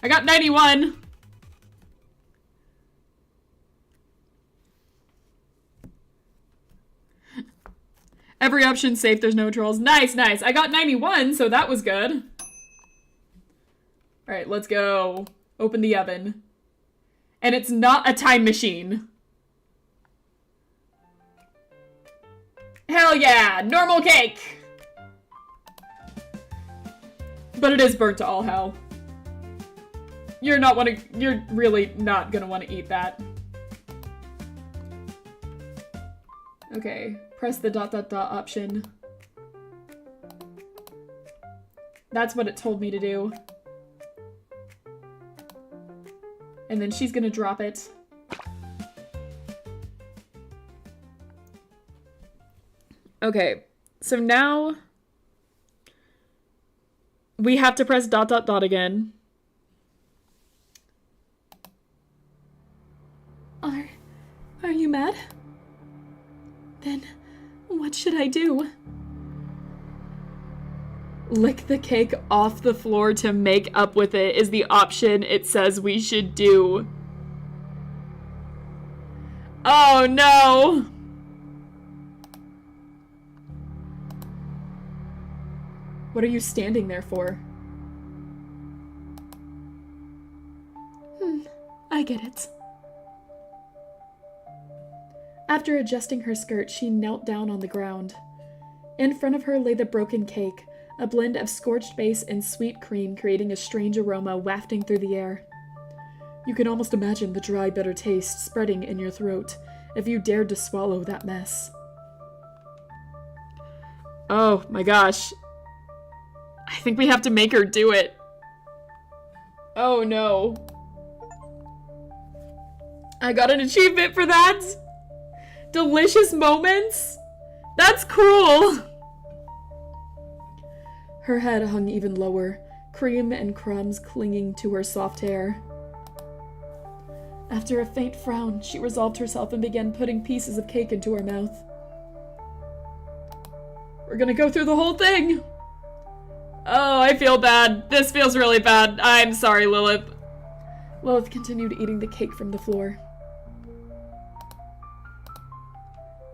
Speaker 1: I got 91. Every option's safe, there's no trolls. Nice. I got 91, so that was good. All right, let's go. Open the oven. And it's not a time machine. Hell yeah! Normal cake! But it is burnt to all hell. You're really not gonna want to eat that. Okay, press the ... option. That's what it told me to do. And then she's gonna drop it. Okay, so now we have to press ... again.
Speaker 2: Are you mad? Then what should I do?
Speaker 1: Lick the cake off the floor to make up with it is the option it says we should do. Oh no! What are you standing there for?
Speaker 2: I get it.
Speaker 1: After adjusting her skirt, she knelt down on the ground. In front of her lay the broken cake, a blend of scorched base and sweet cream creating a strange aroma wafting through the air. You could almost imagine the dry, bitter taste spreading in your throat if you dared to swallow that mess. Oh my gosh. I think we have to make her do it. Oh no. I got an achievement for that! Delicious moments? That's cruel! Her head hung even lower, cream and crumbs clinging to her soft hair. After a faint frown, she resolved herself and began putting pieces of cake into her mouth. We're gonna go through the whole thing! Oh, I feel bad. This feels really bad. I'm sorry, Lilith. Lilith continued eating the cake from the floor.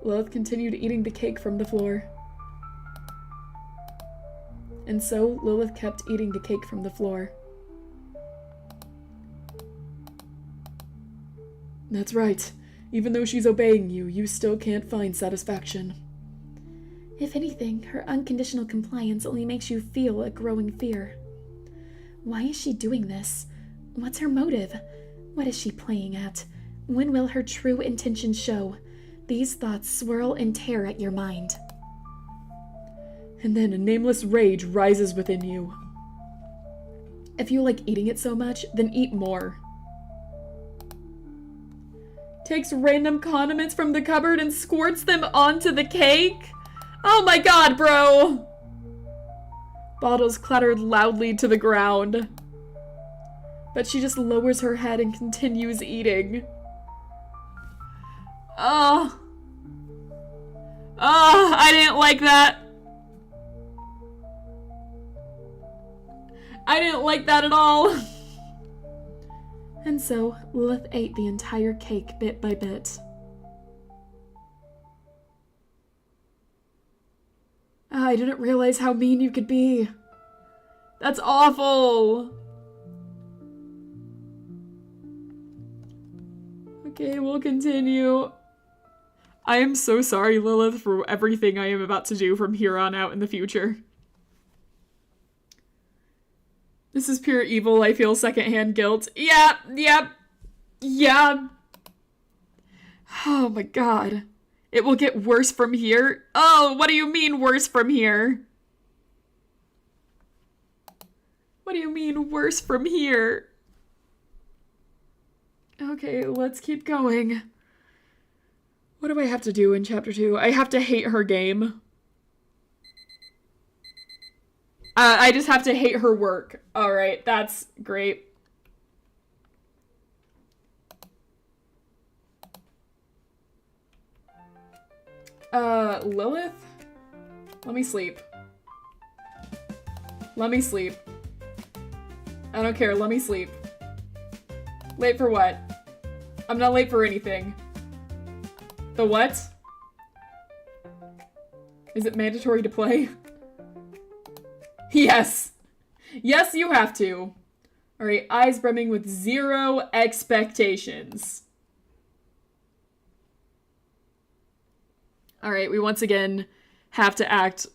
Speaker 1: Lilith continued eating the cake from the floor. And so, Lilith kept eating the cake from the floor. That's right. Even though she's obeying you, you still can't find satisfaction.
Speaker 3: If anything, her unconditional compliance only makes you feel a growing fear. Why is she doing this? What's her motive? What is she playing at? When will her true intentions show? These thoughts swirl and tear at your mind.
Speaker 1: And then a nameless rage rises within you. If you like eating it so much, then eat more. Takes random condiments from the cupboard and squirts them onto the cake? Oh my god, bro! Bottles clattered loudly to the ground. But she just lowers her head and continues eating. Oh. Oh, I didn't like that. I didn't like that at all.
Speaker 2: And so, Lilith ate the entire cake bit by bit.
Speaker 1: I didn't realize how mean you could be. That's awful. Okay, we'll continue. I am so sorry, Lilith, for everything I am about to do from here on out in the future. This is pure evil. I feel secondhand guilt. Yeah. Oh my god. It will get worse from here. Oh, what do you mean worse from here? What do you mean worse from here? Okay, let's keep going. What do I have to do in chapter 2? I have to hate her game. I just have to hate her work. Alright, that's great. Lilith? Let me sleep. Let me sleep. I don't care, let me sleep. Late for what? I'm not late for anything. The what? Is it mandatory to play? Yes. Yes, you have to. Alright, eyes brimming with zero expectations. Alright, we once again have to act...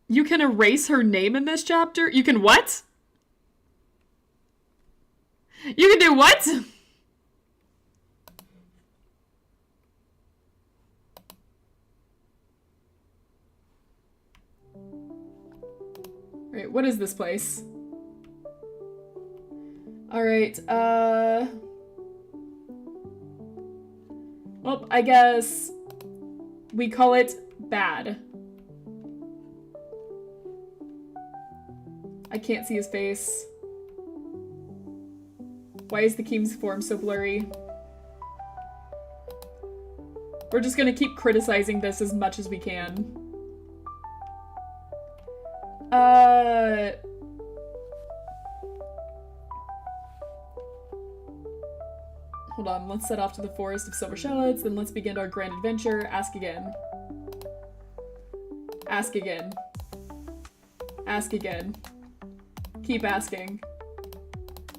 Speaker 1: You can erase her name in this chapter? You can what? You can do what? Alright, what is this place? Alright, well, I guess we call it bad. I can't see his face. Why is the Keem's form so blurry? We're just gonna keep criticizing this as much as we can. Hold on, let's set off to the forest of silver shallots, then let's begin our grand adventure. Ask again. Ask again. Ask again. Keep asking.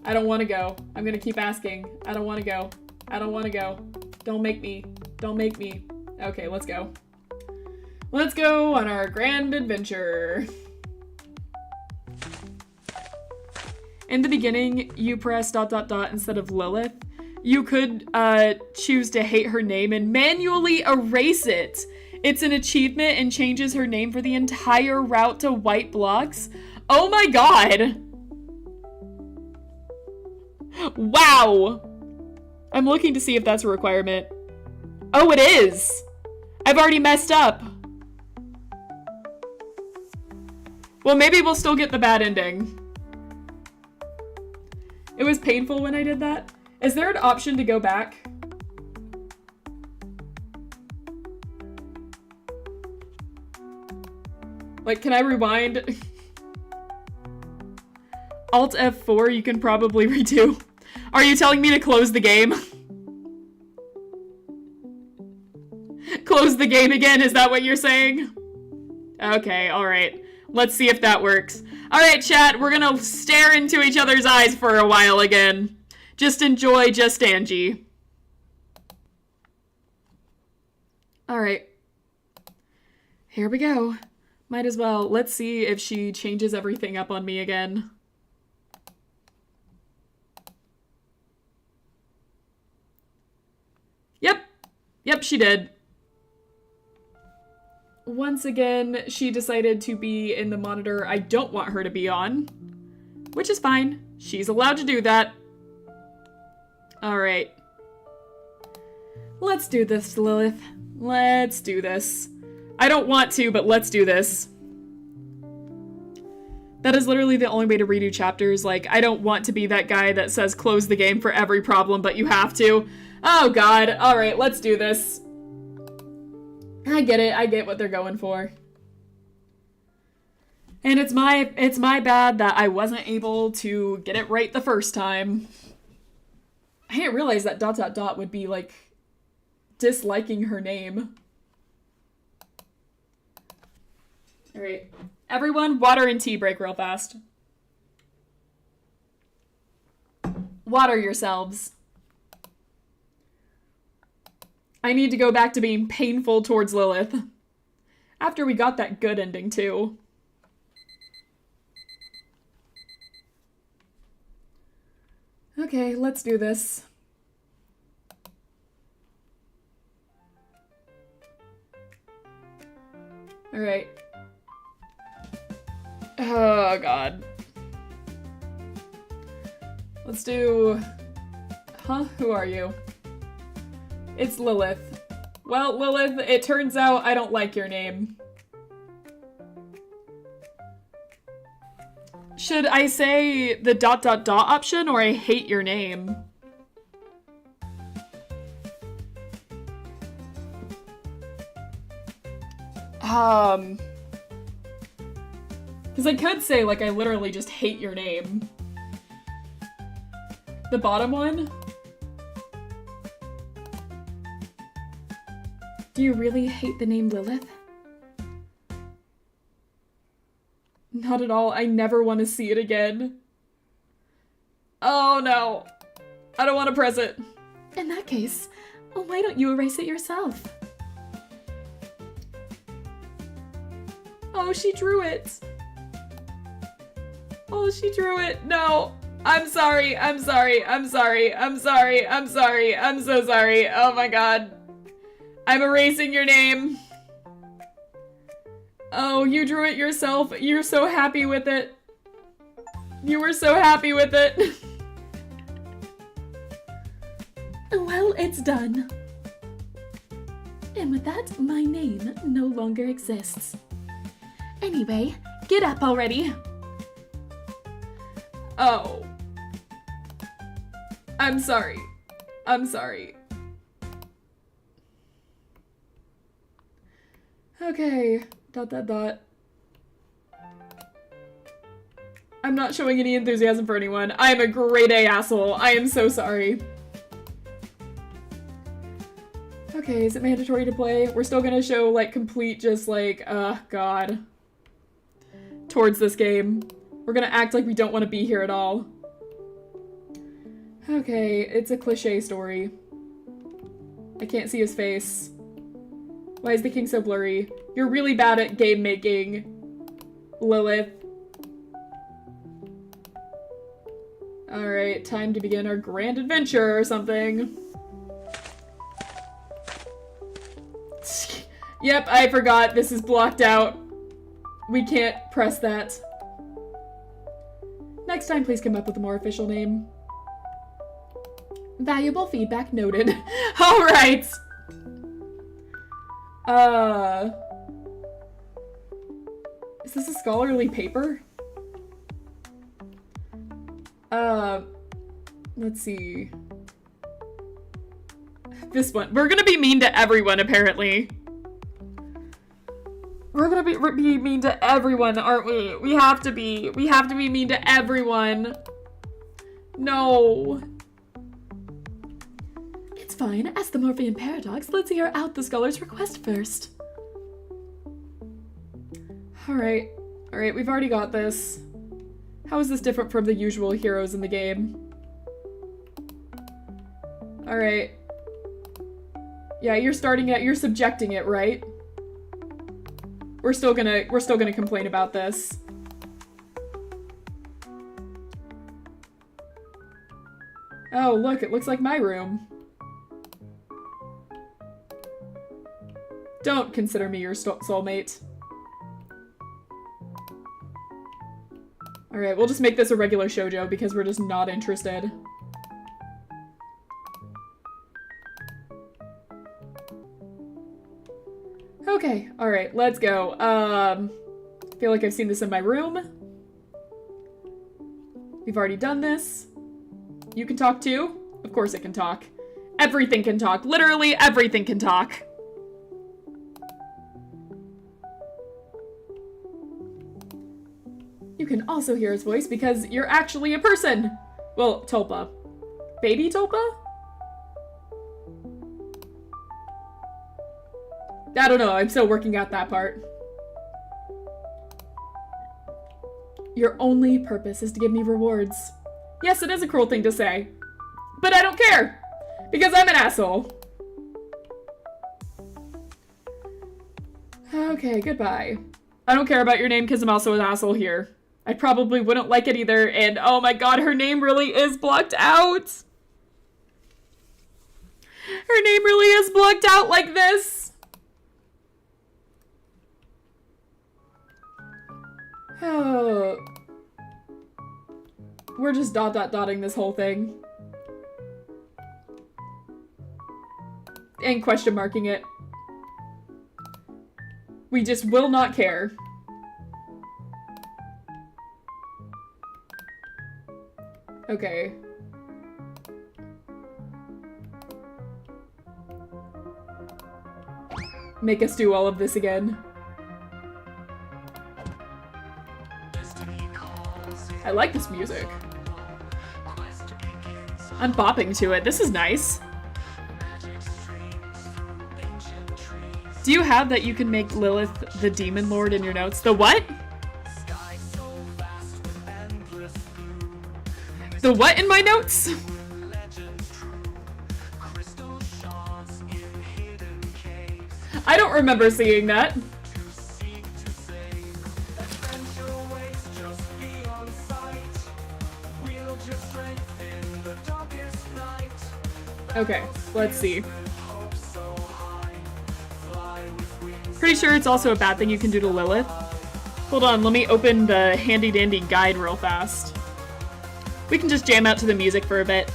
Speaker 1: I don't want to go. I'm gonna keep asking. I don't want to go. I don't want to go. Don't make me. Don't make me. Okay, let's go. Let's go on our grand adventure. In the beginning, you press ... instead of Lilith. You could choose to hate her name and manually erase it. It's an achievement and changes her name for the entire route to white blocks. Oh my god! Wow! I'm looking to see if that's a requirement. Oh, it is! I've already messed up. Well, maybe we'll still get the bad ending. It was painful when I did that. Is there an option to go back? Like, can I rewind? Alt F4, you can probably redo. Are you telling me to close the game? Close the game again, is that what you're saying? Okay, alright. Let's see if that works. Alright, chat, we're gonna stare into each other's eyes for a while again. Just enjoy Just Angie. Alright. Here we go. Might as well. Let's see if she changes everything up on me again. Yep. Yep, she did. Once again, she decided to be in the monitor I don't want her to be on. Which is fine. She's allowed to do that. Alright. Let's do this, Lilith. Let's do this. I don't want to, but let's do this. That is literally the only way to redo chapters. Like, I don't want to be that guy that says close the game for every problem, but you have to. Oh god. Alright, let's do this. I get it. I get what they're going for. And it's my bad that I wasn't able to get it right the first time. I didn't realize that ... would be, like, disliking her name. Alright. Everyone, water and tea break real fast. Water yourselves. I need to go back to being painful towards Lilith. After we got that good ending, too. Okay, let's do this. Alright. Oh, God. Let's do... Huh? Who are you? It's Lilith. Well, Lilith, it turns out I don't like your name. Should I say the ... option or I hate your name? Because I could say, like, I literally just hate your name. The bottom one? Do you really hate the name Lilith? Not at all. I never want to see it again. Oh no. I don't want to press it.
Speaker 3: In that case, Why don't you erase it yourself?
Speaker 1: Oh, she drew it. Oh, she drew it. No. I'm sorry. I'm sorry. I'm sorry. I'm sorry. I'm sorry. I'm so sorry. Oh my god. I'm erasing your name. Oh, you drew it yourself. You're so happy with it. You were so happy with it.
Speaker 3: Well, it's done. And with that, my name no longer exists. Anyway, get up already.
Speaker 1: Oh. I'm sorry. I'm sorry. Okay. ... I'm not showing any enthusiasm for anyone. I am a grade A asshole. I am so sorry. Okay, is it mandatory to play? We're still gonna show, like, complete just, like, god. Towards this game. We're gonna act like we don't want to be here at all. Okay, it's a cliche story. I can't see his face. Why is the king so blurry? You're really bad at game making, Lilith. Alright, time to begin our grand adventure or something. Yep, I forgot. This is blocked out. We can't press that. Next time, please come up with a more official name. Valuable feedback noted. Alright! Is this a scholarly paper? Let's see. This one. We're gonna be mean to everyone, apparently. We're gonna be mean to everyone, aren't we? We have to be. We have to be mean to everyone. No.
Speaker 3: It's fine. As the Morphean Paradox, let's hear out the scholar's request first.
Speaker 1: Alright. Alright, we've already got this. How is this different from the usual heroes in the game? Alright. Yeah, you're subjecting it, right? We're still gonna complain about this. Oh, look, it looks like my room. Don't consider me your soulmate. Alright, we'll just make this a regular shoujo because we're just not interested. Okay, alright, let's go. Feel like I've seen this in my room. We've already done this. You can talk too? Of course it can talk. Everything can talk. Literally everything can talk. You can also hear his voice because you're actually a person. Well, Tulpa. Baby Tulpa? I don't know, I'm still working out that part. Your only purpose is to give me rewards. Yes, it is a cruel thing to say. But I don't care! Because I'm an asshole. Okay, goodbye. I don't care about your name because I'm also an asshole here. I probably wouldn't like it either, and oh my god, her name really is blocked out! Her name really is blocked out like this! Oh. We're just dotting this whole thing. And question marking it. We just will not care. Okay. Make us do all of this again. I like this music. I'm bopping to it. This is nice. Do you have that you can make Lilith the Demon Lord in your notes? The what? The what in my notes? I don't remember seeing that. Okay, let's see. Pretty sure it's also a bad thing you can do to Lilith. Hold on, let me open the handy dandy guide real fast. We can just jam out to the music for a bit.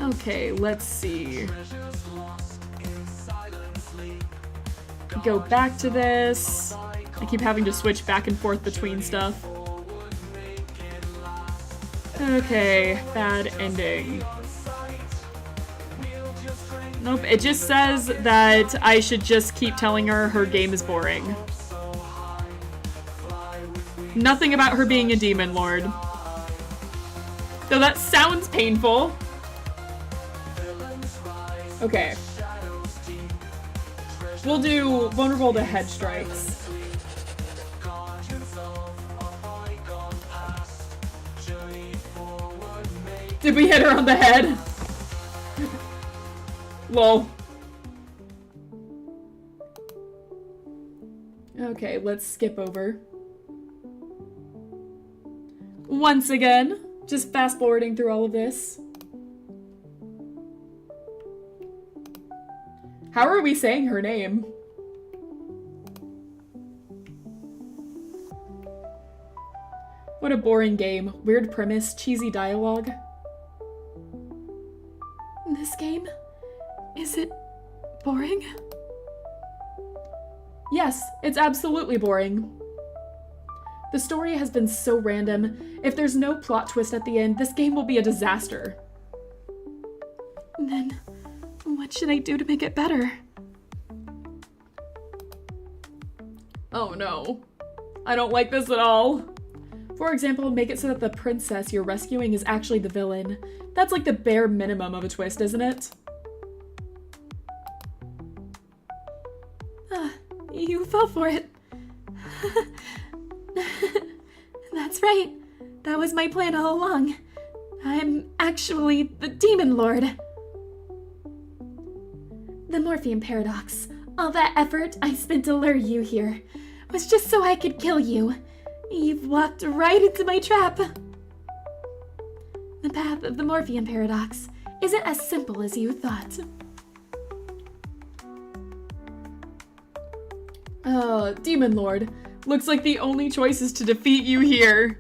Speaker 1: Okay, let's see. Go back to this. I keep having to switch back and forth between stuff. Okay, bad ending. Nope, it just says that I should just keep telling her her game is boring. Nothing about her being a demon lord. Though that sounds painful. Okay. We'll do vulnerable to head strikes. Did we hit her on the head? Lol. Okay, let's skip over. Once again, just fast forwarding through all of this. How are we saying her name? What a boring game. Weird premise, cheesy dialogue.
Speaker 3: This game? Is it boring?
Speaker 1: Yes, it's absolutely boring. The story has been so random. If there's no plot twist at the end, this game will be a disaster.
Speaker 3: Then, what should I do to make it better?
Speaker 1: Oh no. I don't like this at all. For example, make it so that the princess you're rescuing is actually the villain. That's like the bare minimum of a twist, isn't it?
Speaker 3: You fell for it. That's right. That was my plan all along. I'm actually the Demon Lord. The Morpheum Paradox. All that effort I spent to lure you here was just so I could kill you. You've walked right into my trap. The path of the Morpheum Paradox isn't as simple as you thought.
Speaker 1: Demon Lord. Looks like the only choice is to defeat you here.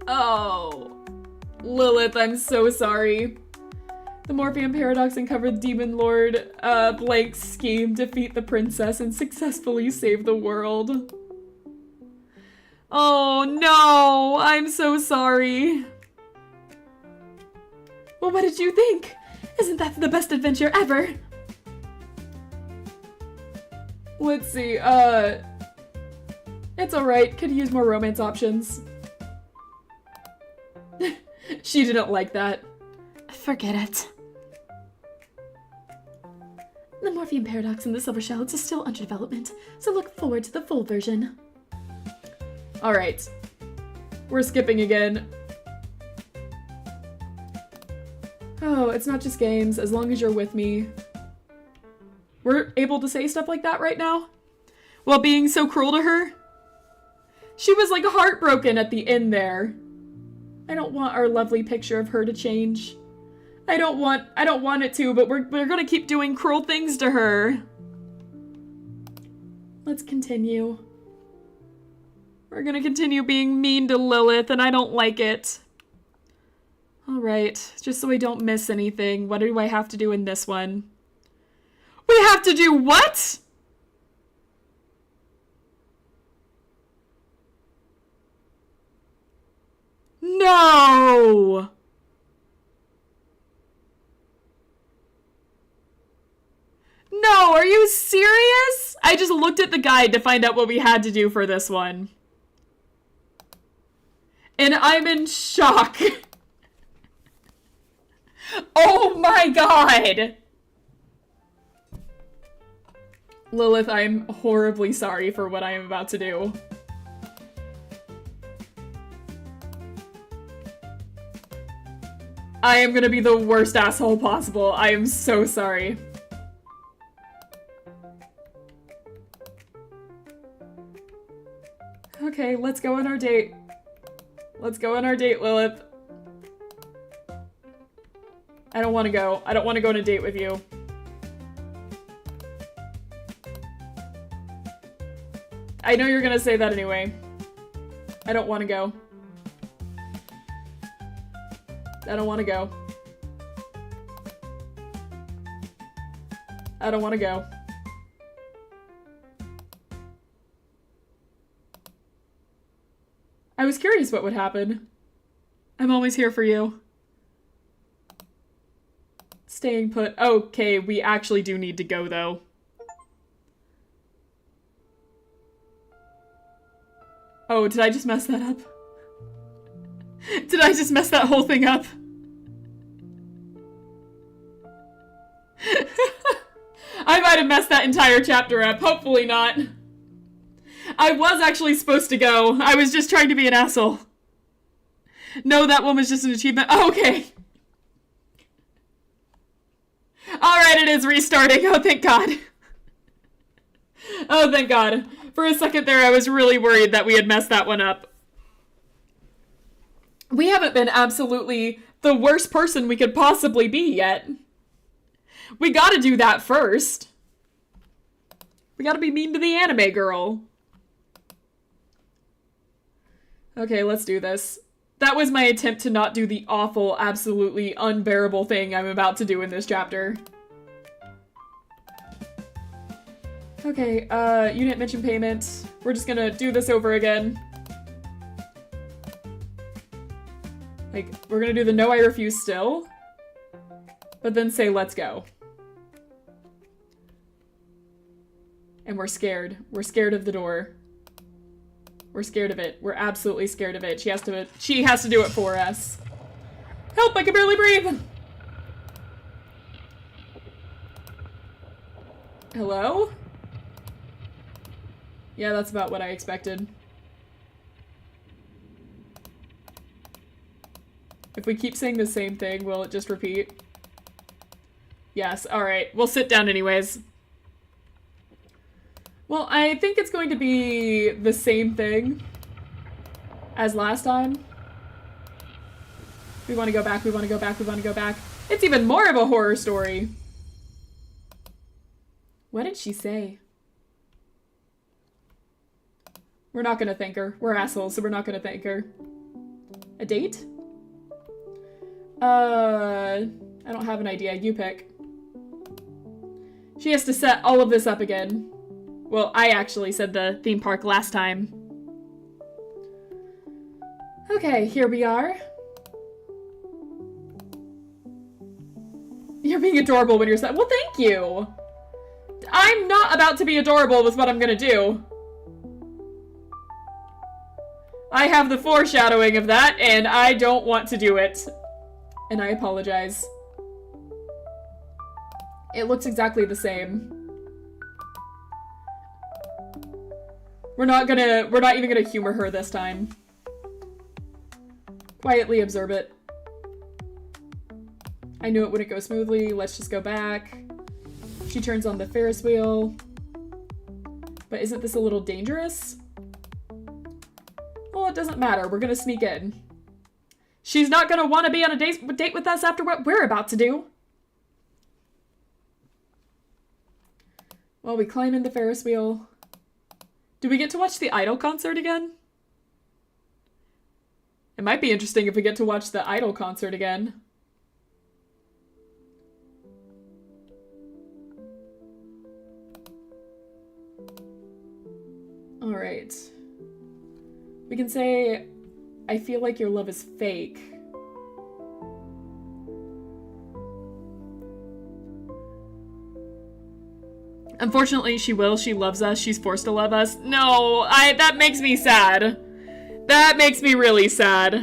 Speaker 1: Oh. Lilith, I'm so sorry. The Morpheum Paradox uncovered Demon Lord Blake's scheme, defeat the princess, and successfully save the world. Oh no, I'm so sorry.
Speaker 3: Well, what did you think? Isn't that the best adventure ever?
Speaker 1: Let's see, it's alright, could use more romance options. She didn't like that.
Speaker 3: Forget it. The Morpheum Paradox in the Silver Shells is still under development, so look forward to the full version.
Speaker 1: Alright. We're skipping again. Oh, it's not just games, as long as you're with me. We're able to say stuff like that right now? While being so cruel to her? She was like heartbroken at the end there. I don't want our lovely picture of her to change. I don't want it to, but we're gonna keep doing cruel things to her. Let's continue. We're gonna continue being mean to Lilith, and I don't like it. Alright, just so I don't miss anything, what do I have to do in this one? We have to do what? No! No, are you serious? I just looked at the guide to find out what we had to do for this one. And I'm in shock. Oh my god! Lilith, I'm horribly sorry for what I am about to do. I am gonna be the worst asshole possible. I am so sorry. Okay, let's go on our date. Let's go on our date, Lilith. I don't want to go. I don't want to go on a date with you. I know you're gonna say that anyway. I don't want to go. I don't want to go. I don't want to go. I was curious what would happen. I'm always here for you. Staying put. Okay, we actually do need to go, though. Oh, did I just mess that up? Did I just mess that whole thing up? I might have messed that entire chapter up. Hopefully not. I was actually supposed to go. I was just trying to be an asshole. No, that one was just an achievement. Oh, okay. Alright, it is restarting. Oh, thank God. Oh, thank God. For a second there, I was really worried that we had messed that one up. We haven't been absolutely the worst person we could possibly be yet. We gotta do that first. We gotta be mean to the anime girl. Okay, let's do this. That was my attempt to not do the awful, absolutely unbearable thing I'm about to do in this chapter. Okay, you didn't mention payment. We're just gonna do this over again. Like, we're gonna do the no, I refuse still. But then say, let's go. And we're scared. We're scared of the door. We're scared of it. We're absolutely scared of it. She has to do it for us. Help, I can barely breathe! Hello? Yeah, that's about what I expected. If we keep saying the same thing, will it just repeat? Yes, alright. We'll sit down anyways. Well, I think it's going to be the same thing as last time. We want to go back, we want to go back, we want to go back. It's even more of a horror story. What did she say? We're not gonna thank her. We're assholes, so we're not gonna thank her. A date? I don't have an idea. You pick. She has to set all of this up again. Well, I actually said the theme park last time. Okay, here we are. You're being adorable when you're sad. Well, thank you! I'm not about to be adorable with what I'm gonna do. I have the foreshadowing of that, and I don't want to do it. And I apologize. It looks exactly the same. We're not even gonna humor her this time. Quietly observe it. I knew it wouldn't go smoothly. Let's just go back. She turns on the Ferris wheel. But isn't this a little dangerous? Well, it doesn't matter. We're gonna sneak in. She's not gonna want to be on a date with us after what we're about to do. Well, we climb in the Ferris wheel. Do we get to watch the Idol concert again? It might be interesting if we get to watch the Idol concert again. Alright. We can say, I feel like your love is fake. Unfortunately, she will. She loves us. She's forced to love us. No, that makes me sad. That makes me really sad.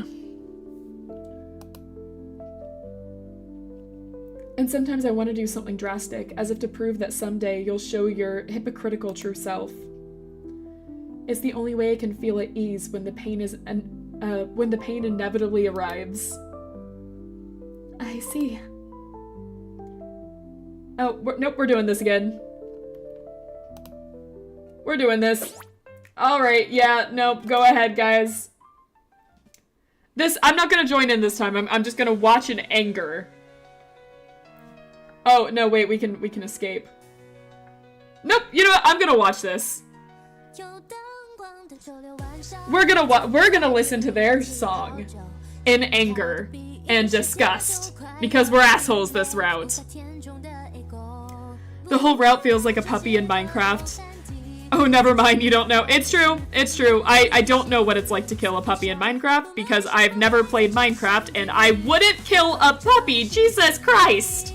Speaker 1: And sometimes I want to do something drastic, as if to prove that someday you'll show your hypocritical true self. It's the only way I can feel at ease when the pain inevitably arrives.
Speaker 3: I see.
Speaker 1: Oh, nope, we're doing this again. We're doing this. Alright, yeah, nope, go ahead, guys. I'm not gonna join in this time. I'm just gonna watch in anger. Oh, no, wait, we can escape. Nope, you know what? I'm gonna watch this. We're gonna listen to their song in anger and disgust because we're assholes this route. The whole route feels like a puppy in Minecraft. Oh, never mind, you don't know. It's true, it's true. I don't know what it's like to kill a puppy in Minecraft because I've never played Minecraft and I wouldn't kill a puppy, Jesus Christ!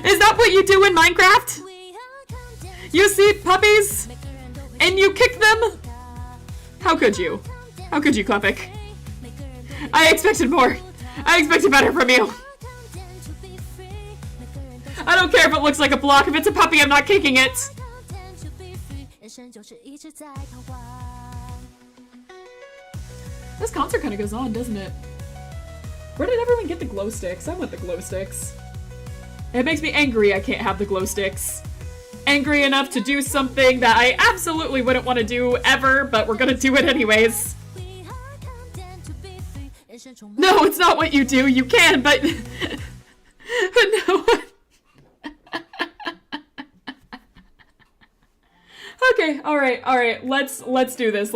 Speaker 1: Is that what you do in Minecraft? You see puppies and you kick them? How could you? How could you, Klepik? I expected more. I expected better from you. I don't care if it looks like a block. If it's a puppy, I'm not kicking it. This concert kind of goes on, doesn't it? Where did everyone get the glow sticks? I want the glow sticks. It makes me angry I can't have the glow sticks. Angry enough to do something that I absolutely wouldn't want to do ever, but we're gonna do it anyways. No, it's not what you do. You can, but... no. Okay, alright. Let's do this.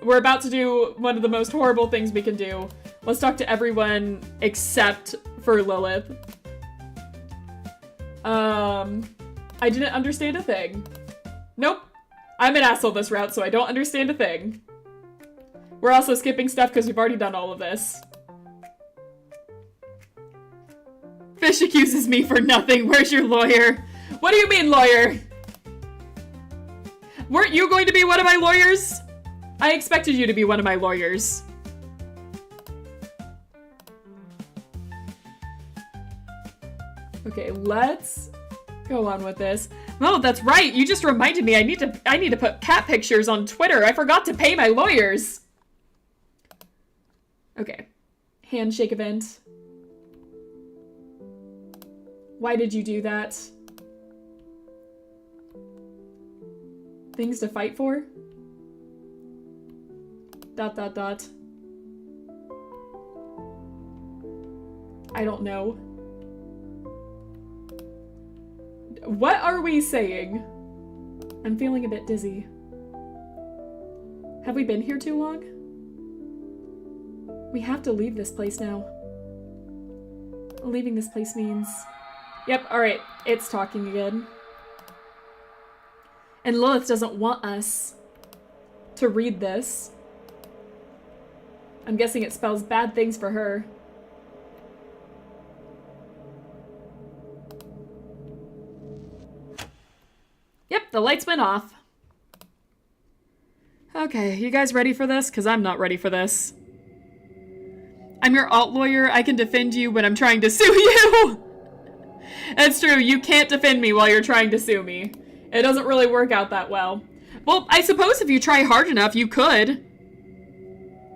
Speaker 1: We're about to do one of the most horrible things we can do. Let's talk to everyone except for Lilith. I didn't understand a thing. Nope. I'm an asshole this route, so I don't understand a thing. We're also skipping stuff because we've already done all of this. Fish accuses me for nothing. Where's your lawyer? What do you mean, lawyer? Weren't you going to be one of my lawyers? I expected you to be one of my lawyers. Okay, let's go on with this. Oh, that's right. You just reminded me. I need to put cat pictures on Twitter. I forgot to pay my lawyers. Okay. Handshake event. Why did you do that? Things to fight for? ... I don't know. What are we saying? I'm feeling a bit dizzy. Have we been here too long? We have to leave this place now. Leaving this place means... Yep, alright. It's talking again. And Lilith doesn't want us to read this. I'm guessing it spells bad things for her. Yep, the lights went off. Okay, you guys ready for this? Because I'm not ready for this. I'm your alt lawyer. I can defend you when I'm trying to sue you. That's true. You can't defend me while you're trying to sue me. It doesn't really work out that well. Well, I suppose if you try hard enough, you could.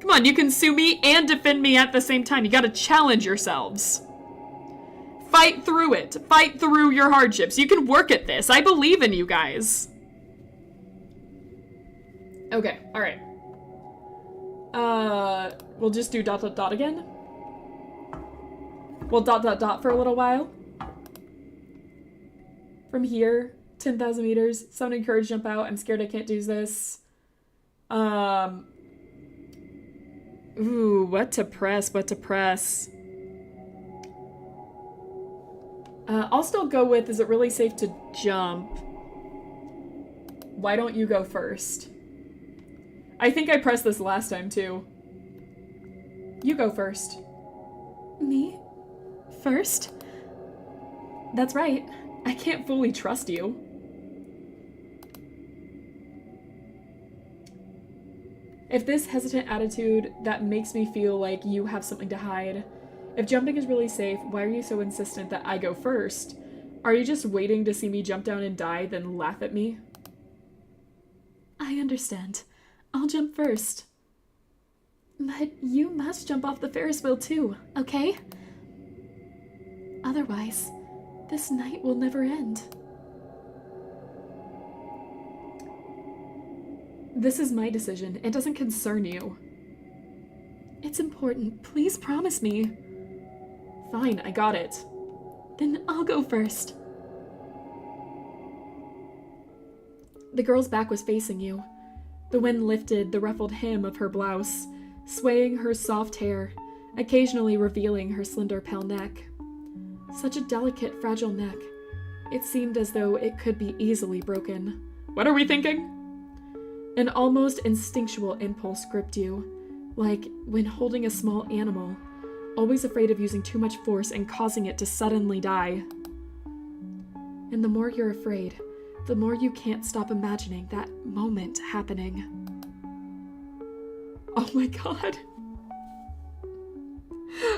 Speaker 1: Come on, you can sue me and defend me at the same time. You gotta challenge yourselves. Fight through it. Fight through your hardships. You can work at this. I believe in you guys. Okay, alright. We'll just do ... again. We'll ... for a little while. From here, 10,000 meters. Someone encouraged jump out. I'm scared I can't do this. Ooh, what to press, I'll still go with, is it really safe to jump? Why don't you go first? I think I pressed this last time, too. You go first.
Speaker 3: Me? First?
Speaker 1: That's right. I can't fully trust you. If this hesitant attitude that makes me feel like you have something to hide, if jumping is really safe, why are you so insistent that I go first? Are you just waiting to see me jump down and die, then laugh at me?
Speaker 3: I understand. I'll jump first. But you must jump off the Ferris wheel too, okay? Otherwise, this night will never end.
Speaker 1: This is my decision. It doesn't concern you.
Speaker 3: It's important. Please promise me.
Speaker 1: Fine, I got it.
Speaker 3: Then I'll go first.
Speaker 1: The girl's back was facing you. The wind lifted the ruffled hem of her blouse, swaying her soft hair, occasionally revealing her slender pale neck. Such a delicate, fragile neck. It seemed as though it could be easily broken. What are we thinking? An almost instinctual impulse gripped you, like when holding a small animal, always afraid of using too much force and causing it to suddenly die. And the more you're afraid, the more you can't stop imagining that moment happening. Oh my god.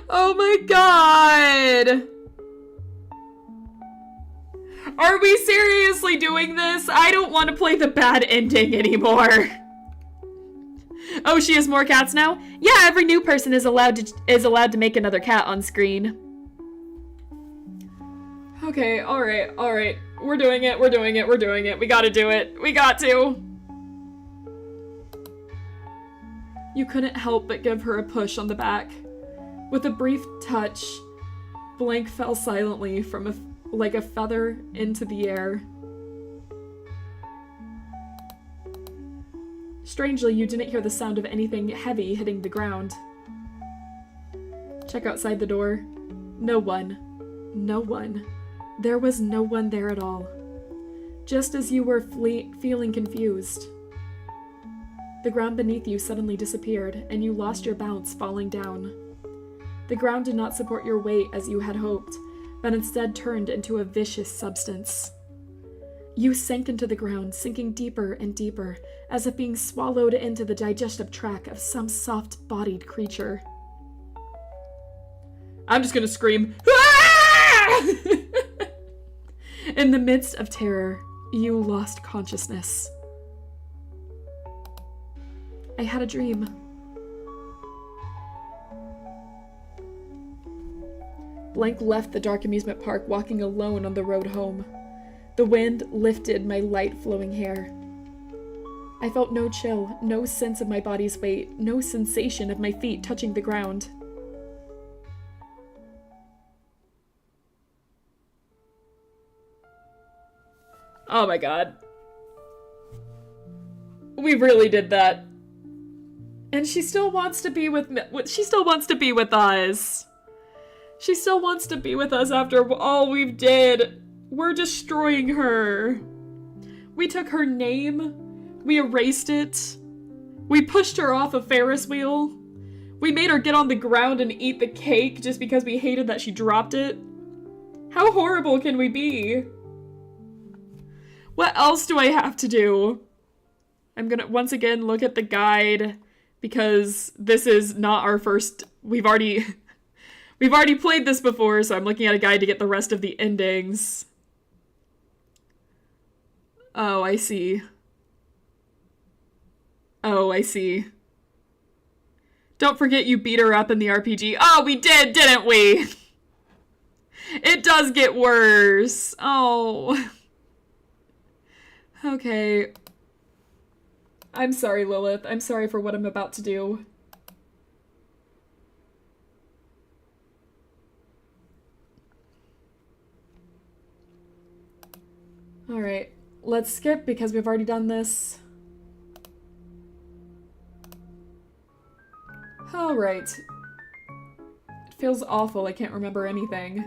Speaker 1: Oh my god! Are we seriously doing this? I don't want to play the bad ending anymore. Oh, she has more cats now? Yeah, every new person is allowed to make another cat on screen. Okay, alright. We're doing it. We gotta do it. We got to. You couldn't help but give her a push on the back. With a brief touch, Blank fell silently from like a feather into the air. Strangely, you didn't hear the sound of anything heavy hitting the ground. Check outside the door. No one. No one. There was no one there at all. Just as you were feeling confused. The ground beneath you suddenly disappeared, and you lost your bounce, falling down. The ground did not support your weight as you had hoped, but instead turned into a vicious substance. You sank into the ground, sinking deeper and deeper, as if being swallowed into the digestive tract of some soft-bodied creature. I'm just gonna scream. Ah! In the midst of terror, you lost consciousness. I had a dream. Blank left the dark amusement park, walking alone on the road home. The wind lifted my light flowing hair. I felt no chill, no sense of my body's weight, no sensation of my feet touching the ground. Oh my god. We really did that. And she still wants to be with me. She still wants to be with us. She still wants to be with us after all we've did. We're destroying her. We took her name. We erased it. We pushed her off a Ferris wheel. We made her get on the ground and eat the cake just because we hated that she dropped it. How horrible can we be? What else do I have to do? I'm gonna once again look at the guide because this is not our first. We've already played this before, so I'm looking at a guide to get the rest of the endings. Oh, I see. Oh, I see. Don't forget you beat her up in the RPG. Oh, we did, didn't we? It does get worse. Oh. Okay. I'm sorry, Lilith. I'm sorry for what I'm about to do. Alright. Let's skip because we've already done this. Alright. It feels awful. I can't remember anything.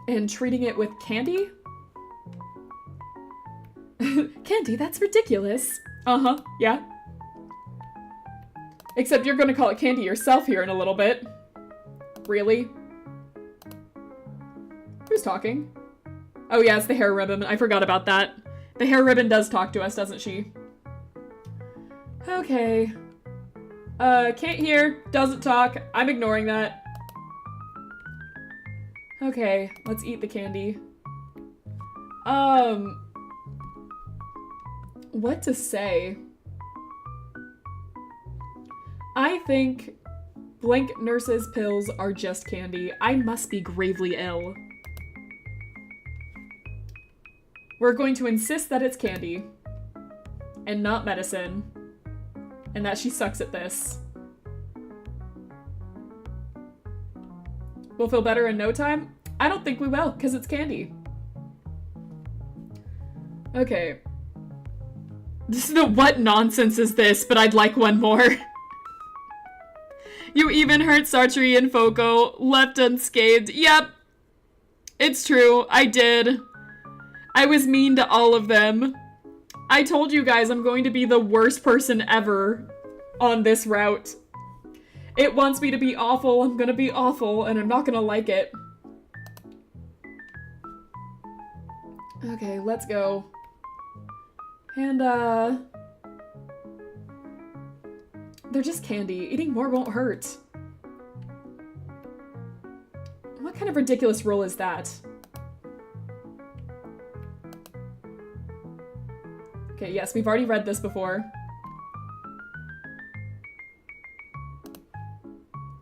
Speaker 1: And treating it with candy? Candy, that's ridiculous. Uh-huh, yeah. Except you're gonna call it candy yourself here in a little bit. Really? Who's talking? Oh yeah, it's the hair ribbon. I forgot about that. The hair ribbon does talk to us, doesn't she? Okay. Can't hear, doesn't talk. I'm ignoring that. Okay, let's eat the candy. What to say? I think Blink Nurse's pills are just candy. I must be gravely ill. We're going to insist that it's candy and not medicine, and that she sucks at this. We'll feel better in no time? I don't think we will, because it's candy. Okay. What nonsense is this, but I'd like one more. You even hurt Sartre and Foco, left unscathed. Yep. It's true, I did. I was mean to all of them. I told you guys I'm going to be the worst person ever on this route. It wants me to be awful, I'm gonna be awful, and I'm not gonna like it. Okay, let's go. And, they're just candy. Eating more won't hurt. What kind of ridiculous rule is that? Okay, yes, we've already read this before.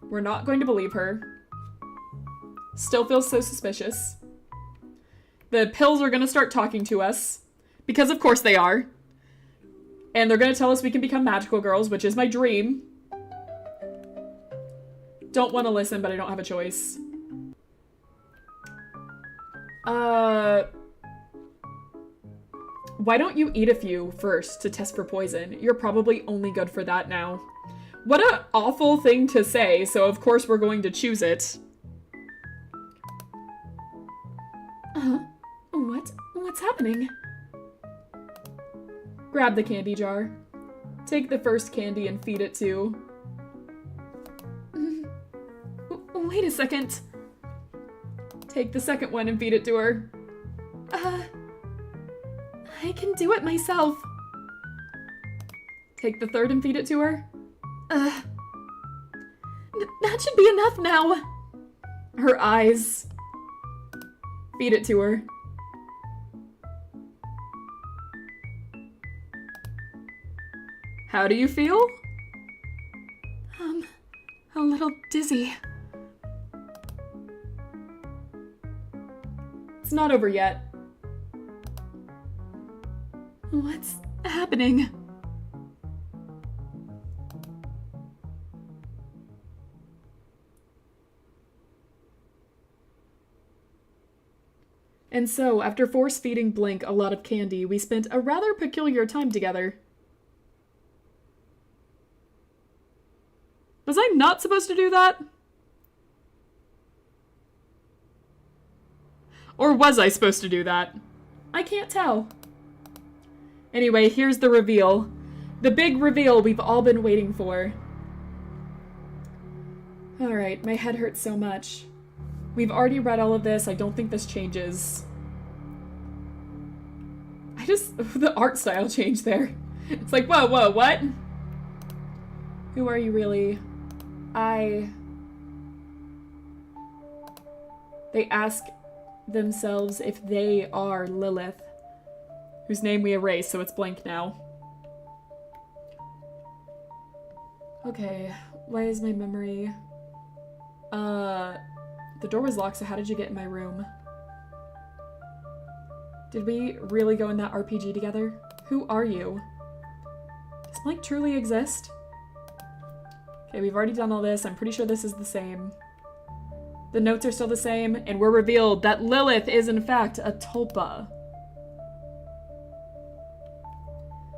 Speaker 1: We're not going to believe her. Still feels so suspicious. The pills are gonna start talking to us. Because of course they are. And they're gonna tell us we can become magical girls, which is my dream. Don't want to listen, but I don't have a choice. Why don't you eat a few first to test for poison? You're probably only good for that now. What an awful thing to say, so of course we're going to choose it.
Speaker 3: What's happening?
Speaker 1: Grab the candy jar. Take the first candy and feed it to...
Speaker 3: Wait a second.
Speaker 1: Take the second one and feed it to her.
Speaker 3: I can do it myself.
Speaker 1: Take the third and feed it to her.
Speaker 3: That should be enough now.
Speaker 1: Her eyes. Feed it to her. How do you feel?
Speaker 3: A little dizzy.
Speaker 1: It's not over yet.
Speaker 3: What's happening?
Speaker 1: And so, after force-feeding Blink a lot of candy, we spent a rather peculiar time together. Was I not supposed to do that? Or was I supposed to do that? I can't tell. Anyway, here's the reveal. The big reveal we've all been waiting for. Alright, my head hurts so much. We've already read all of this. I don't think this changes. The art style changed there. It's like, whoa, what? Who are you really? They ask themselves if they are Lilith, whose name we erased, so it's blank now. Okay, why is my memory... The door was locked, so how did you get in my room? Did we really go in that RPG together? Who are you? Does Blank truly exist? Okay, we've already done all this. I'm pretty sure this is the same. The notes are still the same, and we're revealed that Lilith is in fact a tulpa.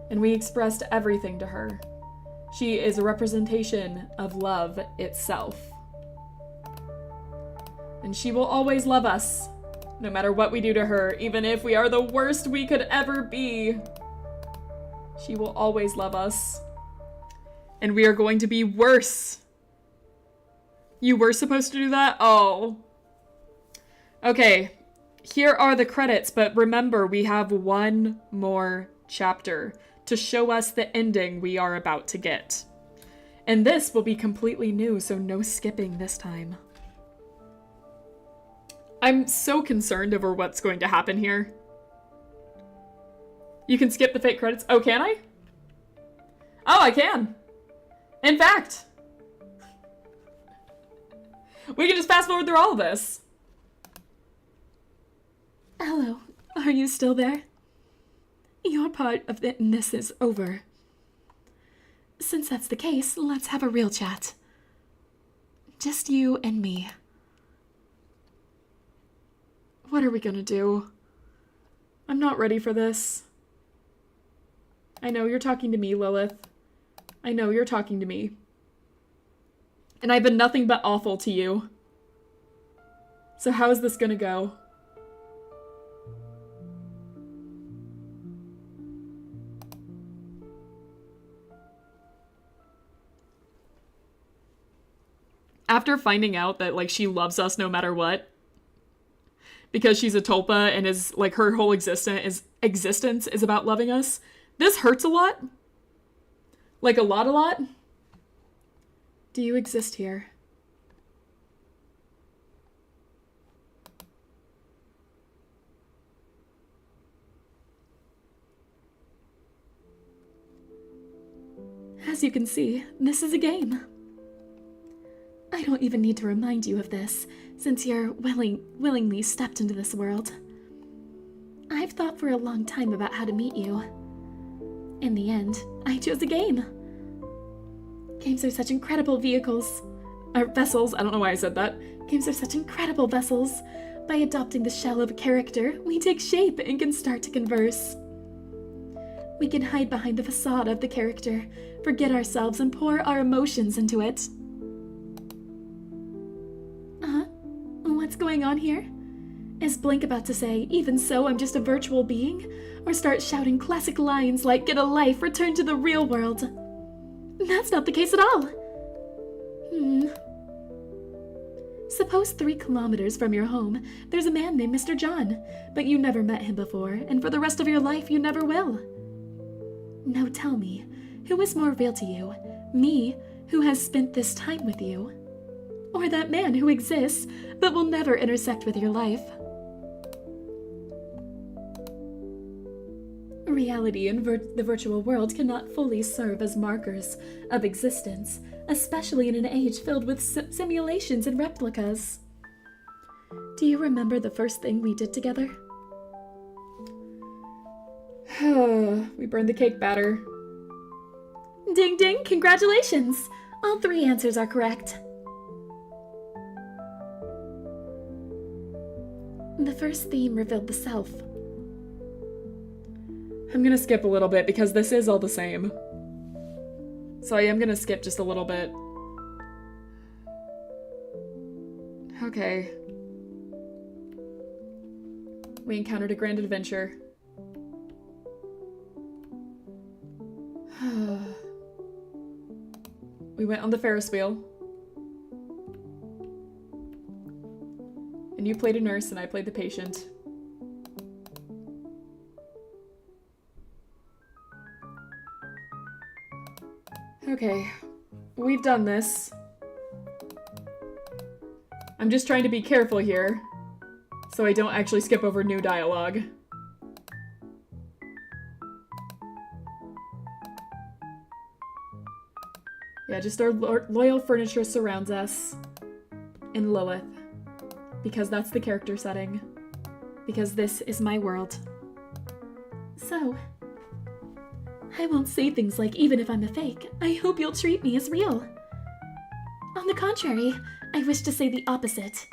Speaker 1: And we expressed everything to her. She is a representation of love itself. And she will always love us, no matter what we do to her, even if we are the worst we could ever be. She will always love us. And we are going to be worse. You were supposed to do that? Oh. Okay, here are the credits, but remember, we have one more chapter to show us the ending we are about to get. And this will be completely new, so no skipping this time. I'm so concerned over what's going to happen here. You can skip the fake credits. Oh, can I? Oh, I can. In fact, we can just fast forward through all of this.
Speaker 2: Hello, are you still there? Your part of this is over. Since that's the case, let's have a real chat. Just you and me.
Speaker 1: What are we gonna do? I'm not ready for this. I know you're talking to me, Lilith. I know you're talking to me. And I've been nothing but awful to you. So how is this gonna go? After finding out that, like, she loves us no matter what, because she's a tulpa and is, like, her whole existence is about loving us, this hurts a lot. Like, a lot. Do you exist here?
Speaker 2: As you can see, this is a game. I don't even need to remind you of this, since you're willingly stepped into this world. I've thought for a long time about how to meet you. In the end, I chose a game. Games are such incredible vessels, I don't know why I said that. Games are such incredible vessels. By adopting the shell of a character, we take shape and can start to converse. We can hide behind the facade of the character, forget ourselves, and pour our emotions into it. What's going on here? Is Blink about to say, even so, I'm just a virtual being? Or start shouting classic lines like, get a life, return to the real world? That's not the case at all. Suppose 3 kilometers from your home, there's a man named Mr. John, but you never met him before, and for the rest of your life, you never will. Now tell me, who is more real to you? Me, who has spent this time with you? Or that man who exists, but will never intersect with your life? Reality and the virtual world cannot fully serve as markers of existence, especially in an age filled with simulations and replicas. Do you remember the first thing we did together?
Speaker 1: We burned the cake batter.
Speaker 2: Ding ding, congratulations! All 3 answers are correct. The first theme revealed the self.
Speaker 1: I'm gonna skip a little bit because this is all the same. So I am gonna skip just a little bit. Okay. We encountered a grand adventure. We went on the Ferris wheel. And you played a nurse and I played the patient. Okay, we've done this. I'm just trying to be careful here, so I don't actually skip over new dialogue. Yeah, just our loyal furniture surrounds us. And Lilith. Because that's the character setting. Because this is my world.
Speaker 2: So, I won't say things like, even if I'm a fake, I hope you'll treat me as real. On the contrary, I wish to say the opposite.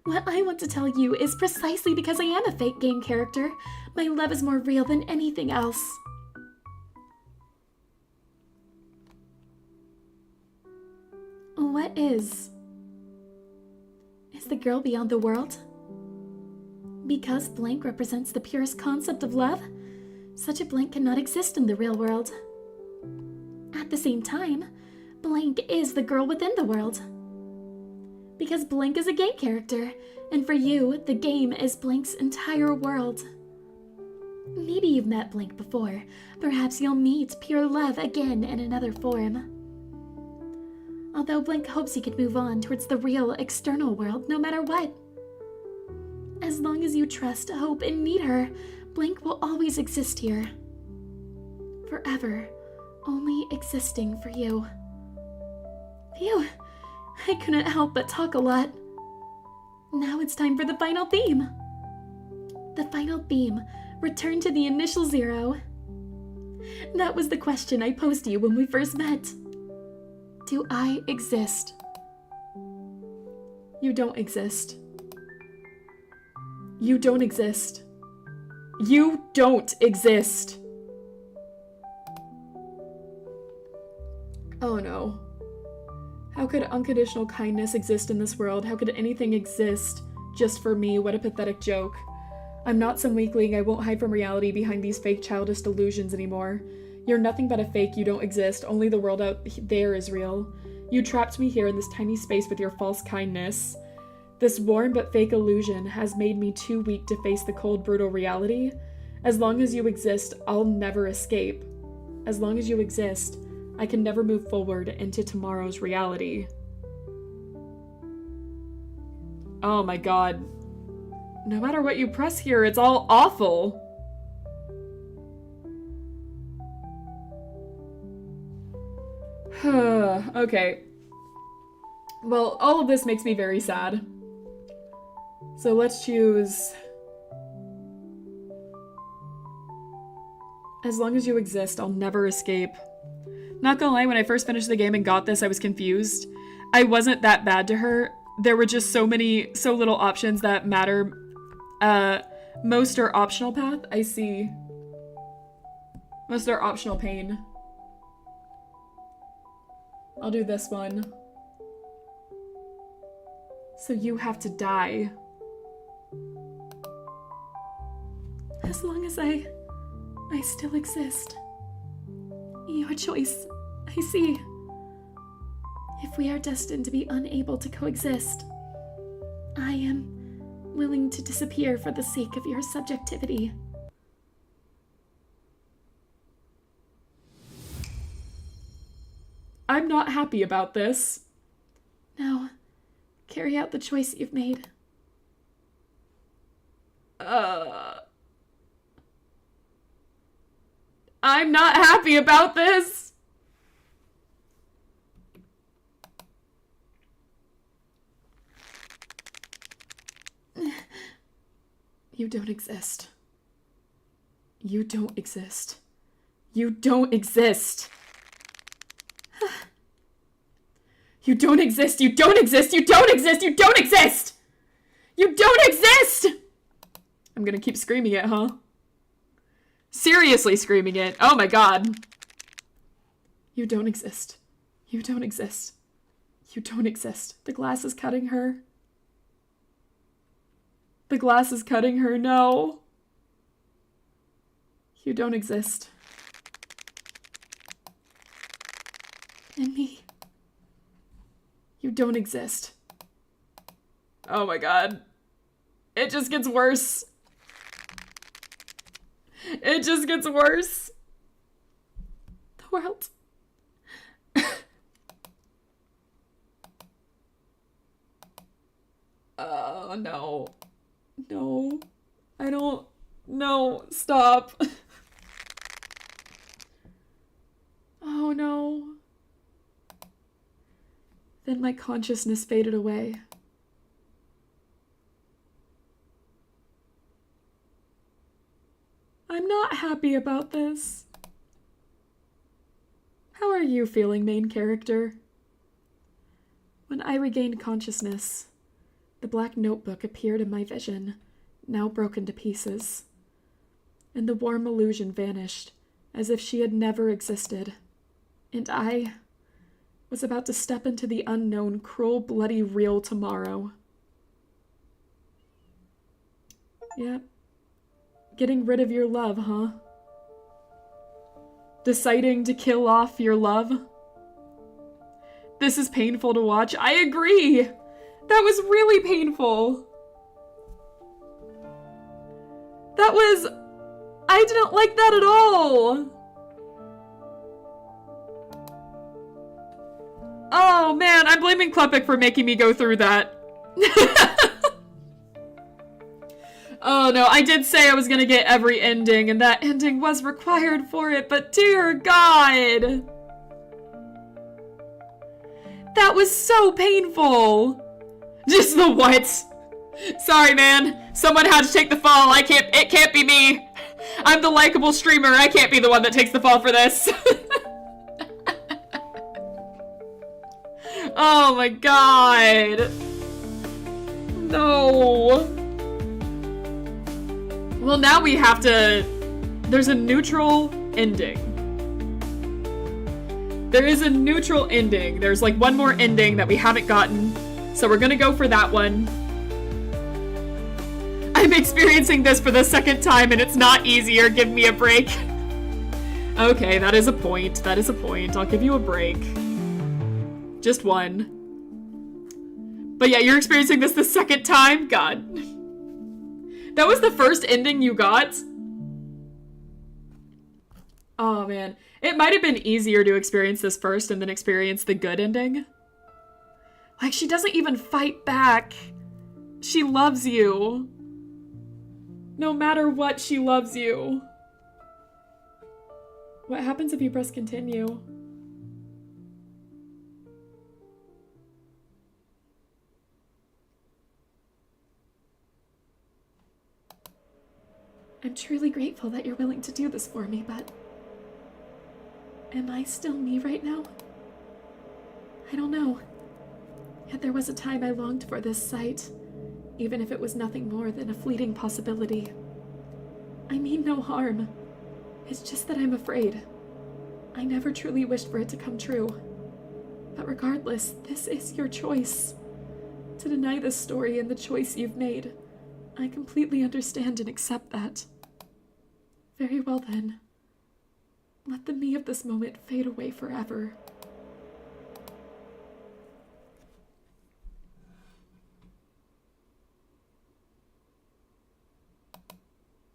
Speaker 2: What I want to tell you is precisely because I am a fake game character, my love is more real than anything else. What is the girl beyond the world? Because blank represents the purest concept of love, such a blank cannot exist in the real world. At the same time, blank is the girl within the world. Because blank is a game character, and for you, the game is blank's entire world. Maybe you've met blank before. Perhaps you'll meet pure love again in another form. Although blank hopes he could move on towards the real external world no matter what. As long as you trust, hope, and need her, blank will always exist here. Forever.
Speaker 3: only existing for you. Phew, I couldn't help but talk a lot. Now it's time for the final theme. The final theme, return to the initial zero. That was the question I posed to you when we first met. Do I exist?
Speaker 1: You don't exist. You don't exist. You don't exist. Oh no. How could unconditional kindness exist in this world? How could anything exist just for me? What a pathetic joke. I'm not some weakling. I won't hide from reality behind these fake childish delusions anymore. You're nothing but a fake. You don't exist. Only the world out there is real. You trapped me here in this tiny space with your false kindness. This warm but fake illusion has made me too weak to face the cold, brutal reality. As long as you exist, I'll never escape. As long as you exist, I can never move forward into tomorrow's reality. Oh my god. No matter what you press here, it's all awful. Okay. Well, all of this makes me very sad. So let's choose... As long as you exist, I'll never escape. Not gonna lie, when I first finished the game and got this, I was confused. I wasn't that bad to her. There were just so little options that matter. Most are optional path. I see. Most are optional pain. I'll do this one. So you have to die.
Speaker 3: As long as I still exist. Your choice, I see. If we are destined to be unable to coexist, I am willing to disappear for the sake of your subjectivity.
Speaker 1: I'm not happy about this.
Speaker 3: Now, carry out the choice you've made.
Speaker 1: I'm not happy about this. You don't exist. You don't exist. You don't exist. You don't exist. You don't exist. You don't exist. You don't exist. You don't exist. I'm gonna keep screaming it, huh? Seriously screaming it. Oh my god. You don't exist. You don't exist. You don't exist. The glass is cutting her. The glass is cutting her. No. You don't exist.
Speaker 3: And me.
Speaker 1: You don't exist. Oh my god. It just gets worse. It just gets worse.
Speaker 3: The world.
Speaker 1: Oh, no. No. I don't... No. Stop. Oh, no. Then my consciousness faded away. I'm not happy about this. How are you feeling, main character? When I regained consciousness, the black notebook appeared in my vision, now broken to pieces, and the warm illusion vanished, as if she had never existed, and I was about to step into the unknown, cruel, bloody, real tomorrow. Yep. Getting rid of your love, huh? Deciding to kill off your love? This is painful to watch. I agree! That was really painful. That was... I didn't like that at all! Oh man, I'm blaming Klepek for making me go through that. Oh no, I did say I was gonna get every ending, and that ending was required for it, but dear God! That was so painful! Just the what? Sorry, man. Someone had to take the fall. It can't be me. I'm the likable streamer. I can't be the one that takes the fall for this. Oh my God. No. Well, now we have to... There's a neutral ending. There is a neutral ending. There's like one more ending that we haven't gotten. So we're gonna go for that one. I'm experiencing this for the second time and it's not easier. Give me a break. Okay, that is a point. That is a point. I'll give you a break. Just one. But yeah, you're experiencing this the second time? God. That was the first ending you got? Oh man. It might have been easier to experience this first and then experience the good ending. Like, she doesn't even fight back. She loves you. No matter what, she loves you. What happens if you press continue?
Speaker 3: I'm truly grateful that you're willing to do this for me, but... am I still me right now? I don't know. Yet there was a time I longed for this sight, even if it was nothing more than a fleeting possibility. I mean no harm. It's just that I'm afraid. I never truly wished for it to come true. But regardless, this is your choice. To deny this story and the choice you've made, I completely understand and accept that. Very well then. Let the me of this moment fade away forever.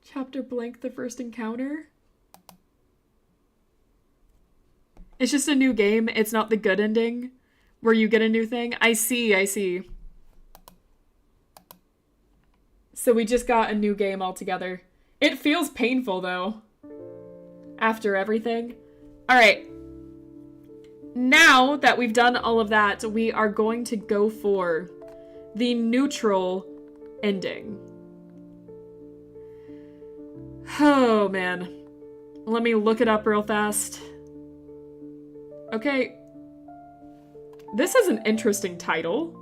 Speaker 1: Chapter blank, the first encounter. It's just a new game. It's not the good ending where you get a new thing. I see, I see. So we just got a new game altogether. It feels painful though. After everything. All right. Now that we've done all of that, we are going to go for the neutral ending. Oh, man. Let me look it up real fast. Okay. This is an interesting title.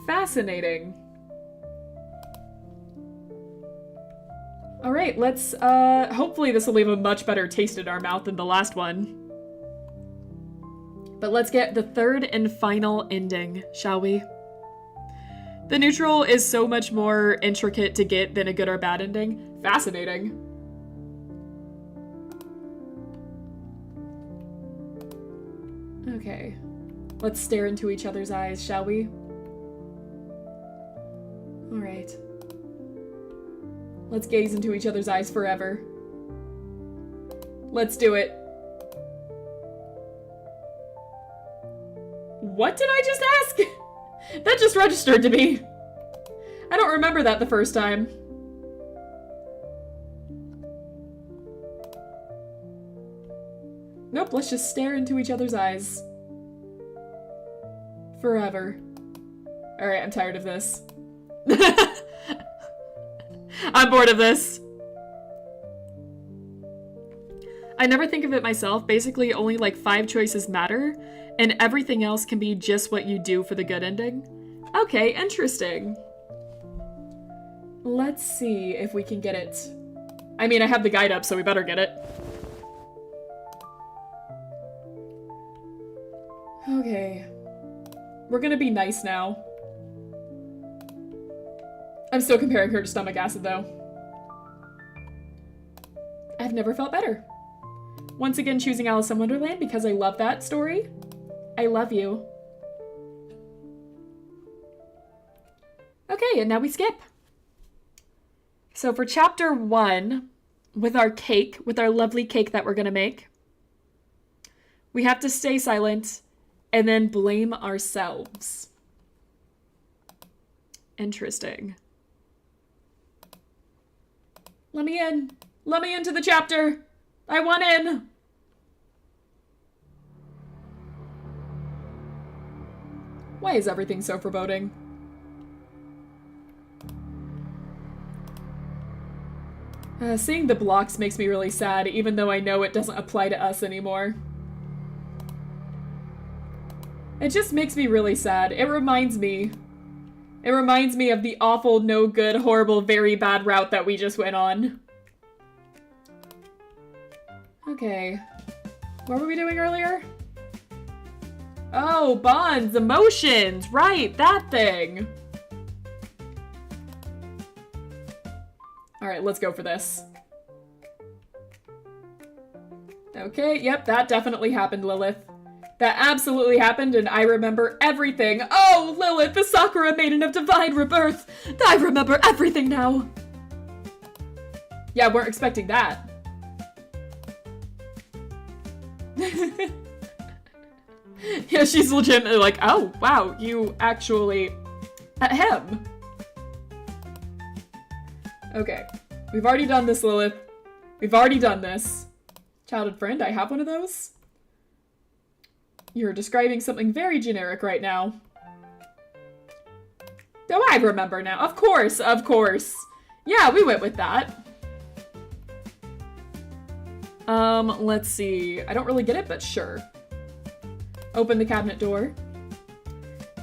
Speaker 1: Fascinating. All right, let's, hopefully this will leave a much better taste in our mouth than the last one. But let's get the third and final ending, shall we? The neutral is so much more intricate to get than a good or bad ending. Fascinating. Okay. Let's stare into each other's eyes, shall we? All right. Let's gaze into each other's eyes forever. Let's do it. What did I just ask? That just registered to me. I don't remember that the first time. Nope, let's just stare into each other's eyes. Forever. Alright, I'm tired of this. I'm bored of this. I never think of it myself. Basically, only like 5 choices matter, and everything else can be just what you do for the good ending. Okay, interesting. Let's see if we can get it. I mean, I have the guide up, so we better get it. Okay. We're gonna be nice now. I'm still comparing her to stomach acid, though. I've never felt better. Once again, choosing Alice in Wonderland because I love that story. I love you. Okay, and now we skip. So for chapter 1, with our cake, with our lovely cake that we're gonna make, we have to stay silent and then blame ourselves. Interesting. Let me in. Let me into the chapter. I want in. Why is everything so foreboding? Seeing the blocks makes me really sad, even though I know it doesn't apply to us anymore. It just makes me really sad. It reminds me of the awful, no good, horrible, very bad route that we just went on. Okay. What were we doing earlier? Oh, bonds, emotions, right, that thing. All right, let's go for this. Okay, yep, that definitely happened, Lilith. That absolutely happened, and I remember everything. Oh, Lilith, the Sakura maiden of divine rebirth. I remember everything now. Yeah, weren't expecting that. Yeah, she's legitimately like, oh, wow, you actually... him. Okay, we've already done this, Lilith. We've already done this. Childhood friend, I have one of those. You're describing something very generic right now. Oh, I remember now. Of course, of course. Yeah, we went with that. Let's see. I don't really get it, but sure. Open the cabinet door.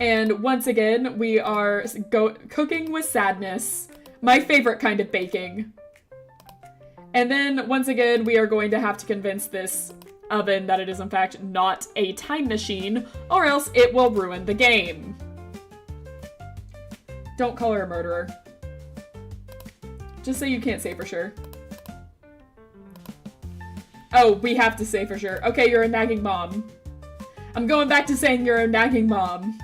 Speaker 1: And once again, we are cooking with sadness. My favorite kind of baking. And then, once again, we are going to have to convince this oven that it is in fact not a time machine, or else it will ruin the game. Don't call her a murderer. Just say you can't say for sure. Oh, we have to say for sure. Okay, you're a nagging mom. I'm going back to saying you're a nagging mom.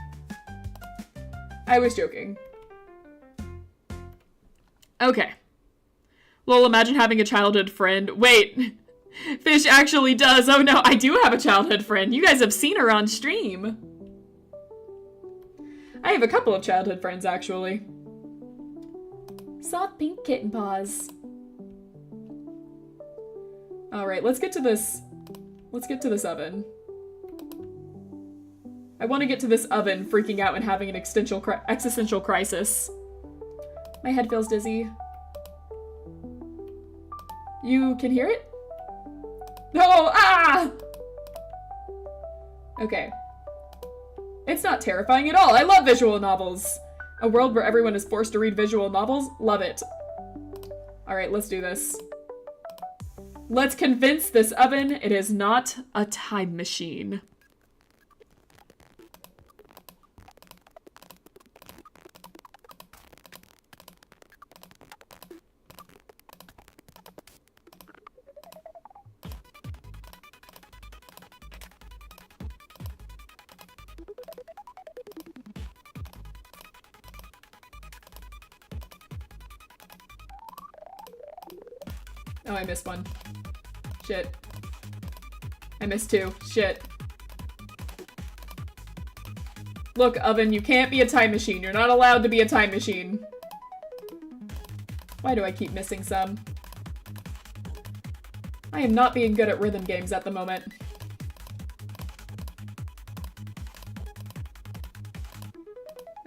Speaker 1: I was joking. Okay. Lol, imagine having a childhood friend. Wait. Fish actually does. Oh no, I do have a childhood friend. You guys have seen her on stream. I have a couple of childhood friends, actually. Soft pink kitten paws. Alright, let's get to this. Let's get to this oven. I want to get to this oven freaking out and having an existential crisis. My head feels dizzy. You can hear it? No! Ah! Okay. It's not terrifying at all. I love visual novels. A world where everyone is forced to read visual novels? Love it. Alright, let's do this. Let's convince this oven it is not a time machine. Oh, I missed one. Shit. I missed two. Shit. Look, oven, you can't be a time machine. You're not allowed to be a time machine. Why do I keep missing some? I am not being good at rhythm games at the moment.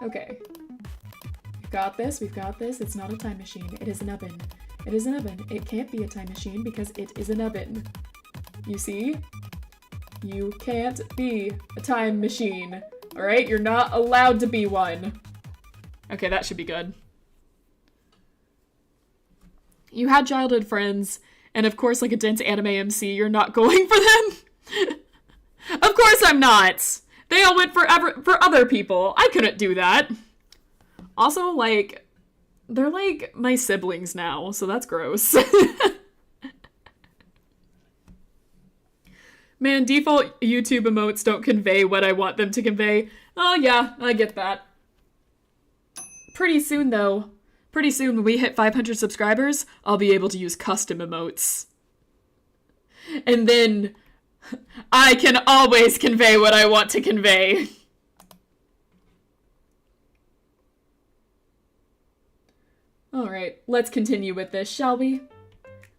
Speaker 1: Okay. We've got this, we've got this. It's not a time machine. It is an oven. It is an oven. It can't be a time machine because it is an oven. You see? You can't be a time machine. Alright? You're not allowed to be one. Okay, that should be good. You had childhood friends, and of course, like a dense anime MC, you're not going for them? Of course I'm not! They all went for other people. I couldn't do that. Also, like... they're like my siblings now, so that's gross. Man, default YouTube emotes don't convey what I want them to convey. Oh yeah, I get that. Pretty soon though, pretty soon when we hit 500 subscribers, I'll be able to use custom emotes. And then I can always convey what I want to convey. Alright, let's continue with this, shall we?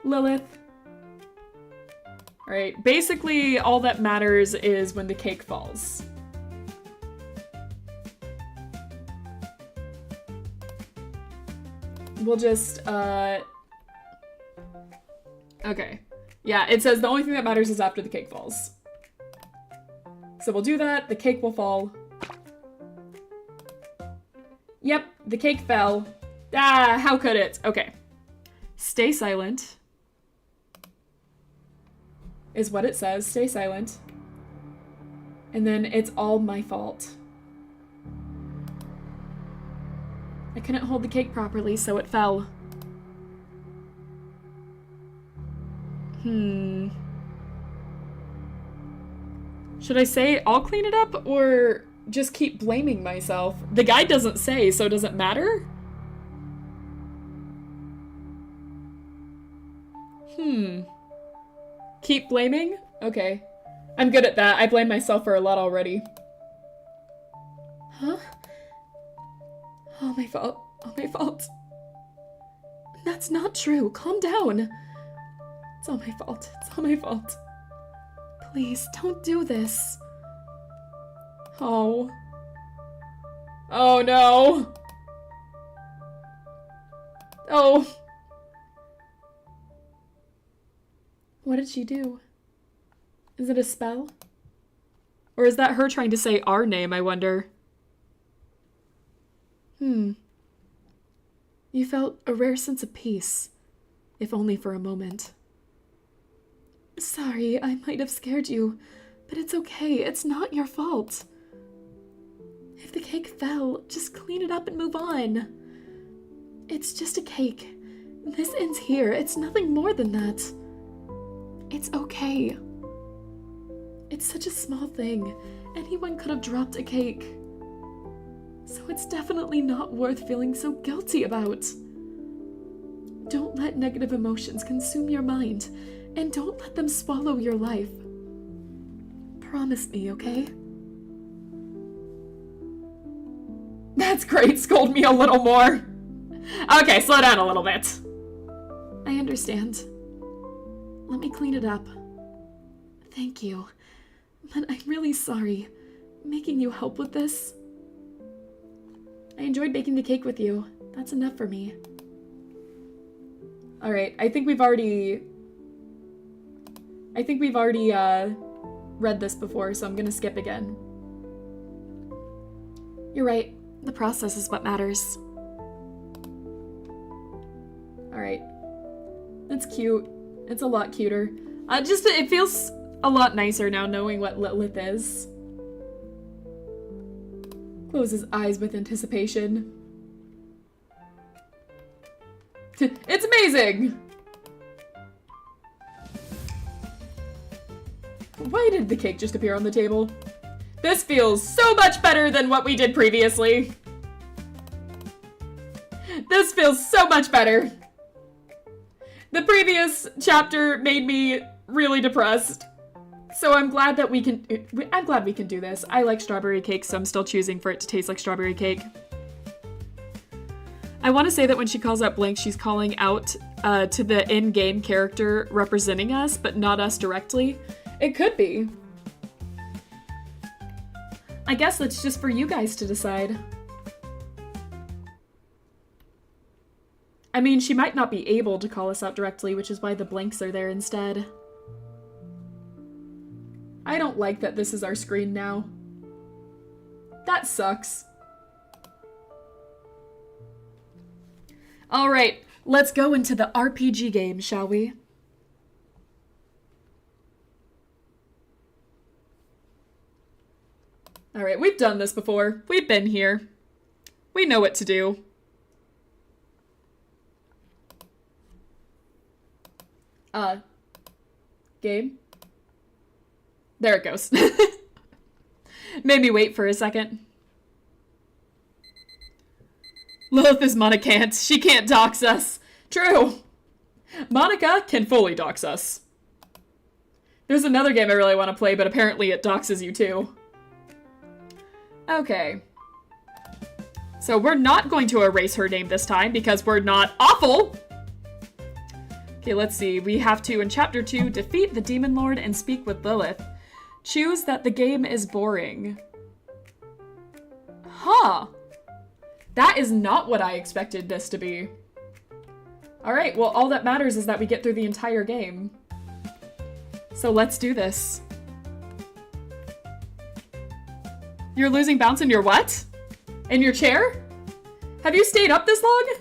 Speaker 1: Lilith. Alright, basically all that matters is when the cake falls. We'll just, okay. Yeah, it says the only thing that matters is after the cake falls. So we'll do that, the cake will fall. Yep, the cake fell. Ah, how could it? Okay. Stay silent. Is what it says, stay silent. And then it's all my fault. I couldn't hold the cake properly, so it fell. Should I say I'll clean it up or just keep blaming myself? The guide doesn't say, so does it matter? Keep blaming? Okay. I'm good at that. I blame myself for a lot already. Huh? Oh, my fault. Oh, my fault. That's not true. Calm down. It's all my fault. It's all my fault. Please, don't do this. Oh. Oh, no. Oh. What did she do? Is it a spell? Or is that her trying to say our name, I wonder? You felt a rare sense of peace, if only for a moment. Sorry, I might have scared you, but it's okay, it's not your fault. If the cake fell, just clean it up and move on. It's just a cake. This ends here, it's nothing more than that. It's okay. It's such a small thing. Anyone could have dropped a cake. So it's definitely not worth feeling so guilty about. Don't let negative emotions consume your mind, and don't let them swallow your life. Promise me, okay? That's great, scold me a little more. Okay, slow down a little bit. I understand. Let me clean it up. Thank you. But I'm really sorry. Making you help with this. I enjoyed baking the cake with you. That's enough for me. Alright, I think we've already read this before, so I'm gonna skip again. You're right. The process is what matters. Alright. That's cute. It's a lot cuter. It feels a lot nicer now knowing what Lilith is. Closes eyes with anticipation. It's amazing! Why did the cake just appear on the table? This feels so much better than what we did previously. This feels so much better. The previous chapter made me really depressed. So I'm glad we can do this. I like strawberry cake, so I'm still choosing for it to taste like strawberry cake. I want to say that when she calls out blank, she's calling out to the in-game character representing us, but not us directly. It could be. I guess that's just for you guys to decide. I mean, she might not be able to call us out directly, which is why the blanks are there instead. I don't like that this is our screen now. That sucks. Alright, let's go into the RPG game, shall we? Alright, we've done this before. We've been here. We know what to do. Game? There it goes. Made me wait for a second. Lilith is Monica. She can't dox us. True. Monica can fully dox us. There's another game I really want to play, but apparently it doxes you too. Okay. So we're not going to erase her name this time because we're not awful. Okay, let's see. We have to, in Chapter 2, defeat the Demon Lord and speak with Lilith. Choose that the game is boring. Huh. That is not what I expected this to be. Alright, well, all that matters is that we get through the entire game. So let's do this. You're losing bounce in your what? In your chair? Have you stayed up this long?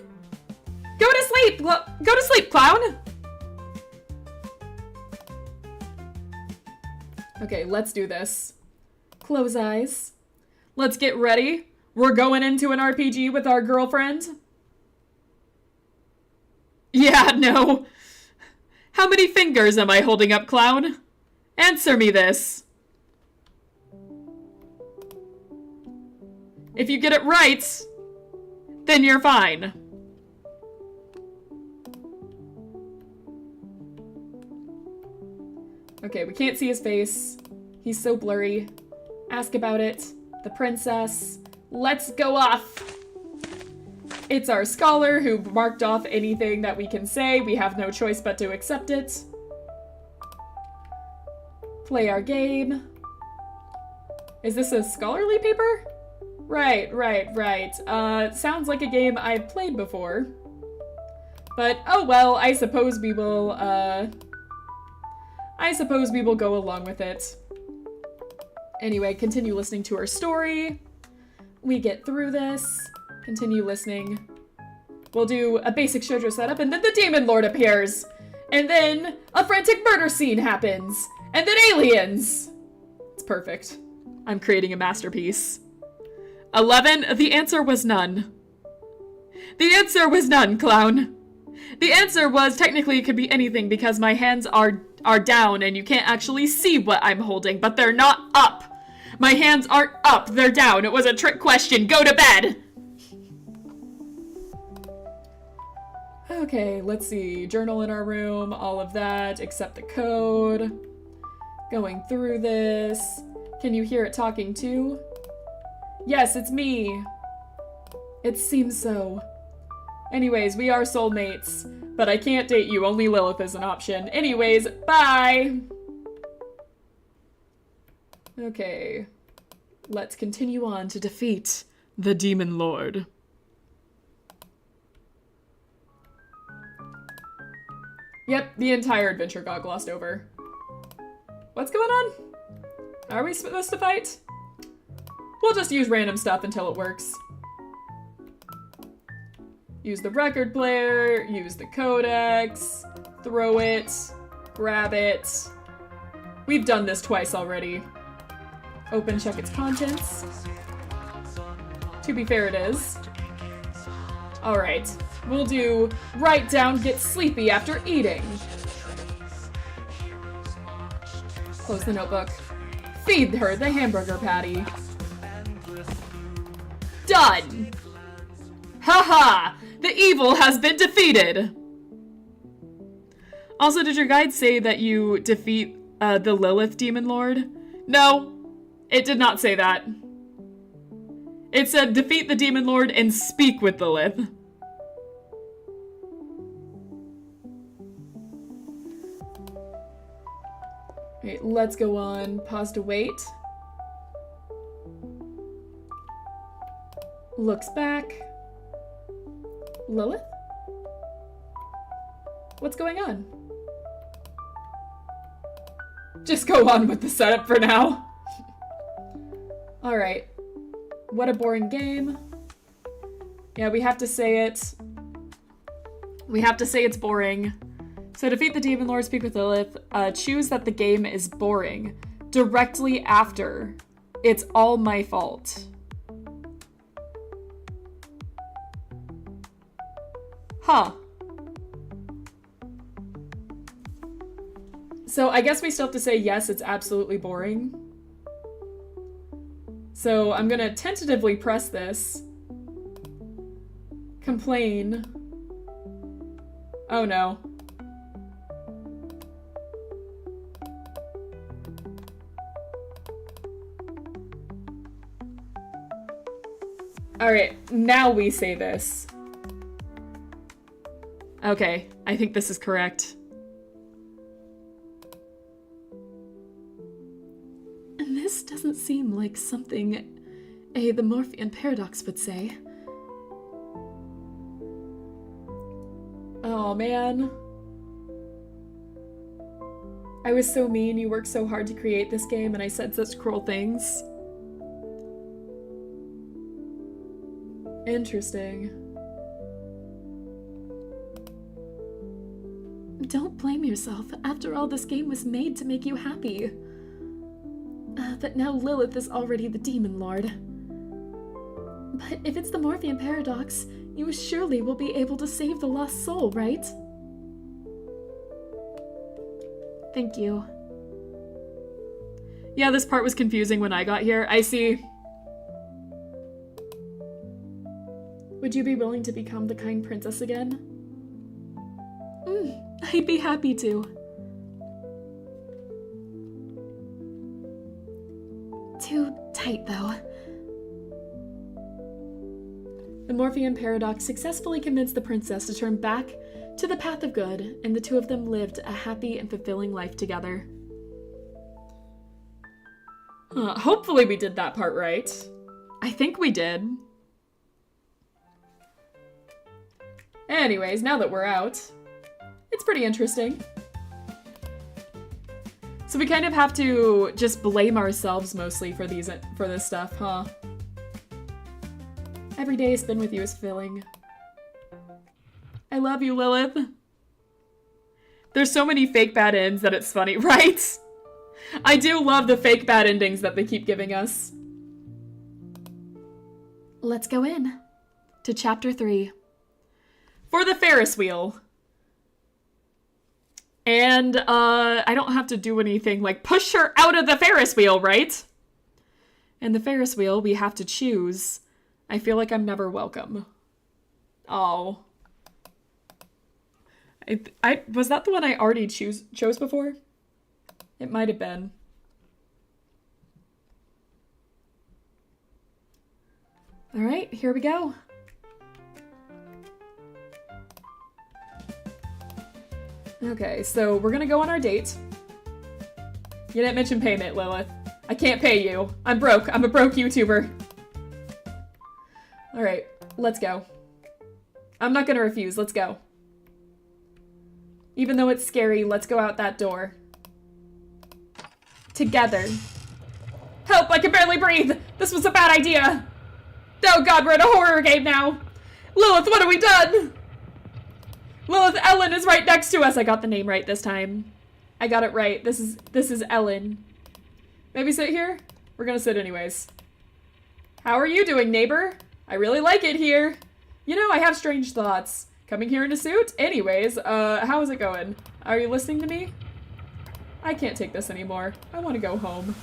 Speaker 1: Go to sleep! Go to sleep, clown! Okay, let's do this. Close eyes. Let's get ready. We're going into an RPG with our girlfriend. Yeah, no. How many fingers am I holding up, clown? Answer me this. If you get it right, then you're fine. Okay, we can't see his face. He's so blurry. Ask about it. The princess. Let's go off. It's our scholar who marked off anything that we can say. We have no choice but to accept it. Play our game. Is this a scholarly paper? Right. Sounds like a game I've played before. But, oh well, I suppose we will go along with it. Anyway, continue listening to our story. We get through this. Continue listening. We'll do a basic shoujo setup, and then the Demon Lord appears! And then a frantic murder scene happens! And then aliens! It's perfect. I'm creating a masterpiece. 11, the answer was none. The answer was none, clown. The answer was, technically it could be anything because my hands are down and you can't actually see what I'm holding, but they're not up. My hands aren't up, they're down. It was a trick question. Go to bed! Okay, let's see. Journal in our room, all of that, except the code. Going through this. Can you hear it talking too? Yes, it's me. It seems so. Anyways, we are soulmates, but I can't date you. Only Lilith is an option. Anyways, bye! Okay. Let's continue on to defeat the Demon Lord. Yep, the entire adventure got glossed over. What's going on? Are we supposed to fight? We'll just use random stuff until it works. Use the record player, use the codex, throw it, grab it. We've done this twice already. Open, check its contents. To be fair, it is. Alright, we'll do write down, get sleepy after eating. Close the notebook. Feed her the hamburger patty. Done! Haha! The evil has been defeated! Also, did your guide say that you defeat the Lilith Demon Lord? No, it did not say that. It said defeat the Demon Lord and speak with Lilith. Okay, let's go on. Pause to wait. Looks back. Lilith? What's going on? Just go on with the setup for now. Alright. What a boring game. Yeah, we have to say it. We have to say it's boring. So defeat the Demon Lord, speak with Lilith. Choose that the game is boring. Directly after. It's all my fault. Huh. So I guess we still have to say yes, it's absolutely boring. So I'm gonna tentatively press this. Complain. Oh no. Alright, now we say this. Okay, I think this is correct.
Speaker 2: This doesn't seem like something the Morphean paradox would say.
Speaker 1: Oh man. I was so mean, you worked so hard to create this game, and I said such cruel things. Interesting.
Speaker 2: Don't blame yourself. After all, this game was made to make you happy. But now Lilith is already the Demon Lord. But if it's the Morphean paradox, you surely will be able to save the lost soul, right? Thank you.
Speaker 1: Yeah, this part was confusing when I got here. I see. Would you be willing to become the kind princess again?
Speaker 2: I'd be happy to. Too tight, though.
Speaker 1: The Morphean paradox successfully convinced the princess to turn back to the path of good, and the two of them lived a happy and fulfilling life together. Hopefully we did that part right. I think we did. Anyways, now that we're out, it's pretty interesting. So we kind of have to just blame ourselves mostly for this stuff, huh? Every day spent with you is filling. I love you, Lilith. There's so many fake bad ends that it's funny, right? I do love the fake bad endings that they keep giving us.
Speaker 2: Let's go in to Chapter 3.
Speaker 1: For the Ferris wheel. And, I don't have to do anything like push her out of the Ferris wheel, right? And the Ferris wheel, we have to choose. I feel like I'm never welcome. Oh. Was that the one I already chose before? It might have been. All right, here we go. Okay, so we're gonna go on our date. You didn't mention payment, Lilith. I can't pay you. I'm broke. I'm a broke YouTuber. All right, let's go. I'm not gonna refuse. Let's go. Even though it's scary, let's go out that door. Together. Help, I can barely breathe. This was a bad idea. Oh god, we're in a horror game now. Lilith, what have we done? Lilith, Ellen is right next to us. I got the name right this time. I got it right. This is Ellen. Maybe sit here? We're gonna sit anyways. How are you doing, neighbor? I really like it here. You know, I have strange thoughts. Coming here in a suit? Anyways, how is it going? Are you listening to me? I can't take this anymore. I want to go home.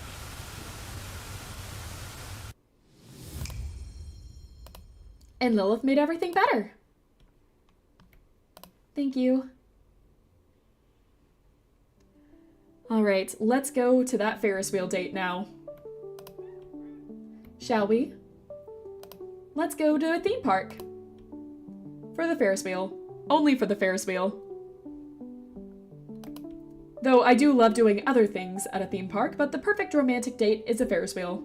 Speaker 1: And Lilith made everything better. Thank you. All right, let's go to that Ferris wheel date now. Shall we? Let's go to a theme park. For the Ferris wheel. Only for the Ferris wheel. Though I do love doing other things at a theme park, but the perfect romantic date is a Ferris wheel.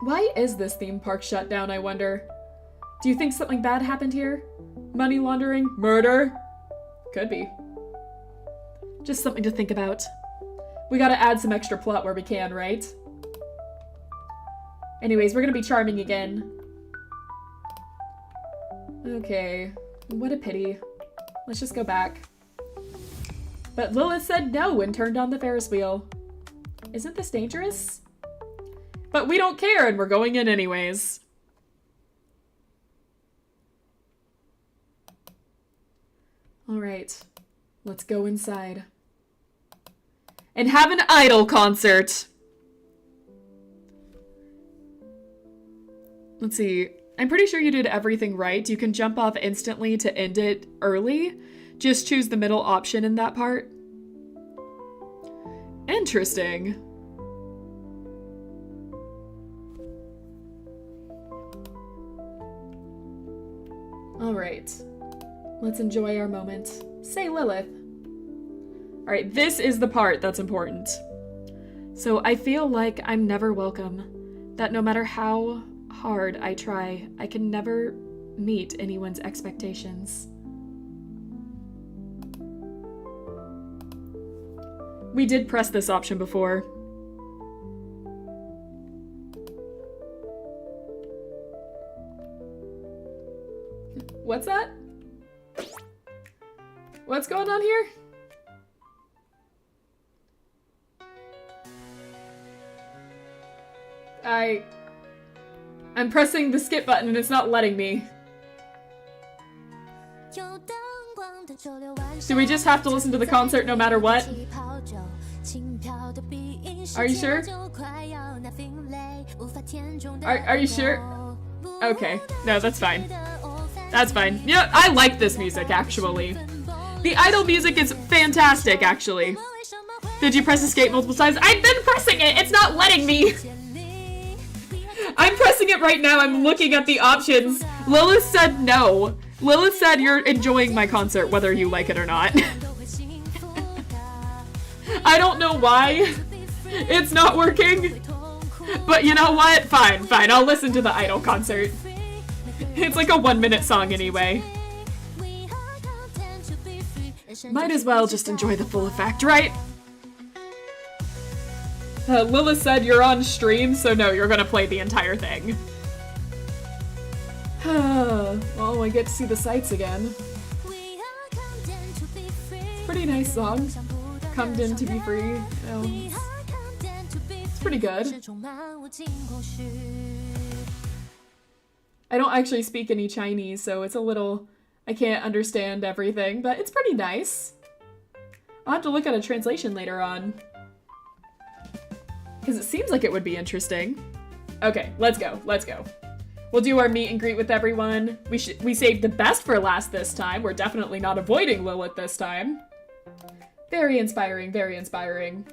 Speaker 1: Why is this theme park shut down, I wonder? Do you think something bad happened here? Money laundering? Murder? Could be. Just something to think about. We gotta add some extra plot where we can, right? Anyways, we're gonna be charming again. Okay, what a pity. Let's just go back. But Lilith said no and turned on the Ferris wheel. Isn't this dangerous? But we don't care and we're going in anyways. All right, let's go inside. And have an idol concert. Let's see. I'm pretty sure you did everything right. You can jump off instantly to end it early. Just choose the middle option in that part. Interesting. Alright. Let's enjoy our moment. Say Lilith. Alright, this is the part that's important. So I feel like I'm never welcome. That no matter how hard I try, I can never meet anyone's expectations. We did press this option before. What's that? What's going on here? I'm pressing the skip button and it's not letting me. Do we just have to listen to the concert no matter what? Are you sure? Are you sure? Okay. No, that's fine. That's fine. Yeah, I like this music, actually. The idol music is fantastic, actually. Did you press escape multiple times? I've been pressing it! It's not letting me! I'm pressing it right now. I'm looking at the options. Lilith said no. Lilith said you're enjoying my concert whether you like it or not. I don't know why it's not working. But you know what? Fine, fine. I'll listen to the idol concert. It's like a 1-minute song anyway. Might as well just enjoy the full effect, right? Lilith said you're on stream, so no, you're gonna play the entire thing. Well, I get to see the sights again. Pretty nice song. Come in to be free. You know, it's pretty good. I don't actually speak any Chinese, so it's a little... I can't understand everything, but it's pretty nice. I'll have to look at a translation later on. Because it seems like it would be interesting. Okay, let's go. Let's go. We'll do our meet and greet with everyone. We saved the best for last this time. We're definitely not avoiding Lilith this time. Very inspiring, very inspiring.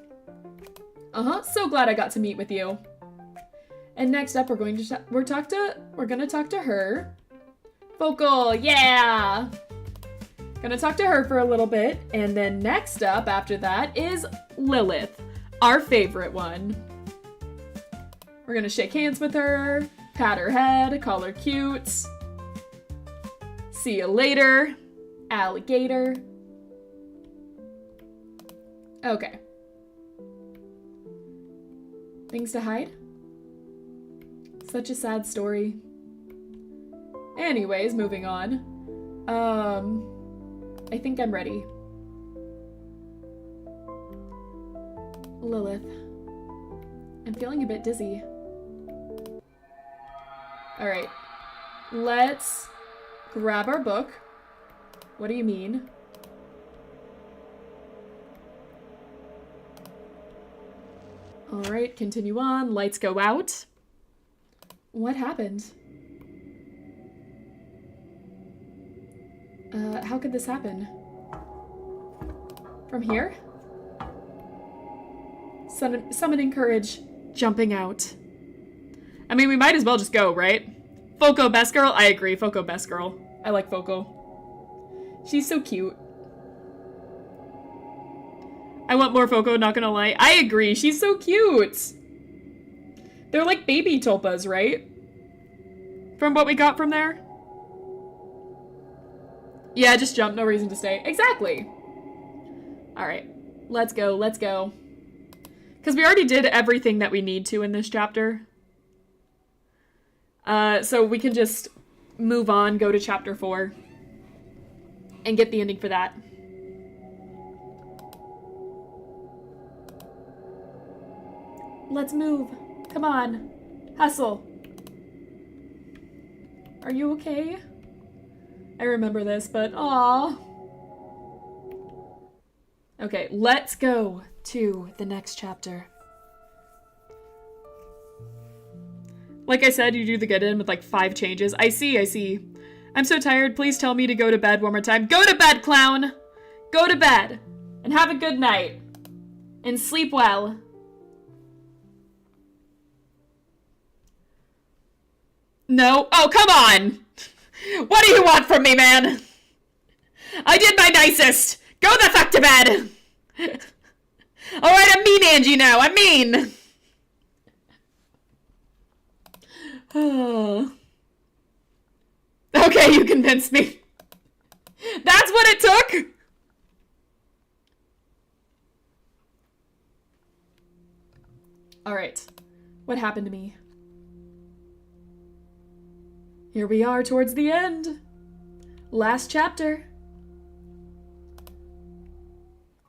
Speaker 1: So glad I got to meet with you. And next up, we're gonna talk to her. Vocal, yeah! Gonna talk to her for a little bit, and then next up after that is Lilith, our favorite one. We're gonna shake hands with her, pat her head, call her cute. See you later, alligator. Okay. Things to hide? Such a sad story. Anyways, moving on. I think I'm ready. Lilith. I'm feeling a bit dizzy. Alright. Let's grab our book. What do you mean? Alright, continue on. Lights go out. What happened? How could this happen? From here? Summoning courage, jumping out. I mean, we might as well just go, right? Foco, best girl? I agree, Foco, best girl. I like Foco. She's so cute. I want more Foco, not gonna lie. I agree, she's so cute! They're like baby tulpas, right? From what we got from there? Yeah, just jump, no reason to stay. Exactly! Alright, let's go, let's go. Because we already did everything that we need to in this chapter. So we can just move on, go to chapter 4. And get the ending for that. Let's move. Come on. Hustle. Are you okay? I remember this, but aw. Okay, let's go to the next chapter. Like I said, you do the get in with like 5 changes. I see, I see. I'm so tired. Please tell me to go to bed one more time. Go to bed, clown! Go to bed. And have a good night. And sleep well. No. Oh, come on! What do you want from me, man? I did my nicest. Go the fuck to bed. Alright, I'm mean, Angie, now. I'm mean. Okay, you convinced me. That's what it took? Alright. What happened to me? Here we are towards the end. Last chapter.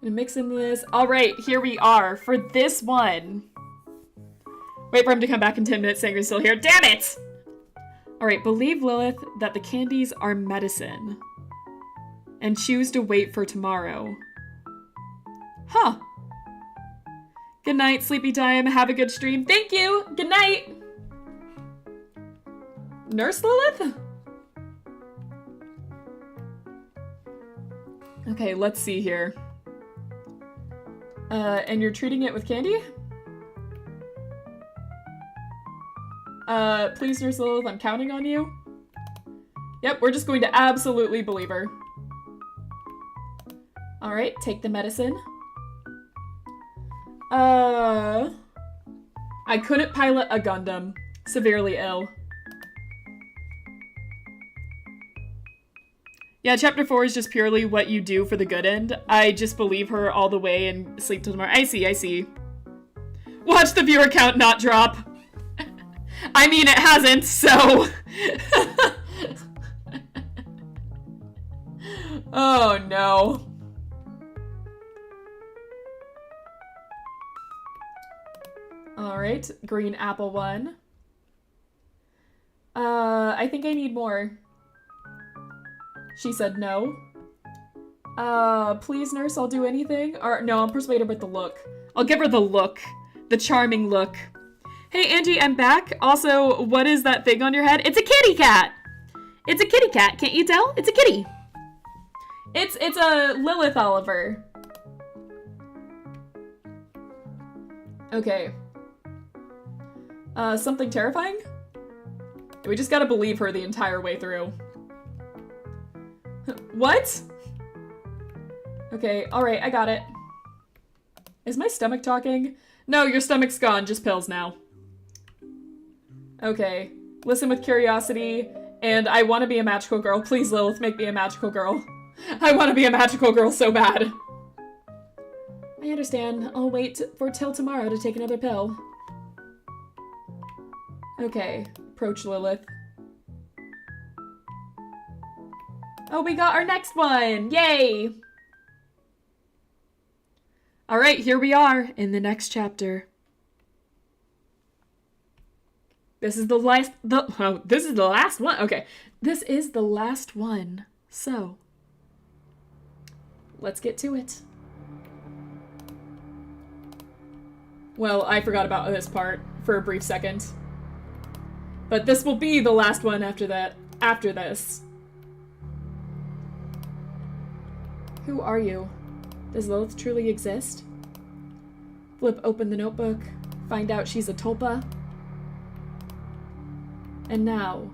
Speaker 1: I'm mixing this. Alright, here we are for this one. Wait for him to come back in 10 minutes saying we're still here. Damn it! Alright, believe Lilith that the candies are medicine. And choose to wait for tomorrow. Huh. Good night, sleepy time. Have a good stream. Thank you! Good night! Nurse Lilith? Okay, let's see here. And you're treating it with candy? Please, Nurse Lilith, I'm counting on you. Yep, we're just going to absolutely believe her. Alright, take the medicine. I couldn't pilot a Gundam. Severely ill. Yeah, chapter 4 is just purely what you do for the good end. I just believe her all the way and sleep till tomorrow. I see. Watch the viewer count not drop. I mean, it hasn't, so... Oh, no. Alright, green apple one. I think I need more. She said no. Please, nurse, I'll do anything. Or, no, I'm persuaded with the look. I'll give her the look. The charming look. Hey, Angie, I'm back. Also, what is that thing on your head? It's a kitty cat! It's a kitty cat, can't you tell? It's a kitty! It's a Lilith Oliver. Okay. Something terrifying? We just gotta believe her the entire way through. What? Okay, alright, I got it. Is my stomach talking? No, your stomach's gone, just pills now. Okay, listen with curiosity, and I want to be a magical girl. Please, Lilith, make me a magical girl. I want to be a magical girl so bad. I understand. I'll wait for till tomorrow to take another pill. Okay, approach Lilith. Oh, we got our next one! Yay! Alright, here we are in the next chapter. This is the last one. Okay. This is the last one. So, let's get to it. Well, I forgot about this part for a brief second. But this will be the last one after this. Who are you? Does Lilith truly exist? Flip open the notebook, find out she's a tulpa. And now,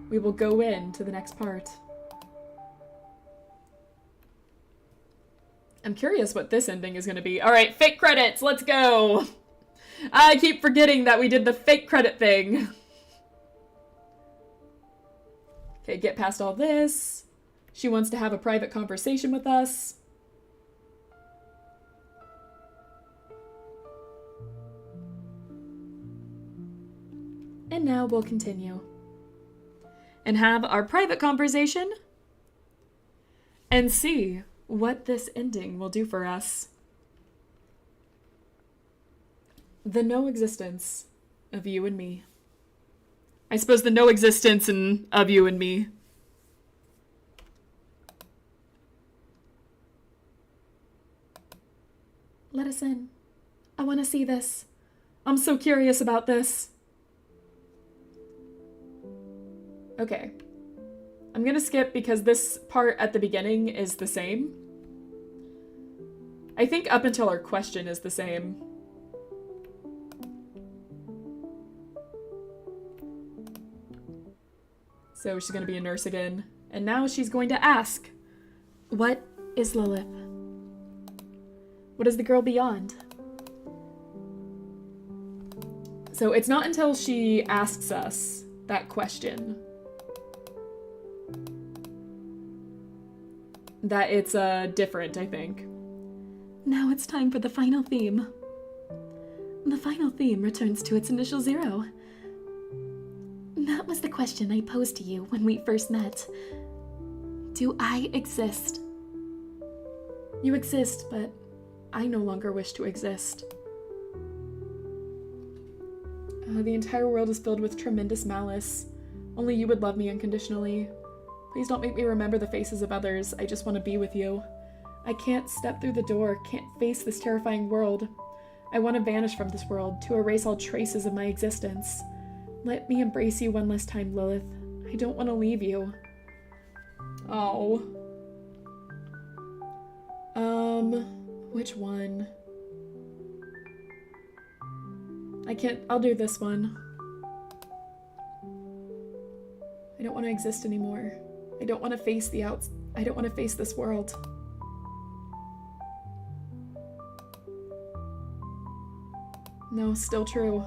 Speaker 1: we will go into the next part. I'm curious what this ending is going to be. Alright, fake credits, let's go! I keep forgetting that we did the fake credit thing. Okay, get past all this. She wants to have a private conversation with us. And now we'll continue and have our private conversation and see what this ending will do for us. The no existence of you and me. I suppose the no existence of you and me. Let us in. I want to see this. I'm so curious about this. Okay. I'm gonna skip because this part at the beginning is the same. I think up until our question is the same. So she's gonna be a nurse again. And now she's going to ask,
Speaker 2: What is Lilith?
Speaker 1: what is the girl beyond? So it's not until she asks us that question that it's different, I think.
Speaker 2: Now it's time for the final theme. The final theme returns to its initial 0. That was the question I posed to you when we first met. Do I exist?
Speaker 1: You exist, but I no longer wish to exist. The entire world is filled with tremendous malice. Only you would love me unconditionally. Please don't make me remember the faces of others. I just want to be with you. I can't step through the door, can't face this terrifying world. I want to vanish from this world, to erase all traces of my existence. Let me embrace you one last time, Lilith. I don't want to leave you. Oh. Which one? I'll do this one. I don't want to exist anymore. I don't want to face I don't want to face this world. No, still true.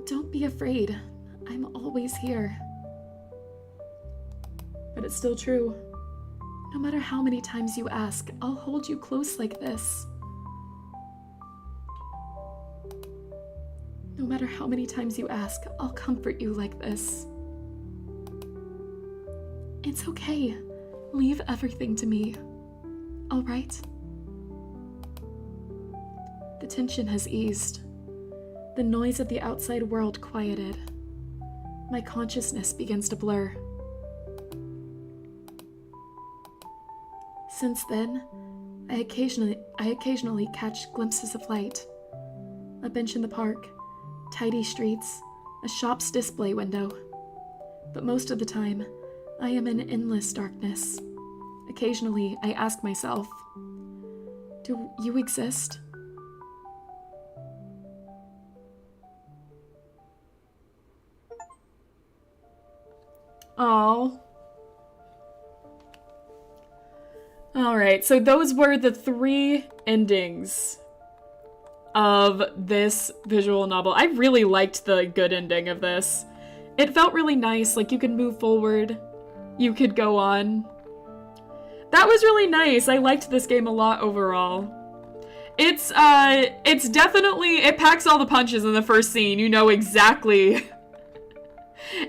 Speaker 2: Don't be afraid. I'm always here.
Speaker 1: But it's still true.
Speaker 2: No matter how many times you ask, I'll hold you close like this. No matter how many times you ask, I'll comfort you like this. It's okay. Leave everything to me. All right? The tension has eased. The noise of the outside world quieted. My consciousness begins to blur. Since then, I occasionally catch glimpses of light. A bench in the park, tidy streets, a shop's display window. But most of the time, I am in endless darkness. Occasionally, I ask myself, do you exist?
Speaker 1: Oh. Alright, so those were the 3 endings of this visual novel. I really liked the good ending of this. It felt really nice, like you could move forward, you could go on. That was really nice. I liked this game a lot overall. It's definitely, it packs all the punches in the first scene. You know exactly,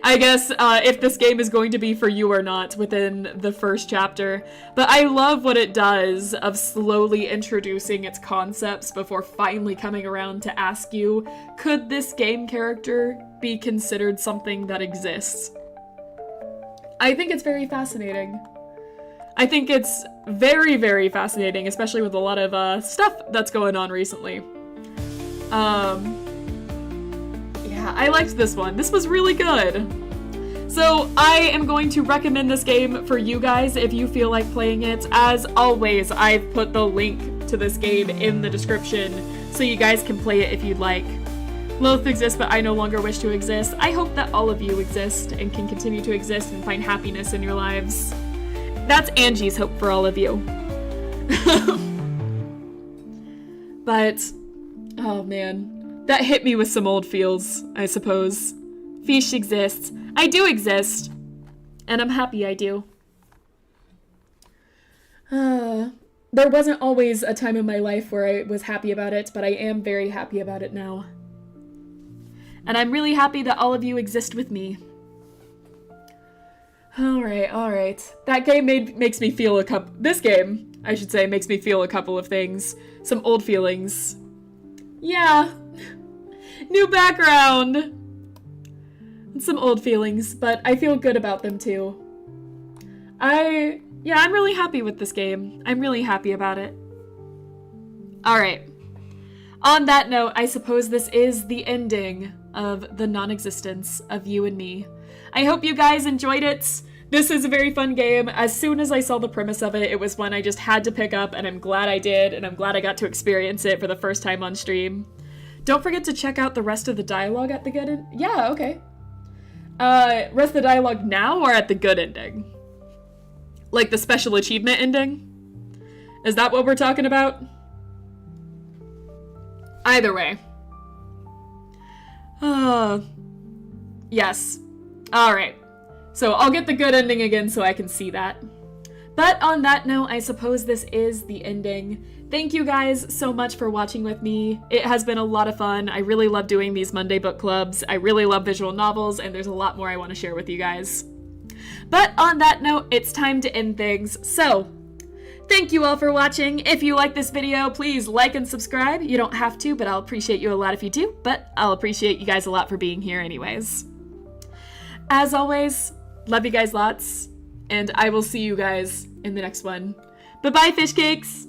Speaker 1: I guess, if this game is going to be for you or not within the first chapter. But I love what it does of slowly introducing its concepts before finally coming around to ask you, could this game character be considered something that exists? I think it's very fascinating. I think it's very, very fascinating, especially with a lot of stuff that's going on recently. Yeah, I liked this one. This was really good. So I am going to recommend this game for you guys if you feel like playing it. As always, I've put the link to this game in the description so you guys can play it if you'd like. Lilith exists, but I no longer wish to exist. I hope that all of you exist and can continue to exist and find happiness in your lives. That's Angie's hope for all of you. But, oh man, that hit me with some old feels, I suppose. Fish exists. I do exist. And I'm happy I do. There wasn't always a time in my life where I was happy about it, but I am very happy about it now. And I'm really happy that all of you exist with me. Alright. That game makes me feel this game, I should say, makes me feel a couple of things. Some old feelings. Yeah. New background. And some old feelings, but I feel good about them too. I'm really happy with this game. I'm really happy about it. Alright. On that note, I suppose this is the ending of the non-existence of you and me. I hope you guys enjoyed it. This is a very fun game. As soon as I saw the premise of it, it was one I just had to pick up, and I'm glad I did, and I'm glad I got to experience it for the first time on stream. Don't forget to check out the rest of the dialogue at the end. Yeah, okay. Rest the dialogue now or at the good ending? Like the special achievement ending? Is that what we're talking about? Either way. Yes. Alright. So I'll get the good ending again so I can see that. But on that note, I suppose this is the ending. Thank you guys so much for watching with me. It has been a lot of fun. I really love doing these Monday book clubs. I really love visual novels, and there's a lot more I want to share with you guys. But on that note, it's time to end things. So, thank you all for watching. If you like this video, please like and subscribe. You don't have to, but I'll appreciate you a lot if you do. But I'll appreciate you guys a lot for being here anyways. As always, love you guys lots. And I will see you guys in the next one. Bye-bye, fish cakes!